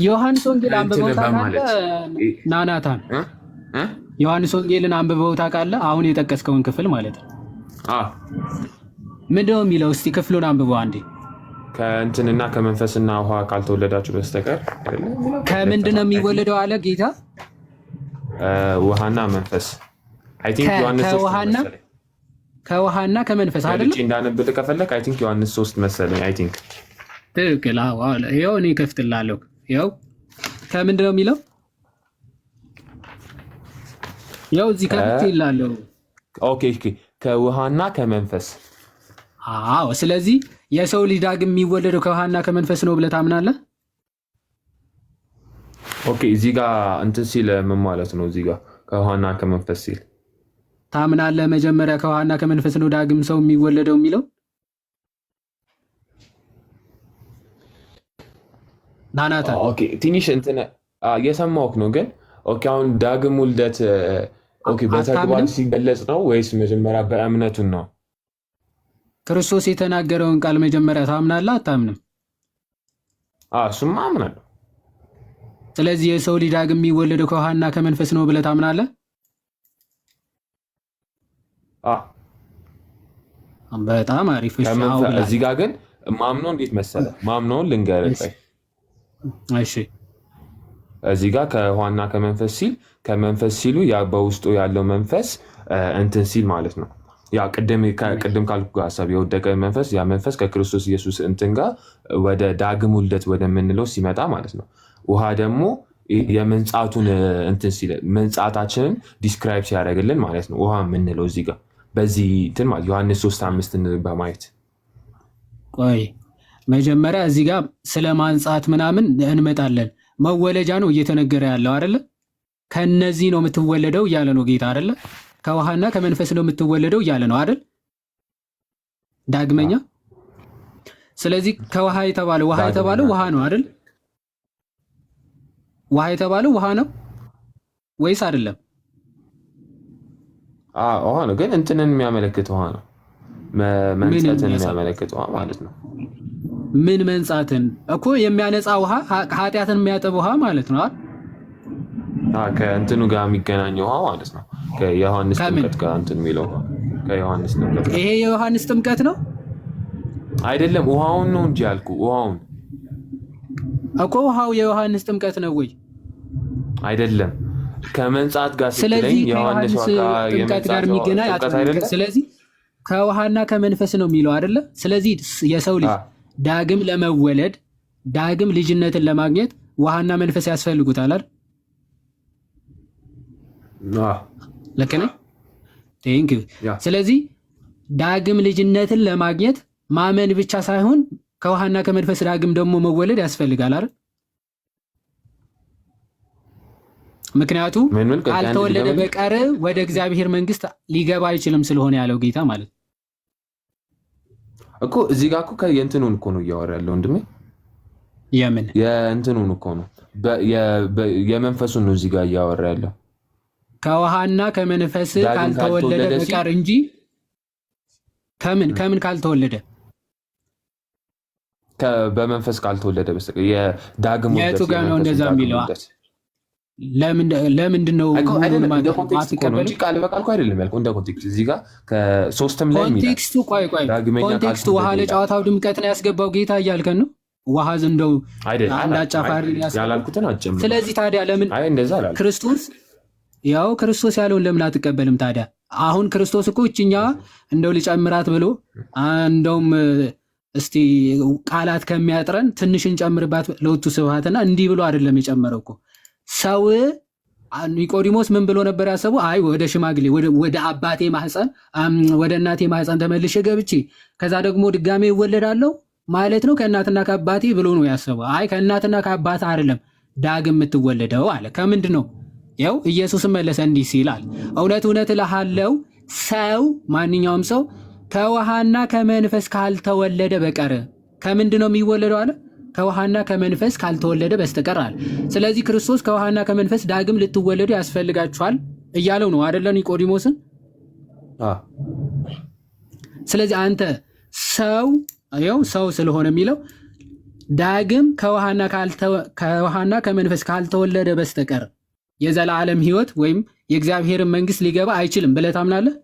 ዮሐንስ ወንጌል አንብበው ታውቃለህ? ናናታን ዮሐንስ ወንጌልን አንብበው ታውቃለህ? አሁን የጠቀስከውን ክፍል ማለት ነው። ምንድነው የሚለው? እስቲ ክፍሉን አንብበው አንዴ። ከእንትንና ከመንፈስና ውሃ ካልተወለዳችሁ በስተቀር ከምንድን ነው የሚወለደው አለ ጌታ? ውሃና መንፈስ። አይ ቲንክ ዮሐንስ ከውሃና ከመንፈስ አይደለም። እንዳነብል ከፈለክ አይ ቲንክ ዮሐንስ 3 መሰለኝ። አይ ቲንክ ትክክል። ይኸው እኔ ከፍትላለሁ። ይኸው ከምንድን ነው የሚለው? ያው እዚህ ከፍት ይላለሁ። ኦኬ ከውሃና ከመንፈስ። አዎ ስለዚህ የሰው ልጅ ዳግም የሚወለደው ከውሃና ከመንፈስ ነው ብለህ ታምናለህ? ኦኬ እዚህ ጋር እንትን ሲል ምን ማለት ነው? እዚህ ጋር ከውሃና ከመንፈስ ሲል ታምናለህ? መጀመሪያ ከውሃና ከመንፈስ ነው ዳግም ሰው የሚወለደው የሚለው ናናታ። ኦኬ ትንሽ እንትን እየሰማሁህ ነው ግን ኦኬ አሁን ዳግም ውልደት ኦኬ በተግባር ሲገለጽ ነው ወይስ መጀመሪያ በእምነቱን ነው? ክርስቶስ የተናገረውን ቃል መጀመሪያ ታምናለህ አታምንም? እሱማ አምናለሁ። ስለዚህ የሰው ልጅ ዳግም የሚወለደው ከውሃና ከመንፈስ ነው ብለህ ታምናለህ? በጣም አሪፍ። እዚህ ጋር ግን ማምነው እንዴት መሰለህ? ማምነውን ልንገርህ። እሺ እዚህ ጋር ከውሃና ከመንፈስ ሲል ከመንፈስ ሲሉ ያ በውስጡ ያለው መንፈስ እንትን ሲል ማለት ነው። ያ ቅድም ካልኩ ሀሳብ የወደቀ መንፈስ ያ መንፈስ ከክርስቶስ ኢየሱስ እንትን ጋር ወደ ዳግም ውልደት ወደምንለው ሲመጣ ማለት ነው። ውሃ ደግሞ የመንጻቱን እንትን ሲል መንጻታችንን ዲስክራይብ ሲያደርግልን ማለት ነው። ውሃ የምንለው እዚህ ጋር በዚህ እንትን ማለት ዮሐንስ 3:5 በማየት ቆይ መጀመሪያ እዚህ ጋር ስለ ማንጻት ምናምን እንመጣለን። መወለጃ ነው እየተነገረ ያለው አይደለ? ከነዚህ ነው የምትወለደው እያለ ነው ጌታ አይደለ? ከውሃና ከመንፈስ ነው የምትወለደው እያለ ነው አይደል? ዳግመኛ። ስለዚህ ከውሃ የተባለው ውሃ ነው አይደል? ውሃ የተባለው ውሃ ነው ወይስ አይደለም? ውሃ ነው፣ ግን እንትንን የሚያመለክት ውሃ ነው። መንጻትን የሚያመለክት ውሃ ማለት ነው። ምን መንጻትን እኮ የሚያነጻ ውሃ፣ ኃጢአትን የሚያጠብ ውሃ ማለት ነው። ከእንትኑ ጋር የሚገናኝ ውሃ ማለት ነው። ከዮሐንስ ጥምቀት ጋር እንትን የሚለው ከዮሐንስ ጥምቀት። ይሄ የዮሐንስ ጥምቀት ነው አይደለም? ውሃውን ነው እንጂ ያልኩ። ውሃውን እኮ ውሃው የዮሐንስ ጥምቀት ነው ወይ? አይደለም፣ ከመንጻት ጋር ሲለኝ ዮሐንስ ጥምቀት ጋር የሚገናኝ አይደለም። ስለዚህ ከውሃና ከመንፈስ ነው የሚለው አይደለ? ስለዚህ የሰው ልጅ ዳግም ለመወለድ ዳግም ልጅነትን ለማግኘት ውሃና መንፈስ ያስፈልጉታል አይደል? ልክ ነኝ? ቴንክ ዩ። ስለዚህ ዳግም ልጅነትን ለማግኘት ማመን ብቻ ሳይሆን ከውሃና ከመንፈስ ዳግም ደግሞ መወለድ ያስፈልጋል አይደል? ምክንያቱ ካልተወለደ በቀር ወደ እግዚአብሔር መንግስት ሊገባ አይችልም ስለሆነ ያለው ጌታ ማለት እኮ። እዚህ ጋር እኮ የእንትኑን እኮ ነው እያወራ ያለው ወንድሜ። የምን የእንትኑን እኮ ነው የመንፈሱን ነው እዚህ ጋር እያወራ ያለው። ከውሃና ከመንፈስ ካልተወለደ በቀር እንጂ ከምን ካልተወለደ በመንፈስ ካልተወለደ በስተቀር የዳግም ውልደት የቱ ጋር ነው እንደዛ የሚለው? ለምንድን ነው እንጂ ቃል በቃል እኮ አይደለም ያልኩህ፣ እንደ ኮንቴክስት እዚህ ጋር ከሶስትም ላይ ኮንቴክስቱ ኮንቴክስቱ ውሃ ለጨዋታው ድምቀት ነው ያስገባው ጌታ እያልከን ነው። ውሃ እንደው አንድ አጫፋሪ ያላልኩትን አጨምር። ስለዚህ ታዲያ ለምን ክርስቶስ ያለውን ለምን አትቀበልም ታዲያ? አሁን ክርስቶስ እኮ እችኛ እንደው ሊጨምራት ብሎ እንደውም እስቲ ቃላት ከሚያጥረን ትንሽ እንጨምርባት ለውቱ ስብሐትና እንዲህ ብሎ አይደለም የጨመረው እኮ ሰው። ኒቆዲሞስ ምን ብሎ ነበር ያሰቡ? አይ ወደ ሽማግሌ ወደ አባቴ ማህፀን ወደ እናቴ ማህፀን ተመልሼ ገብቼ ከዛ ደግሞ ድጋሜ ይወለዳለሁ ማለት ነው ከእናትና ከአባቴ ብሎ ነው ያሰበው። አይ ከእናትና ከአባቴ አይደለም ዳግም የምትወለደው አለ። ከምንድን ነው? ያው ኢየሱስም መለሰ እንዲህ ሲላል፣ እውነት እውነት እልሃለሁ ሰው ማንኛውም ሰው ከውሃና ከመንፈስ ካልተወለደ በቀር ከምንድን ነው የሚወለደው አለ? ከውሃና ከመንፈስ ካልተወለደ በስተቀር አለ። ስለዚህ ክርስቶስ ከውሃና ከመንፈስ ዳግም ልትወለዱ ያስፈልጋችኋል እያለው ነው አይደለ ኒቆዲሞስን? ስለዚህ አንተ ሰው ስለሆነ የሚለው ዳግም ከውሃና ከመንፈስ ካልተወለደ በስተቀር የዘላለም ሕይወት ወይም የእግዚአብሔርን መንግስት ሊገባ አይችልም ብለህ ታምናለህ?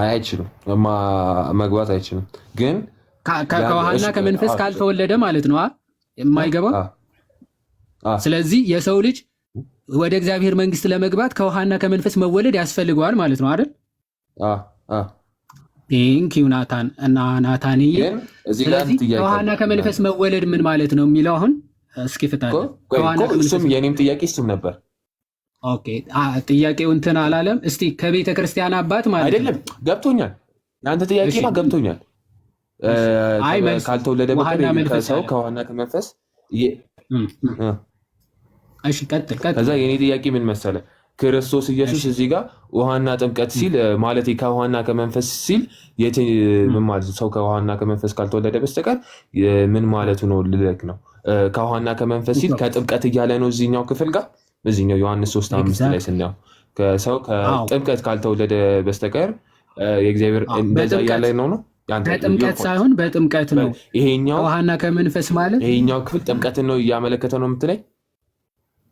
አይችልም፣ መግባት አይችልም። ግን ከውሃና ከመንፈስ ካልተወለደ ማለት ነው የማይገባው። ስለዚህ የሰው ልጅ ወደ እግዚአብሔር መንግስት ለመግባት ከውሃና ከመንፈስ መወለድ ያስፈልገዋል ማለት ነው አይደል? ቴንኪው ናታን እና ናታንዬ። ስለዚህ ከውሃና ከመንፈስ መወለድ ምን ማለት ነው የሚለው አሁን እስኪ ፍታለህ። እሱም የኔም ጥያቄ እሱም ነበር። ኦኬ ጥያቄው እንትን አላለም። እስቲ ከቤተ ክርስቲያን አባት ማለት አይደለም ገብቶኛል። የአንተ ጥያቄማ ገብቶኛል። ካልተወለደ በቀር ከሰው ከውሃና ከመንፈስ እሺ ቀጥል። ከዛ የኔ ጥያቄ ምን መሰለህ? ክርስቶስ ኢየሱስ እዚህ ጋር ውሃና ጥምቀት ሲል ማለት ከውሃና ከመንፈስ ሲል ምን ማለት ሰው ከውሃና ከመንፈስ ካልተወለደ በስተቀር ምን ማለቱ ነው ልልህ ነው። ከውሃና ከመንፈስ ሲል ከጥምቀት እያለ ነው እዚህኛው ክፍል ጋር እዚህኛው ዮሐንስ 3:5 ላይ ስናየው ከሰው ከጥምቀት ካልተወለደ በስተቀር የእግዚአብሔር እንደዛ እያለ ነው። በጥምቀት ሳይሆን በጥምቀት ነው። ይሄኛው ከውሃና ከመንፈስ ማለት ይሄኛው ክፍል ጥምቀትን ነው እያመለከተ ነው የምትለኝ?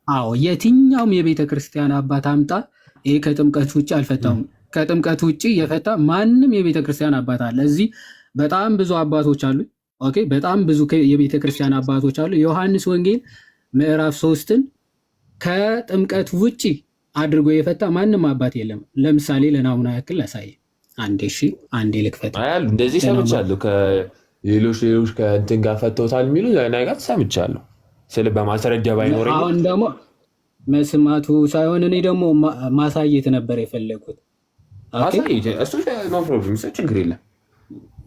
አዎ የትኛውም የቤተ ክርስቲያን አባት አምጣ፣ ይሄ ከጥምቀት ውጭ አልፈታውም። ከጥምቀት ውጭ የፈታ ማንም የቤተ ክርስቲያን አባት አለ? እዚህ በጣም ብዙ አባቶች አሉ። ኦኬ፣ በጣም ብዙ የቤተ ክርስቲያን አባቶች አሉ። ዮሐንስ ወንጌል ምዕራፍ 3ን ከጥምቀት ውጭ አድርጎ የፈታ ማንም አባት የለም። ለምሳሌ ለናሙና ያክል ላሳይ። አንዴ ልክፈት። እንደዚህ ሰምቻለሁ። ከሌሎች ከእንትን ጋር ፈተውታል የሚሉ ነገር ሰምቻለሁ። ስለ በማስረጃ ባይኖረኝ አሁን ደግሞ መስማቱ ሳይሆን እኔ ደግሞ ማሳየት ነበር የፈለጉት። እሱ ነው ፕሮብሌም፣ ችግር የለም።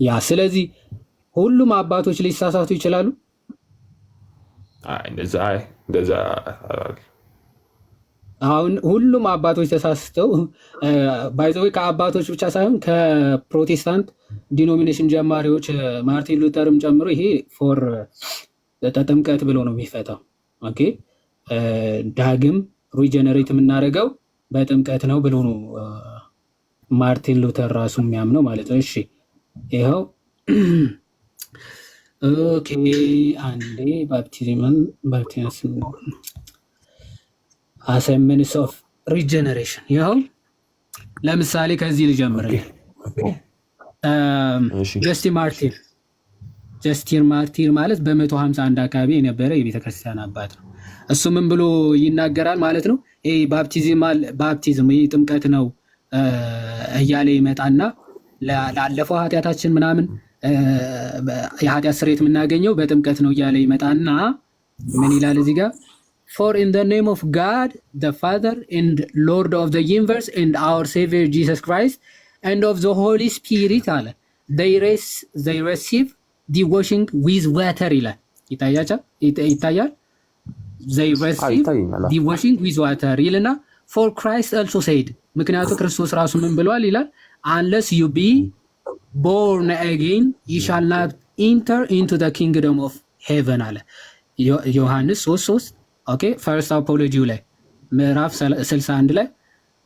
ያ ስለዚህ ሁሉም አባቶች ሊሳሳቱ ይችላሉ። እንደዛ አሁን ሁሉም አባቶች ተሳስተው ባይዘው ከአባቶች ብቻ ሳይሆን ከፕሮቴስታንት ዲኖሚኔሽን ጀማሪዎች ማርቲን ሉተርም ጨምሮ ይሄ ፎር ጥምቀት ብሎ ነው የሚፈታው። ኦኬ ዳግም ሪጀነሬት የምናደርገው በጥምቀት ነው ብሎ ነው ማርቲን ሉተር ራሱ የሚያምነው ማለት ነው። እሺ ይኸው ኦኬ አንዴ ባፕቲዝም as a means of regeneration ይኸው ለምሳሌ ከዚህ ልጀምርልህ። ጀስቲን ማርቲር ማለት በ151 አካባቢ የነበረ የቤተክርስቲያን አባት ነው። እሱ ምን ብሎ ይናገራል ማለት ነው? ይሄ ባፕቲዝም ይሄ ጥምቀት ነው እያለ ይመጣና ላለፈው ኃጢአታችን ምናምን የኃጢአት ስርየት የምናገኘው በጥምቀት ነው እያለ ይመጣና ምን ይላል እዚህ ጋር? For in the name of God, the Father and Lord of the universe and our Savior Jesus Christ and of the Holy Spirit አለ they receive the washing with water ይላል። ይታያል? they receive the washing with water ይልና for Christ also said ምክንያቱም ክርስቶስ ራሱ ምን ብሏል ይላል? unless you be born again you shall not enter into the kingdom of heaven አለ ዮሐንስ 3:3 ኦኬ ፈርስት አፖሎጂው ላይ ምዕራፍ 61 ላይ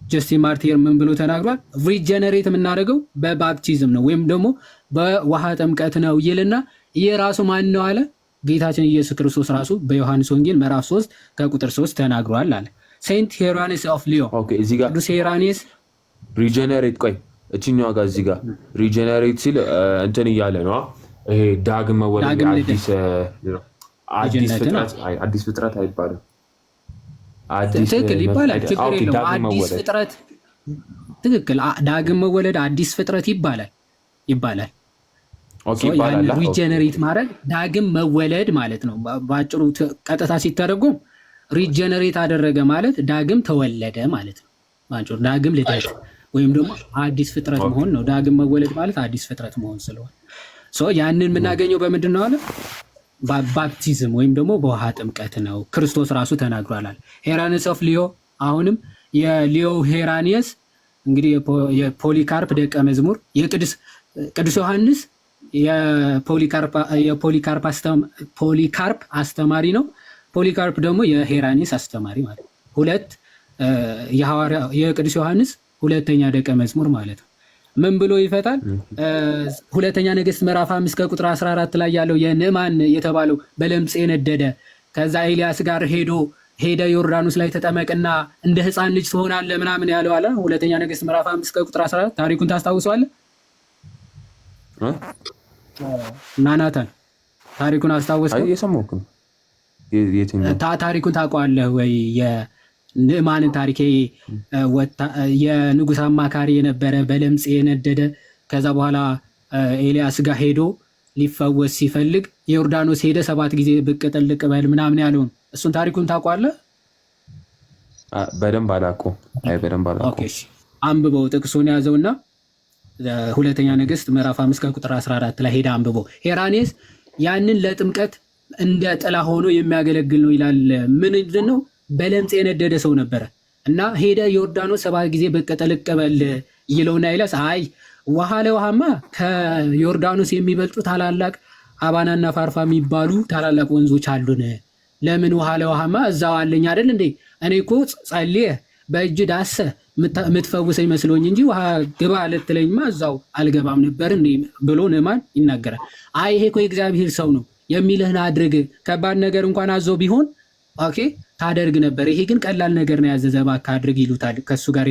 ጀስቲን ማርቲር ምን ብሎ ተናግሯል? ሪጀነሬት የምናደርገው በባፕቲዝም ነው ወይም ደግሞ በውሃ ጥምቀት ነው ይልና የራሱ ማን ነው አለ? ጌታችን ኢየሱስ ክርስቶስ ራሱ በዮሐንስ ወንጌል ምዕራፍ 3 ከቁጥር 3 ተናግሯል አለ። ሴንት ሄራኒስ ኦፍ ሊዮ እዚህ ጋር ቅዱስ ሄራኒስ ሪጀነሬት እችኛዋ ጋር እዚህ ጋር ሪጀነሬት ሲል እንትን እያለ ነው ይሄ ዳግም መወለድ አዲስ ፍጥረት አይባልም። ትክክል ይባላል፣ ችግር የለውም። አዲስ ፍጥረት ትክክል፣ ዳግም መወለድ አዲስ ፍጥረት ይባላል። ሪጀነሬት ማድረግ ዳግም መወለድ ማለት ነው። በአጭሩ ቀጥታ ሲተረጎም ሪጀነሬት አደረገ ማለት ዳግም ተወለደ ማለት ነው። በአጭሩ ዳግም ልደት ወይም ደግሞ አዲስ ፍጥረት መሆን ነው። ዳግም መወለድ ማለት አዲስ ፍጥረት መሆን ስለሆነ ያንን የምናገኘው በምንድን ነው አለ? ባፕቲዝም ወይም ደግሞ በውሃ ጥምቀት ነው። ክርስቶስ ራሱ ተናግሯል። ሄራኒስ ኦፍ ሊዮ አሁንም የሊዮ ሄራኒስ እንግዲህ የፖሊካርፕ ደቀ መዝሙር ቅዱስ ዮሐንስ የፖሊካርፕ አስተማሪ ነው። ፖሊካርፕ ደግሞ የሄራኒስ አስተማሪ ማለት ነው። ሁለት የቅዱስ ዮሐንስ ሁለተኛ ደቀ መዝሙር ማለት ነው። ምን ብሎ ይፈታል? ሁለተኛ ነገሥት ምዕራፍ 5 ከቁጥር 14 ላይ ያለው የንዕማን የተባለው በለምጽ የነደደ ከዛ ኤልያስ ጋር ሄደ ዮርዳኖስ ላይ ተጠመቅና እንደ ሕፃን ልጅ ትሆናለህ ምናምን ያለው አለ። ሁለተኛ ነገሥት ምዕራፍ 5 ከቁጥር 14 ታሪኩን ታስታውሰዋለህ? ናናታን ታሪኩን አስታውሰው? ታሪኩን ታውቀዋለህ ወይ? ንዕማንን ታሪክ የንጉሥ አማካሪ የነበረ በለምጽ የነደደ ከዛ በኋላ ኤልያስ ጋር ሄዶ ሊፈወስ ሲፈልግ የዮርዳኖስ ሄደ 7 ጊዜ ብቅ ጥልቅ በል ምናምን ያለውን እሱን ታሪኩን ታውቀዋለህ? በደንብ አላውቀውም። አንብበው፣ ጥቅሱን ያዘውና ሁለተኛ ነገሥት ምዕራፍ 5 ከቁጥር 14 ላይ ሄደ አንብበው። ሄራኔስ ያንን ለጥምቀት እንደ ጥላ ሆኖ የሚያገለግል ነው ይላል። ምንድን ነው? በለምጽ የነደደ ሰው ነበረ እና ሄደ ዮርዳኖስ 7 ጊዜ ብቅ ጥልቅ በል ይለውና ኤልያስ አይ ውሃ ለውሃማ ከዮርዳኖስ የሚበልጡ ታላላቅ አባናና ፋርፋ የሚባሉ ታላላቅ ወንዞች አሉን። ለምን ውሃ ለውሃማ እዛው አለኝ አይደል እንዴ? እኔ እኮ ጸልዬ በእጅ ዳሰ የምትፈውሰኝ መስሎኝ እንጂ ውሃ ግባ ልትለኝማ እዛው አልገባም ነበር ብሎ ንዕማን ይናገራል። አይ ይሄ እኮ የእግዚአብሔር ሰው ነው የሚልህን አድርግ፣ ከባድ ነገር እንኳን አዞ ቢሆን ኦኬ ታደርግ ነበር። ይሄ ግን ቀላል ነገር ነው ያዘዘ፣ እባክህ አድርግ ይሉታል። ከሱ ጋር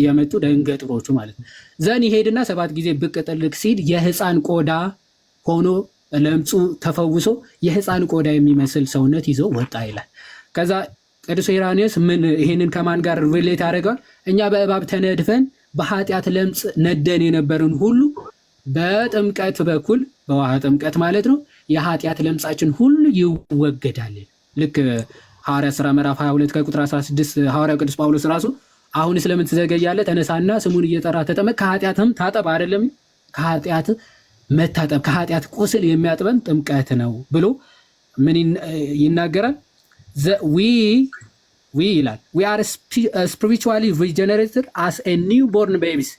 የመጡ ደንገጥሮቹ ማለት ነው። ዘን ይሄድና 7 ጊዜ ብቅ ጥልቅ ሲል የህፃን ቆዳ ሆኖ ለምጹ ተፈውሶ የህፃን ቆዳ የሚመስል ሰውነት ይዞ ወጣ ይላል። ከዛ ቅዱስ ኢራኒዮስ ምን ይሄንን ከማን ጋር ሪሌት ያደርጋል? እኛ በእባብ ተነድፈን በኃጢአት ለምጽ ነደን የነበርን ሁሉ በጥምቀት በኩል በውሃ ጥምቀት ማለት ነው የኃጢአት ለምጻችን ሁሉ ይወገዳል። ልክ ሐዋርያ ሥራ ምዕራፍ 22 ከቁጥር 16 ሐዋርያው ቅዱስ ጳውሎስ ራሱ አሁን ስለምን ትዘገያለህ? ተነሳና ስሙን እየጠራ ተጠመቅ፣ ከኃጢአትም ታጠብ አይደለም ከኃጢአት መታጠብ ከኃጢአት ቁስል የሚያጥበን ጥምቀት ነው ብሎ ምን ይናገራል? ዊ ይላል we are spiritually regenerated as a newborn babies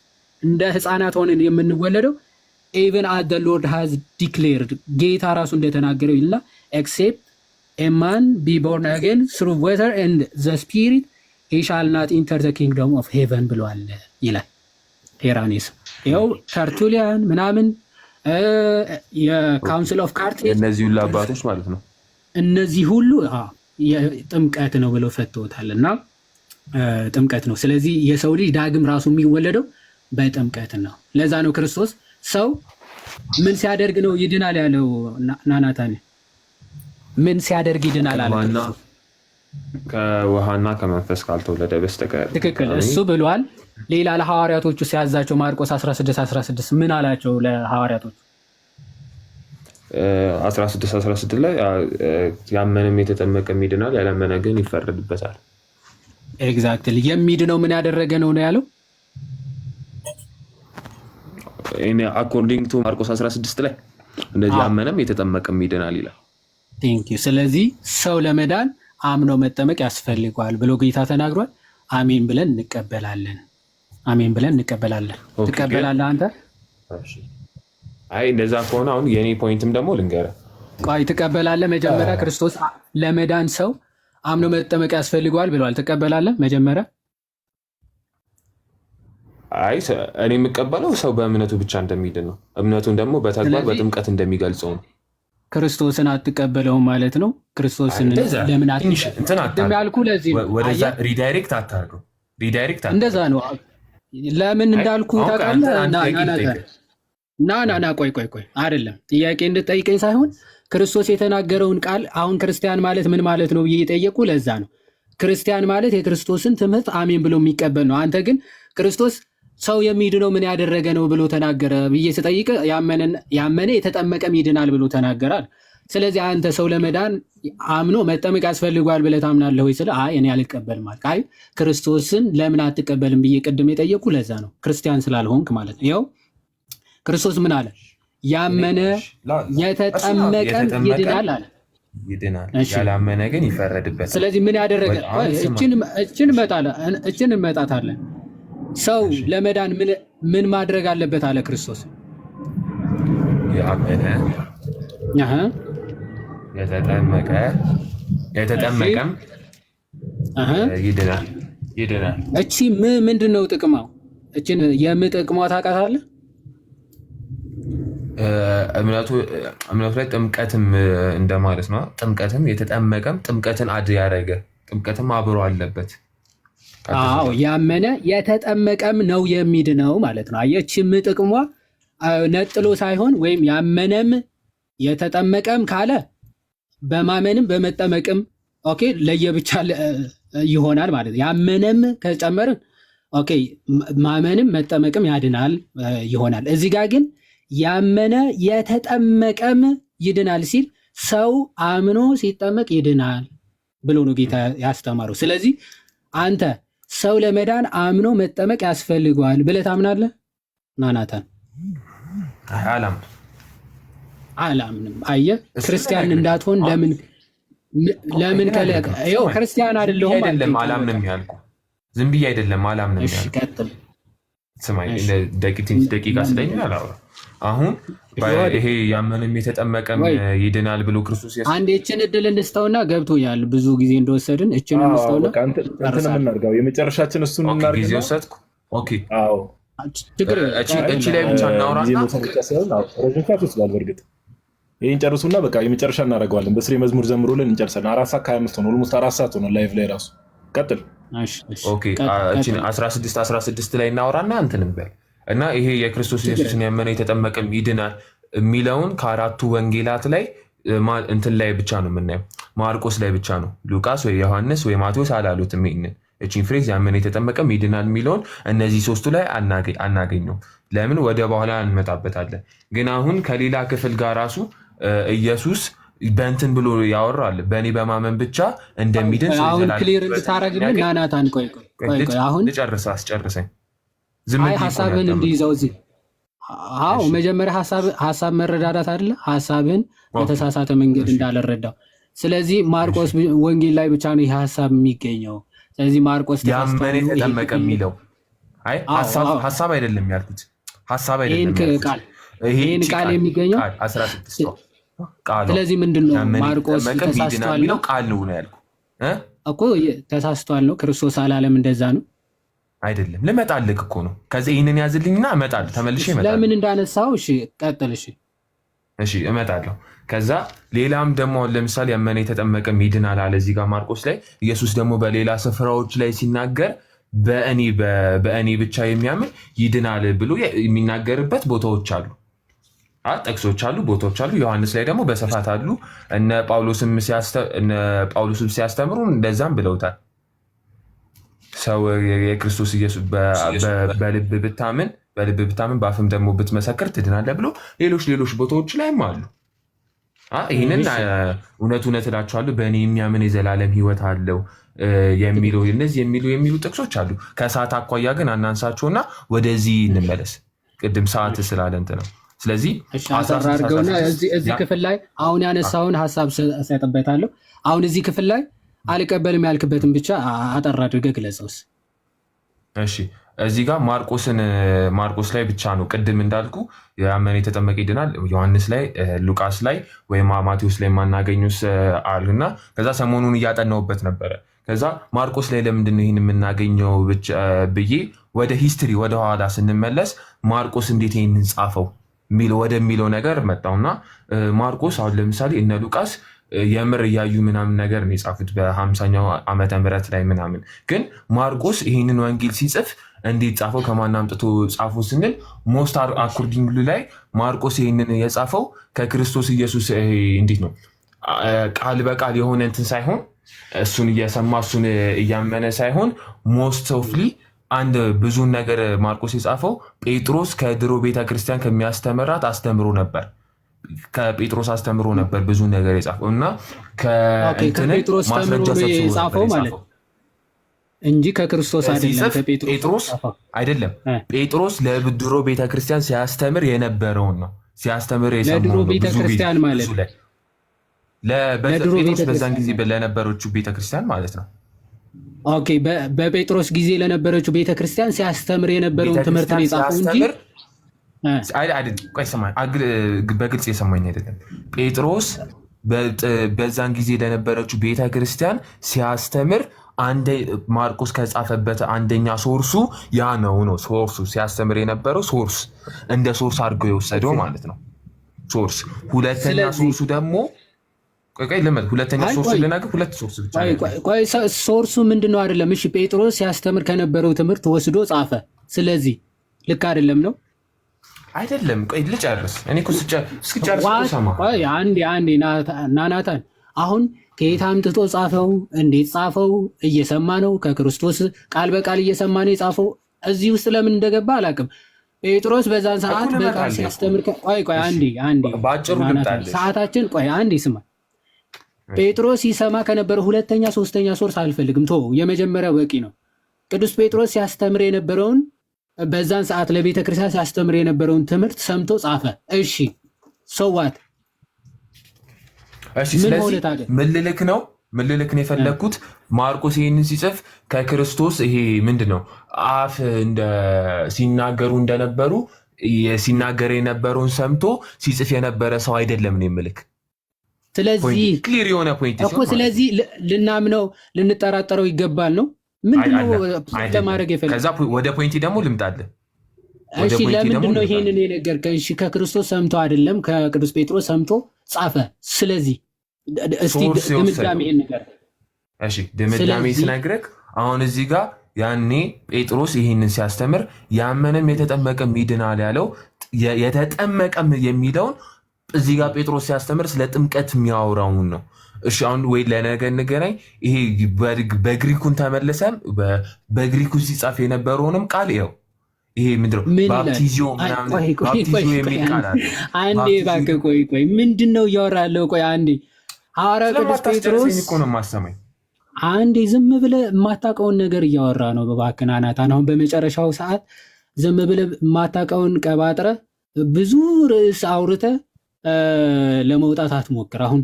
እንደ ህፃናት ሆነን የምንወለደው even as the Lord has declared ጌታ ራሱ እንደተናገረው ይልና except a man be born again through water and the spirit he shall not enter the kingdom of heaven ብሏል ይላል ሄራኒስ። ይኸው ተርቱሊያን ምናምን የካውንስል ኦፍ ካርቴጅ እነዚህ ሁሉ አባቶች ማለት ነው እነዚህ ሁሉ ጥምቀት ነው ብለው ፈተውታል። እና ጥምቀት ነው። ስለዚህ የሰው ልጅ ዳግም ራሱ የሚወለደው በጥምቀት ነው። ለዛ ነው ክርስቶስ ሰው ምን ሲያደርግ ነው ይድናል ያለው? ናናታን ምን ሲያደርግ ይድናል አለ? ከውሃና ከመንፈስ ካልተወለደ በስተቀር። ትክክል፣ እሱ ብሏል። ሌላ ለሐዋርያቶቹ ሲያዛቸው ማርቆስ 16:16 ምን አላቸው ለሐዋርያቶቹ? 16:16 ላይ ያመነም የተጠመቀም ይድናል፣ ያላመነ ግን ይፈረድበታል። ኤግዛክትሊ። የሚድነው ምን ያደረገ ነው ያለው? አኮርዲንግ ቱ ማርቆስ 16 ላይ እንደዚህ ያመነም የተጠመቀም ይድናል ይላል። ቴንክ ዩ። ስለዚህ ሰው ለመዳን አምኖ መጠመቅ ያስፈልገዋል ብሎ ጌታ ተናግሯል። አሜን ብለን እንቀበላለን። አሜን ብለን እንቀበላለን። ትቀበላለህ አንተ? አይ እንደዛ ከሆነ አሁን የኔ ፖይንትም ደግሞ ልንገርህ። ቆይ ትቀበላለህ? መጀመሪያ ክርስቶስ ለመዳን ሰው አምኖ መጠመቅ ያስፈልገዋል ብለዋል። ትቀበላለህ መጀመሪያ? አይ እኔ የምቀበለው ሰው በእምነቱ ብቻ እንደሚድን ነው። እምነቱን ደግሞ በተግባር በጥምቀት እንደሚገልጸው ነው። ክርስቶስን አትቀበለውም ማለት ነው። ክርስቶስን ለምን ያልኩ ለዚህ ወደዛ ሪዳይሬክት አታርገው። ሪዳይሬክት እንደዛ ነው። ለምን እንዳልኩ ታውቃለህ? ና ቆይ አይደለም ጥያቄ እንድጠይቀኝ ሳይሆን ክርስቶስ የተናገረውን ቃል አሁን ክርስቲያን ማለት ምን ማለት ነው ብዬ የጠየቁ ለዛ ነው። ክርስቲያን ማለት የክርስቶስን ትምህርት አሜን ብሎ የሚቀበል ነው። አንተ ግን ክርስቶስ ሰው የሚድነው ምን ያደረገ ነው ብሎ ተናገረ ብዬ ስጠይቅ ያመነ የተጠመቀም ይድናል ብሎ ተናገራል። ስለዚህ አንተ ሰው ለመዳን አምኖ መጠመቅ ያስፈልጓል ብለህ ታምናለህ ወይ? አይ እኔ አልቀበልም አልክ። አይ ክርስቶስን ለምን አትቀበልም ብዬ ቅድም የጠየቁ ለዛ ነው፣ ክርስቲያን ስላልሆንክ ማለት ነው። ይኸው ክርስቶስ ምን አለ? ያመነ የተጠመቀም ይድናል አለ። ይድናል፣ ያላመነ ግን ይፈረድበታል። ስለዚህ ምን ያደረገ? እችን እንመጣታለን። ሰው ለመዳን ምን ማድረግ አለበት አለ ክርስቶስ? ያመነ የተጠመቀም ይድናል። እቺ ምንድን ነው ጥቅማው? እችን የምጥቅሟ ታውቃታለህ? እምነቱ ላይ ጥምቀትም እንደማለት ነው። ጥምቀትም የተጠመቀም ጥምቀትን አድ ያደረገ ጥምቀትም አብሮ አለበት። አዎ ያመነ የተጠመቀም ነው የሚድነው ማለት ነው። አየችም ጥቅሟ ነጥሎ ሳይሆን ወይም ያመነም የተጠመቀም ካለ በማመንም በመጠመቅም ኦኬ ለየብቻ ይሆናል ማለት ነው። ያመነም ከጨመርን ኦኬ ማመንም መጠመቅም ያድናል ይሆናል። እዚህ ጋር ግን ያመነ የተጠመቀም ይድናል ሲል ሰው አምኖ ሲጠመቅ ይድናል ብሎ ነው ጌታ ያስተማረው። ስለዚህ አንተ ሰው ለመዳን አምኖ መጠመቅ ያስፈልገዋል ብለህ ታምናለህ? ናናታን አላምንም። አየህ ክርስቲያን እንዳትሆን ለምን ይኸው ክርስቲያን አይደለሁም አላምንም ያልኩህ ዝም ብዬ አይደለም አላምንም ያልኩህ። ስማኝ ደቂቃ ስለኝ አላውራ አሁን ይሄ ያመነም የተጠመቀም ይድናል ብሎ ክርስቶስ አንድ እችን እድል እንስተውና ገብቶኛል። ብዙ ጊዜ እንደወሰድን እችን እንስተውና እንትን የምናርጋው የመጨረሻችን እሱን እናርጋ። ጊዜ ወሰድኩ። ኦኬ አዎ እቺ ላይ ብቻ እናውራና ረጅም ሰዓት ይወስዳል። በእርግጥ ይህን ጨርሱና በቃ የመጨረሻ እናደርገዋለን። በስሬ መዝሙር ዘምሩልን እንጨርሳለን። 4 ሰዓት ከ25 ሆነ። ኦልሞስት 4 ሰዓት ሆነ ላይቭ ላይ ራሱ። ቀጥል። ኦኬ እቺን 16 ላይ እናውራና እንትን እንበል እና ይሄ የክርስቶስ ኢየሱስን ያመነ የተጠመቀም ይድናል የሚለውን ከአራቱ ወንጌላት ላይ እንትን ላይ ብቻ ነው የምናየው። ማርቆስ ላይ ብቻ ነው። ሉቃስ ወይ ዮሐንስ ወይ ማቴዎስ አላሉትም። ይሄንን እቺን ፍሬዝ ያመነ የተጠመቀም ይድናል የሚለውን እነዚህ ሶስቱ ላይ አናገኘው። ለምን? ወደ በኋላ እንመጣበታለን። ግን አሁን ከሌላ ክፍል ጋር ራሱ ኢየሱስ በእንትን ብሎ ያወራል። በእኔ በማመን ብቻ እንደሚድን አሁን ክሊር እንድታረግልን ናናታን ቆይ አሁን ልጨርስ፣ አስጨርሰኝ። አይ ሐሳብህን እንዲይዘው እዚህ አዎ መጀመሪያ ሐሳብ መረዳዳት አይደለ? ሐሳብህን በተሳሳተ መንገድ እንዳልረዳው። ስለዚህ ማርቆስ ወንጌል ላይ ብቻ ነው ይሄ ሐሳብ የሚገኘው። ስለዚህ ማርቆስ ያመነ የተጠመቀ የሚለው አይ ሐሳብ አይደለም ያልኩት። ሐሳብ አይደለም ይሄን ቃል የሚገኘው 16 ቃል። ስለዚህ ምንድነው ማርቆስ ተሳስቷል ነው ቃል ነው ያልኩት እኮ ተሳስቷል ነው። ክርስቶስ አላለም እንደዛ ነው አይደለም። ልመጣልህ እኮ ነው። ከዚህ ይህንን ያዝልኝና እመጣለሁ። ተመልሼ እመጣለሁ። ለምን እንዳነሳው እሺ ቀጥል። እሺ እመጣለሁ። ከዛ ሌላም ደግሞ ለምሳሌ ያመነ የተጠመቀም ይድናል አለ እዚህ ጋር ማርቆስ ላይ። ኢየሱስ ደግሞ በሌላ ስፍራዎች ላይ ሲናገር በእኔ ብቻ የሚያምን ይድናል ብሎ የሚናገርበት ቦታዎች አሉ፣ ጥቅሶች አሉ፣ ቦታዎች አሉ። ዮሐንስ ላይ ደግሞ በስፋት አሉ። እነ ጳውሎስም ሲያስተምሩ እንደዛም ብለውታል። ሰው የክርስቶስ ኢየሱስ በልብ ብታምን በአፍም ደግሞ ብትመሰክር ትድናለህ ብሎ ሌሎች ቦታዎች ላይም አሉ። ይህንን እውነት እላችኋለሁ በእኔ የሚያምን የዘላለም ሕይወት አለው የሚሉ እነዚህ የሚሉ ጥቅሶች አሉ። ከሰዓት አኳያ ግን አናንሳቸውና ወደዚህ እንመለስ። ቅድም ሰዓት ስላለ እንትን ነው። ስለዚህ አድርገውና እዚህ ክፍል ላይ አሁን ያነሳውን ሀሳብ ሰጥበታለሁ። አሁን እዚህ ክፍል ላይ አልቀበልም ያልክበትን ብቻ አጠር አድርገህ ግለጸውስ። እሺ እዚህ ጋር ማርቆስ ላይ ብቻ ነው ቅድም እንዳልኩ ያመነ የተጠመቀ ይድናል። ዮሐንስ ላይ፣ ሉቃስ ላይ ወይም ማቴዎስ ላይ የማናገኙስ አሉና ከዛ ሰሞኑን እያጠናውበት ነበረ። ከዛ ማርቆስ ላይ ለምንድን ነው ይህን የምናገኘው ብዬ ወደ ሂስትሪ ወደ ኋላ ስንመለስ ማርቆስ እንዴት ይህንን ጻፈው ወደሚለው ነገር መጣውና ማርቆስ አሁን ለምሳሌ እነ ሉቃስ የምር እያዩ ምናምን ነገር ነው የጻፉት በ50ኛው ዓመተ ምህረት ላይ ምናምን። ግን ማርቆስ ይህንን ወንጌል ሲጽፍ እንዴት ጻፈው? ከማን አምጥቶ ጻፈው ስንል ሞስት አኮርዲንግ ላይ ማርቆስ ይህንን የጻፈው ከክርስቶስ ኢየሱስ እንዴት ነው ቃል በቃል የሆነ እንትን ሳይሆን እሱን እየሰማ እሱን እያመነ ሳይሆን ሞስት ኦፍሊ አንድ ብዙን ነገር ማርቆስ የጻፈው ጴጥሮስ ከድሮ ቤተክርስቲያን ከሚያስተምራት አስተምሮ ነበር። ከጴጥሮስ አስተምሮ ነበር ብዙ ነገር የጻፈው እና ከጴጥሮስ ተምሮ የጻፈው ማለት እንጂ ከክርስቶስ አይደለም። ጴጥሮስ አይደለም። ጴጥሮስ ለድሮ ቤተክርስቲያን ሲያስተምር የነበረውን ነው ሲያስተምር የሰማው ለድሮ ቤተክርስቲያን ማለት ለጴጥሮስ በዛን ጊዜ ለነበረችው ቤተክርስቲያን ማለት ነው። ኦኬ በጴጥሮስ ጊዜ ለነበረችው ቤተክርስቲያን ሲያስተምር የነበረውን ትምህርት ነው የጻፈው እንጂ በግልጽ የሰማኝ አይደለም። ጴጥሮስ በዛን ጊዜ ለነበረችው ቤተክርስቲያን ሲያስተምር ማርቆስ ከጻፈበት አንደኛ ሶርሱ ያ ነው ሶርሱ ሲያስተምር የነበረው ሶርስ እንደ ሶርስ አድርገው የወሰደው ማለት ነው። ሶርስ ሁለተኛ ሶርሱ ደግሞ ሁለተኛ ሶርስ ልናገር፣ ሁለት ሶርስ ብቻ ሶርሱ ምንድነው? አይደለም እሺ ጴጥሮስ ሲያስተምር ከነበረው ትምህርት ወስዶ ጻፈ። ስለዚህ ልክ አይደለም ነው አይደለም። ቆይ ልጨርስ። እኔ እኮ እስክጨርስ ሰማ። አንዴ ናናታን አሁን ከየት አምጥቶ ጻፈው? እንዴት ጻፈው? እየሰማ ነው? ከክርስቶስ ቃል በቃል እየሰማ ነው የጻፈው? እዚህ ውስጥ ለምን እንደገባ አላውቅም። ጴጥሮስ በዛን ሰዓት በቃል ሲያስተምር አንዴ ባጭሩ ሰዓታችን አንዴ ስማ። ጴጥሮስ ይሰማ ከነበረ ሁለተኛ ሶስተኛ ሶርስ አልፈልግም። የመጀመሪያው በቂ ነው። ቅዱስ ጴጥሮስ ሲያስተምር የነበረውን በዛን ሰዓት ለቤተ ክርስቲያን ሲያስተምር የነበረውን ትምህርት ሰምቶ ጻፈ። እሺ ሰዋት ምን ልልክ ነው የፈለግኩት? ማርቆስ ይህንን ሲጽፍ ከክርስቶስ ይሄ ምንድን ነው አፍ ሲናገሩ እንደነበሩ ሲናገር የነበረውን ሰምቶ ሲጽፍ የነበረ ሰው አይደለም ነው የምልክ። ስለዚህ ክሊር የሆነ ፖይንት እኮ ስለዚህ ልናምነው ልንጠራጠረው ይገባል ነው ምንድነው ለማድረግ የፈለገው? ከዛ ወደ ፖይንት ደግሞ ልምጣልህ። እሺ ለምንድን ነው ይሄንን የነገርከን? እሺ ከክርስቶስ ሰምቶ አይደለም ከቅዱስ ጴጥሮስ ሰምቶ ጻፈ። ስለዚህ እስቲ ድምዳሜ ነገር እሺ ድምዳሜ ስነግርህ አሁን እዚህ ጋር ያኔ ጴጥሮስ ይህንን ሲያስተምር ያመነም የተጠመቀም ይድናል ያለው የተጠመቀም የሚለውን እዚህ ጋር ጴጥሮስ ሲያስተምር ስለ ጥምቀት የሚያወራውን ነው። እሺ አሁን ወይ ለነገ እንገናኝ። ይሄ በግሪኩን ተመልሰን በግሪኩ ሲጻፍ የነበረውንም ቃል ይኸው ይሄ ምንድነው ባፕቲዚዮ ምናምን ባፕቲዚዮ የሚል ቃል አለ። አንዴ እባክህ ቆይ ምንድነው እያወራለሁ? ቆይ አንዴ ሐዋርያ ቅዱስ ጴጥሮስ እኮ ነው የማሰማኝ። አንዴ ዝም ብለህ የማታውቀውን ነገር እያወራ ነው። እባክህ ናታን፣ አሁን በመጨረሻው ሰዓት ዝም ብለህ የማታውቀውን ቀባጥረህ ብዙ ርዕስ አውርተህ ለመውጣት አትሞክር። አሁን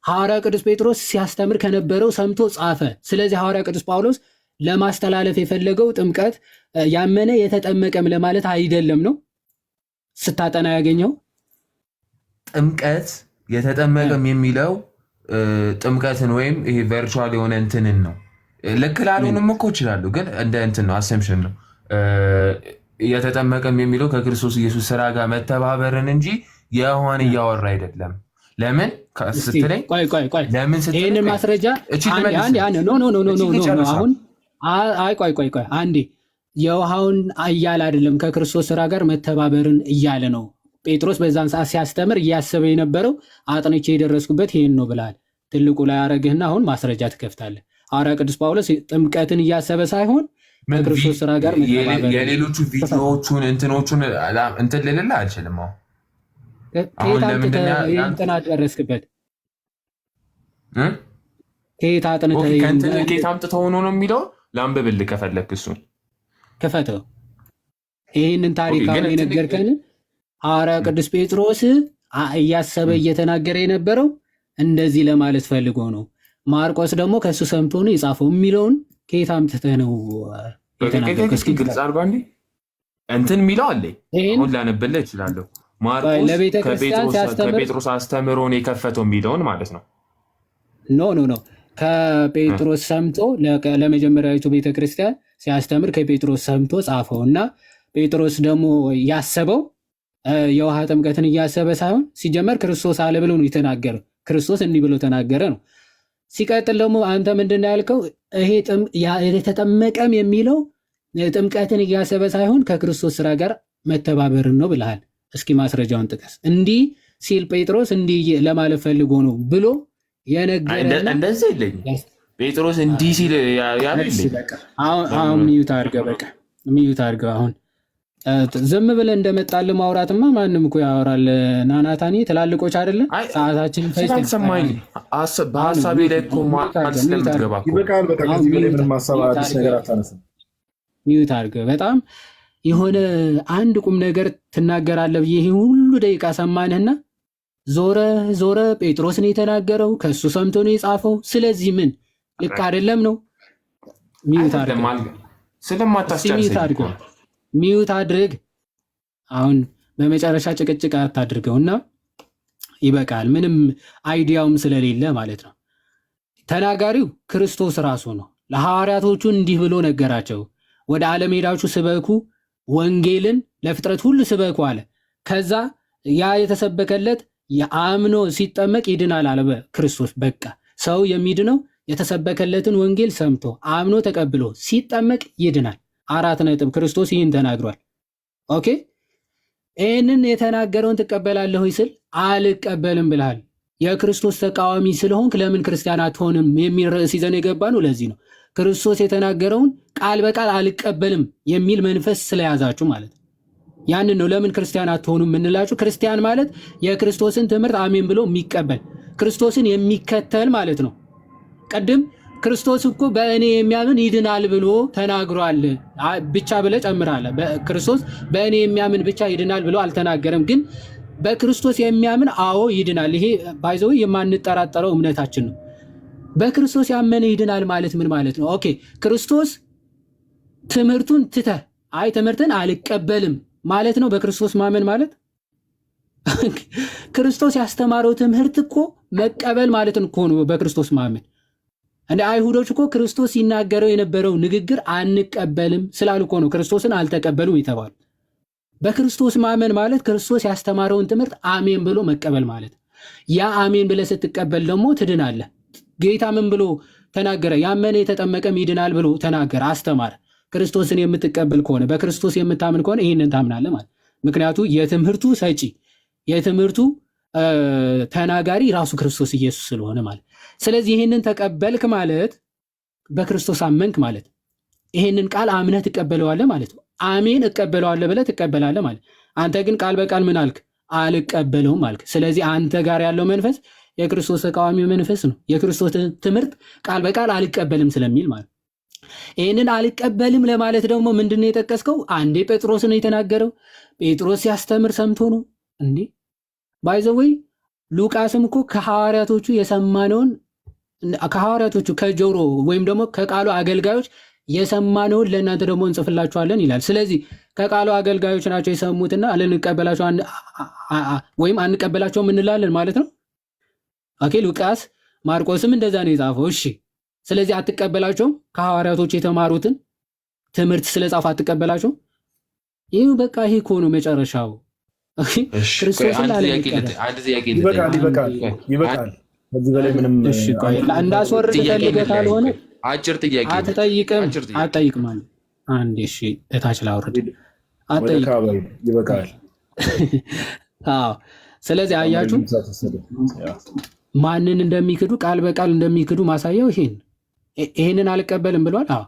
ሐዋርያ ቅዱስ ጴጥሮስ ሲያስተምር ከነበረው ሰምቶ ጻፈ። ስለዚህ ሐዋርያ ቅዱስ ጳውሎስ ለማስተላለፍ የፈለገው ጥምቀት ያመነ የተጠመቀም ለማለት አይደለም ነው ስታጠና ያገኘው። ጥምቀት የተጠመቀም የሚለው ጥምቀትን ወይም ይሄ ቨርቹዋል የሆነ እንትንን ነው። ልክ ላልሆንም እኮ ይችላሉ፣ ግን እንደ እንትን ነው፣ አሰምሽን ነው። የተጠመቀም የሚለው ከክርስቶስ ኢየሱስ ስራ ጋር መተባበርን እንጂ የውሃን እያወራ አይደለም። ለምን ስትለኝ ለምን ስትለኝ ይህንን ማስረጃ አሁን ቆይ አንዴ የውሃውን እያለ አይደለም ከክርስቶስ ስራ ጋር መተባበርን እያለ ነው። ጴጥሮስ በዛን ሰዓት ሲያስተምር እያሰበ የነበረው አጥንቼ የደረስኩበት ይሄን ነው ብላል። ትልቁ ላይ ያረግህና አሁን ማስረጃ ትከፍታለህ። ሐዋርያ ቅዱስ ጳውሎስ ጥምቀትን እያሰበ ሳይሆን ከክርስቶስ ስራ ጋር መተባበር የሌሎቹ ቪዲዮዎቹን እንትኖቹን እንትን ልልልህ አልችልም። አሁን ለምንድን ነው ደረስክበት? ከየት አጥንተህ ከየት አምጥተህ ሆኖ ነው የሚለው ላንብብልህ ከፈለክ እሱን ክፈተው። ይህንን ታሪካውን የነገርከን ሐዋርያ ቅዱስ ጴጥሮስ እያሰበ እየተናገረ የነበረው እንደዚህ ለማለት ፈልጎ ነው። ማርቆስ ደግሞ ከእሱ ሰምቶ ነው የጻፈው የሚለውን ከየት አምጥተህ ነው የተናገርከው? እስኪ ግልጽ አድርጎ አንዴ እንትን የሚለው አለኝ። አሁን ላነብልህ እችላለሁ። ማርቆስ ከጴጥሮስ አስተምሮን የከፈተው የሚለውን ማለት ነው። ኖ ከጴጥሮስ ሰምቶ ለመጀመሪያዊቱ ቤተክርስቲያን ሲያስተምር ከጴጥሮስ ሰምቶ ጻፈው እና ጴጥሮስ ደግሞ ያሰበው የውሃ ጥምቀትን እያሰበ ሳይሆን ሲጀመር ክርስቶስ አለ ብሎ ነው የተናገረው። ክርስቶስ እንዲህ ብሎ ተናገረ ነው። ሲቀጥል ደግሞ አንተ ምንድን ያልከው ይሄ የተጠመቀም የሚለው ጥምቀትን እያሰበ ሳይሆን ከክርስቶስ ስራ ጋር መተባበርን ነው ብለሃል። እስኪ ማስረጃውን ጥቀስ። እንዲህ ሲል ጴጥሮስ እንዲህ ለማለት ፈልጎ ነው ብሎ የነገረና እንደዚህ የለኝም። ጴጥሮስ እንዲህ ሲል ያለልኝ አሁን ሚዩት አድርገህ በቃ ሚዩት አድርገህ። አሁን ዝም ብለህ እንደመጣልህ ማውራትማ ማንም እኮ ያወራል። ናናታኒ ትላልቆች አይደለም ሰዓታችን ፈይሰማኝ በሀሳቤ ላይ እኮ ማለት ስለምትገባ ይበቃል። በቃ ከዚህ በላይ ምንም ማሰብ አዲስ ነገር አታነሳም። ሚዩት አድርገህ በጣም የሆነ አንድ ቁም ነገር ትናገራለህ ብዬ ይሄ ሁሉ ደቂቃ ሰማንህና ዞረ ጴጥሮስን የተናገረው ከሱ ሰምቶ ነው የጻፈው። ስለዚህ ምን ልክ አይደለም ነው። ሚዩት አድርግ። አሁን በመጨረሻ ጭቅጭቅ አታድርገውና ይበቃል። ምንም አይዲያውም ስለሌለ ማለት ነው። ተናጋሪው ክርስቶስ ራሱ ነው። ለሐዋርያቶቹ እንዲህ ብሎ ነገራቸው፣ ወደ ዓለም ሄዳችሁ ስበኩ፣ ወንጌልን ለፍጥረት ሁሉ ስበኩ አለ። ከዛ ያ የተሰበከለት የአምኖ ሲጠመቅ ይድናል አለ ክርስቶስ። በቃ ሰው የሚድነው የተሰበከለትን ወንጌል ሰምቶ አምኖ ተቀብሎ ሲጠመቅ ይድናል። 4 ነጥብ። ክርስቶስ ይህን ተናግሯል። ኦኬ፣ ይህንን የተናገረውን ትቀበላለህ ወይ ስል አልቀበልም ብልሃል። የክርስቶስ ተቃዋሚ ስለሆንክ ለምን ክርስቲያን አትሆንም የሚል ርዕስ ይዘን የገባ ነው። ለዚህ ነው ክርስቶስ የተናገረውን ቃል በቃል አልቀበልም የሚል መንፈስ ስለያዛችሁ ማለት ነው። ያንን ነው ለምን ክርስቲያን አትሆኑም የምንላችሁ። ክርስቲያን ማለት የክርስቶስን ትምህርት አሜን ብሎ የሚቀበል ክርስቶስን የሚከተል ማለት ነው። ቀድም ክርስቶስ እኮ በእኔ የሚያምን ይድናል ብሎ ተናግሯል ብቻ ብለህ ጨምራለህ። ክርስቶስ በእኔ የሚያምን ብቻ ይድናል ብሎ አልተናገረም። ግን በክርስቶስ የሚያምን አዎ ይድናል። ይሄ ባይዘው የማንጠራጠረው እምነታችን ነው። በክርስቶስ ያመነ ይድናል ማለት ምን ማለት ነው? ኦኬ፣ ክርስቶስ ትምህርቱን ትተህ አይ ትምህርትን አልቀበልም ማለት ነው በክርስቶስ ማመን ማለት ክርስቶስ ያስተማረው ትምህርት እኮ መቀበል ማለት እኮ ነው በክርስቶስ ማመን። እንደ አይሁዶች እኮ ክርስቶስ ሲናገረው የነበረው ንግግር አንቀበልም ስላሉ እኮ ነው ክርስቶስን አልተቀበሉም የተባሉ። በክርስቶስ ማመን ማለት ክርስቶስ ያስተማረውን ትምህርት አሜን ብሎ መቀበል ማለት። ያ አሜን ብለህ ስትቀበል ደግሞ ትድናለህ። ጌታ ምን ብሎ ተናገረ? ያመነ የተጠመቀም ይድናል ብሎ ተናገረ፣ አስተማረ። ክርስቶስን የምትቀበል ከሆነ በክርስቶስ የምታምን ከሆነ ይህንን ታምናለህ ማለት። ምክንያቱ የትምህርቱ ሰጪ የትምህርቱ ተናጋሪ ራሱ ክርስቶስ ኢየሱስ ስለሆነ ማለት። ስለዚህ ይህንን ተቀበልክ ማለት በክርስቶስ አመንክ ማለት። ይህንን ቃል አምነህ ትቀበለዋለህ ማለት ነው። አሜን እቀበለዋለሁ ብለህ ትቀበላለህ ማለት። አንተ ግን ቃል በቃል ምን አልክ? አልቀበለውም አልክ። ስለዚህ አንተ ጋር ያለው መንፈስ የክርስቶስ ተቃዋሚ መንፈስ ነው። የክርስቶስ ትምህርት ቃል በቃል አልቀበልም ስለሚል ማለት። ይህንን አልቀበልም ለማለት ደግሞ ምንድነው የጠቀስከው? አንዴ ጴጥሮስ ነው የተናገረው። ጴጥሮስ ሲያስተምር ሰምቶ ነው እንዴ? ባይዘወይ ሉቃስም እኮ ከሐዋርያቶቹ የሰማነውን ከሐዋርያቶቹ ከጆሮ ወይም ደግሞ ከቃሉ አገልጋዮች የሰማነውን ለእናንተ ደግሞ እንጽፍላችኋለን ይላል። ስለዚህ ከቃሉ አገልጋዮች ናቸው የሰሙትና ልንቀበላቸው ወይም አንቀበላቸውም እንላለን ማለት ነው። ኦኬ፣ ሉቃስ ማርቆስም እንደዛ ነው የጻፈው። እሺ፣ ስለዚህ አትቀበላቸውም? ከሐዋርያቶች የተማሩትን ትምህርት ስለጻፉ አትቀበላቸውም? ይህ በቃ ይሄ እኮ ነው መጨረሻው። ክርስቶስን ይበቃል። ከዚህ በላይ ምንም እንዳስወርድ ፈልገህ ካልሆነ አጭር ጥያቄ አትጠይቅም አለ። አንዴ እሺ፣ እታች ላውርድ። አትጠይቅም። ይበቃል። አዎ። ስለዚህ አያችሁ ማንን እንደሚክዱ ቃል በቃል እንደሚክዱ ማሳያው ይሄንን አልቀበልም ብሏል። አዎ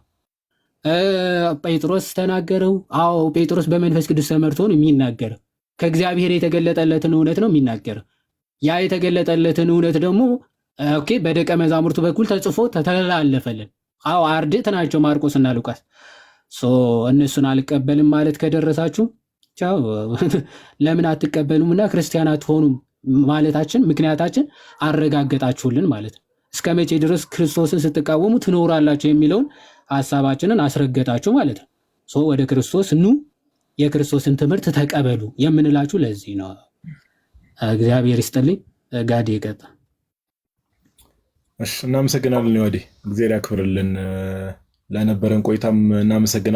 ጴጥሮስ ተናገረው። አዎ ጴጥሮስ በመንፈስ ቅዱስ ተመርቶ ነው የሚናገረው። ከእግዚአብሔር የተገለጠለትን እውነት ነው የሚናገረው። ያ የተገለጠለትን እውነት ደግሞ ኦኬ በደቀ መዛሙርቱ በኩል ተጽፎ ተተላለፈልን። አዎ አርድእት ናቸው ማርቆስ እና ሉቃስ። እነሱን አልቀበልም ማለት ከደረሳችሁ ቻው። ለምን አትቀበሉምና ክርስቲያን አትሆኑም ማለታችን ምክንያታችን አረጋገጣችሁልን ማለት ነው። እስከ መቼ ድረስ ክርስቶስን ስትቃወሙ ትኖራላችሁ የሚለውን ሐሳባችንን አስረገጣችሁ ማለት ነው። ወደ ክርስቶስ ኑ፣ የክርስቶስን ትምህርት ተቀበሉ የምንላችሁ ለዚህ ነው። እግዚአብሔር ይስጥልኝ። ጋዴ ይቀጣ። እናመሰግናለን። ወዲህ እግዚአብሔር ያክብርልን። ለነበረን ቆይታም እናመሰግናለን።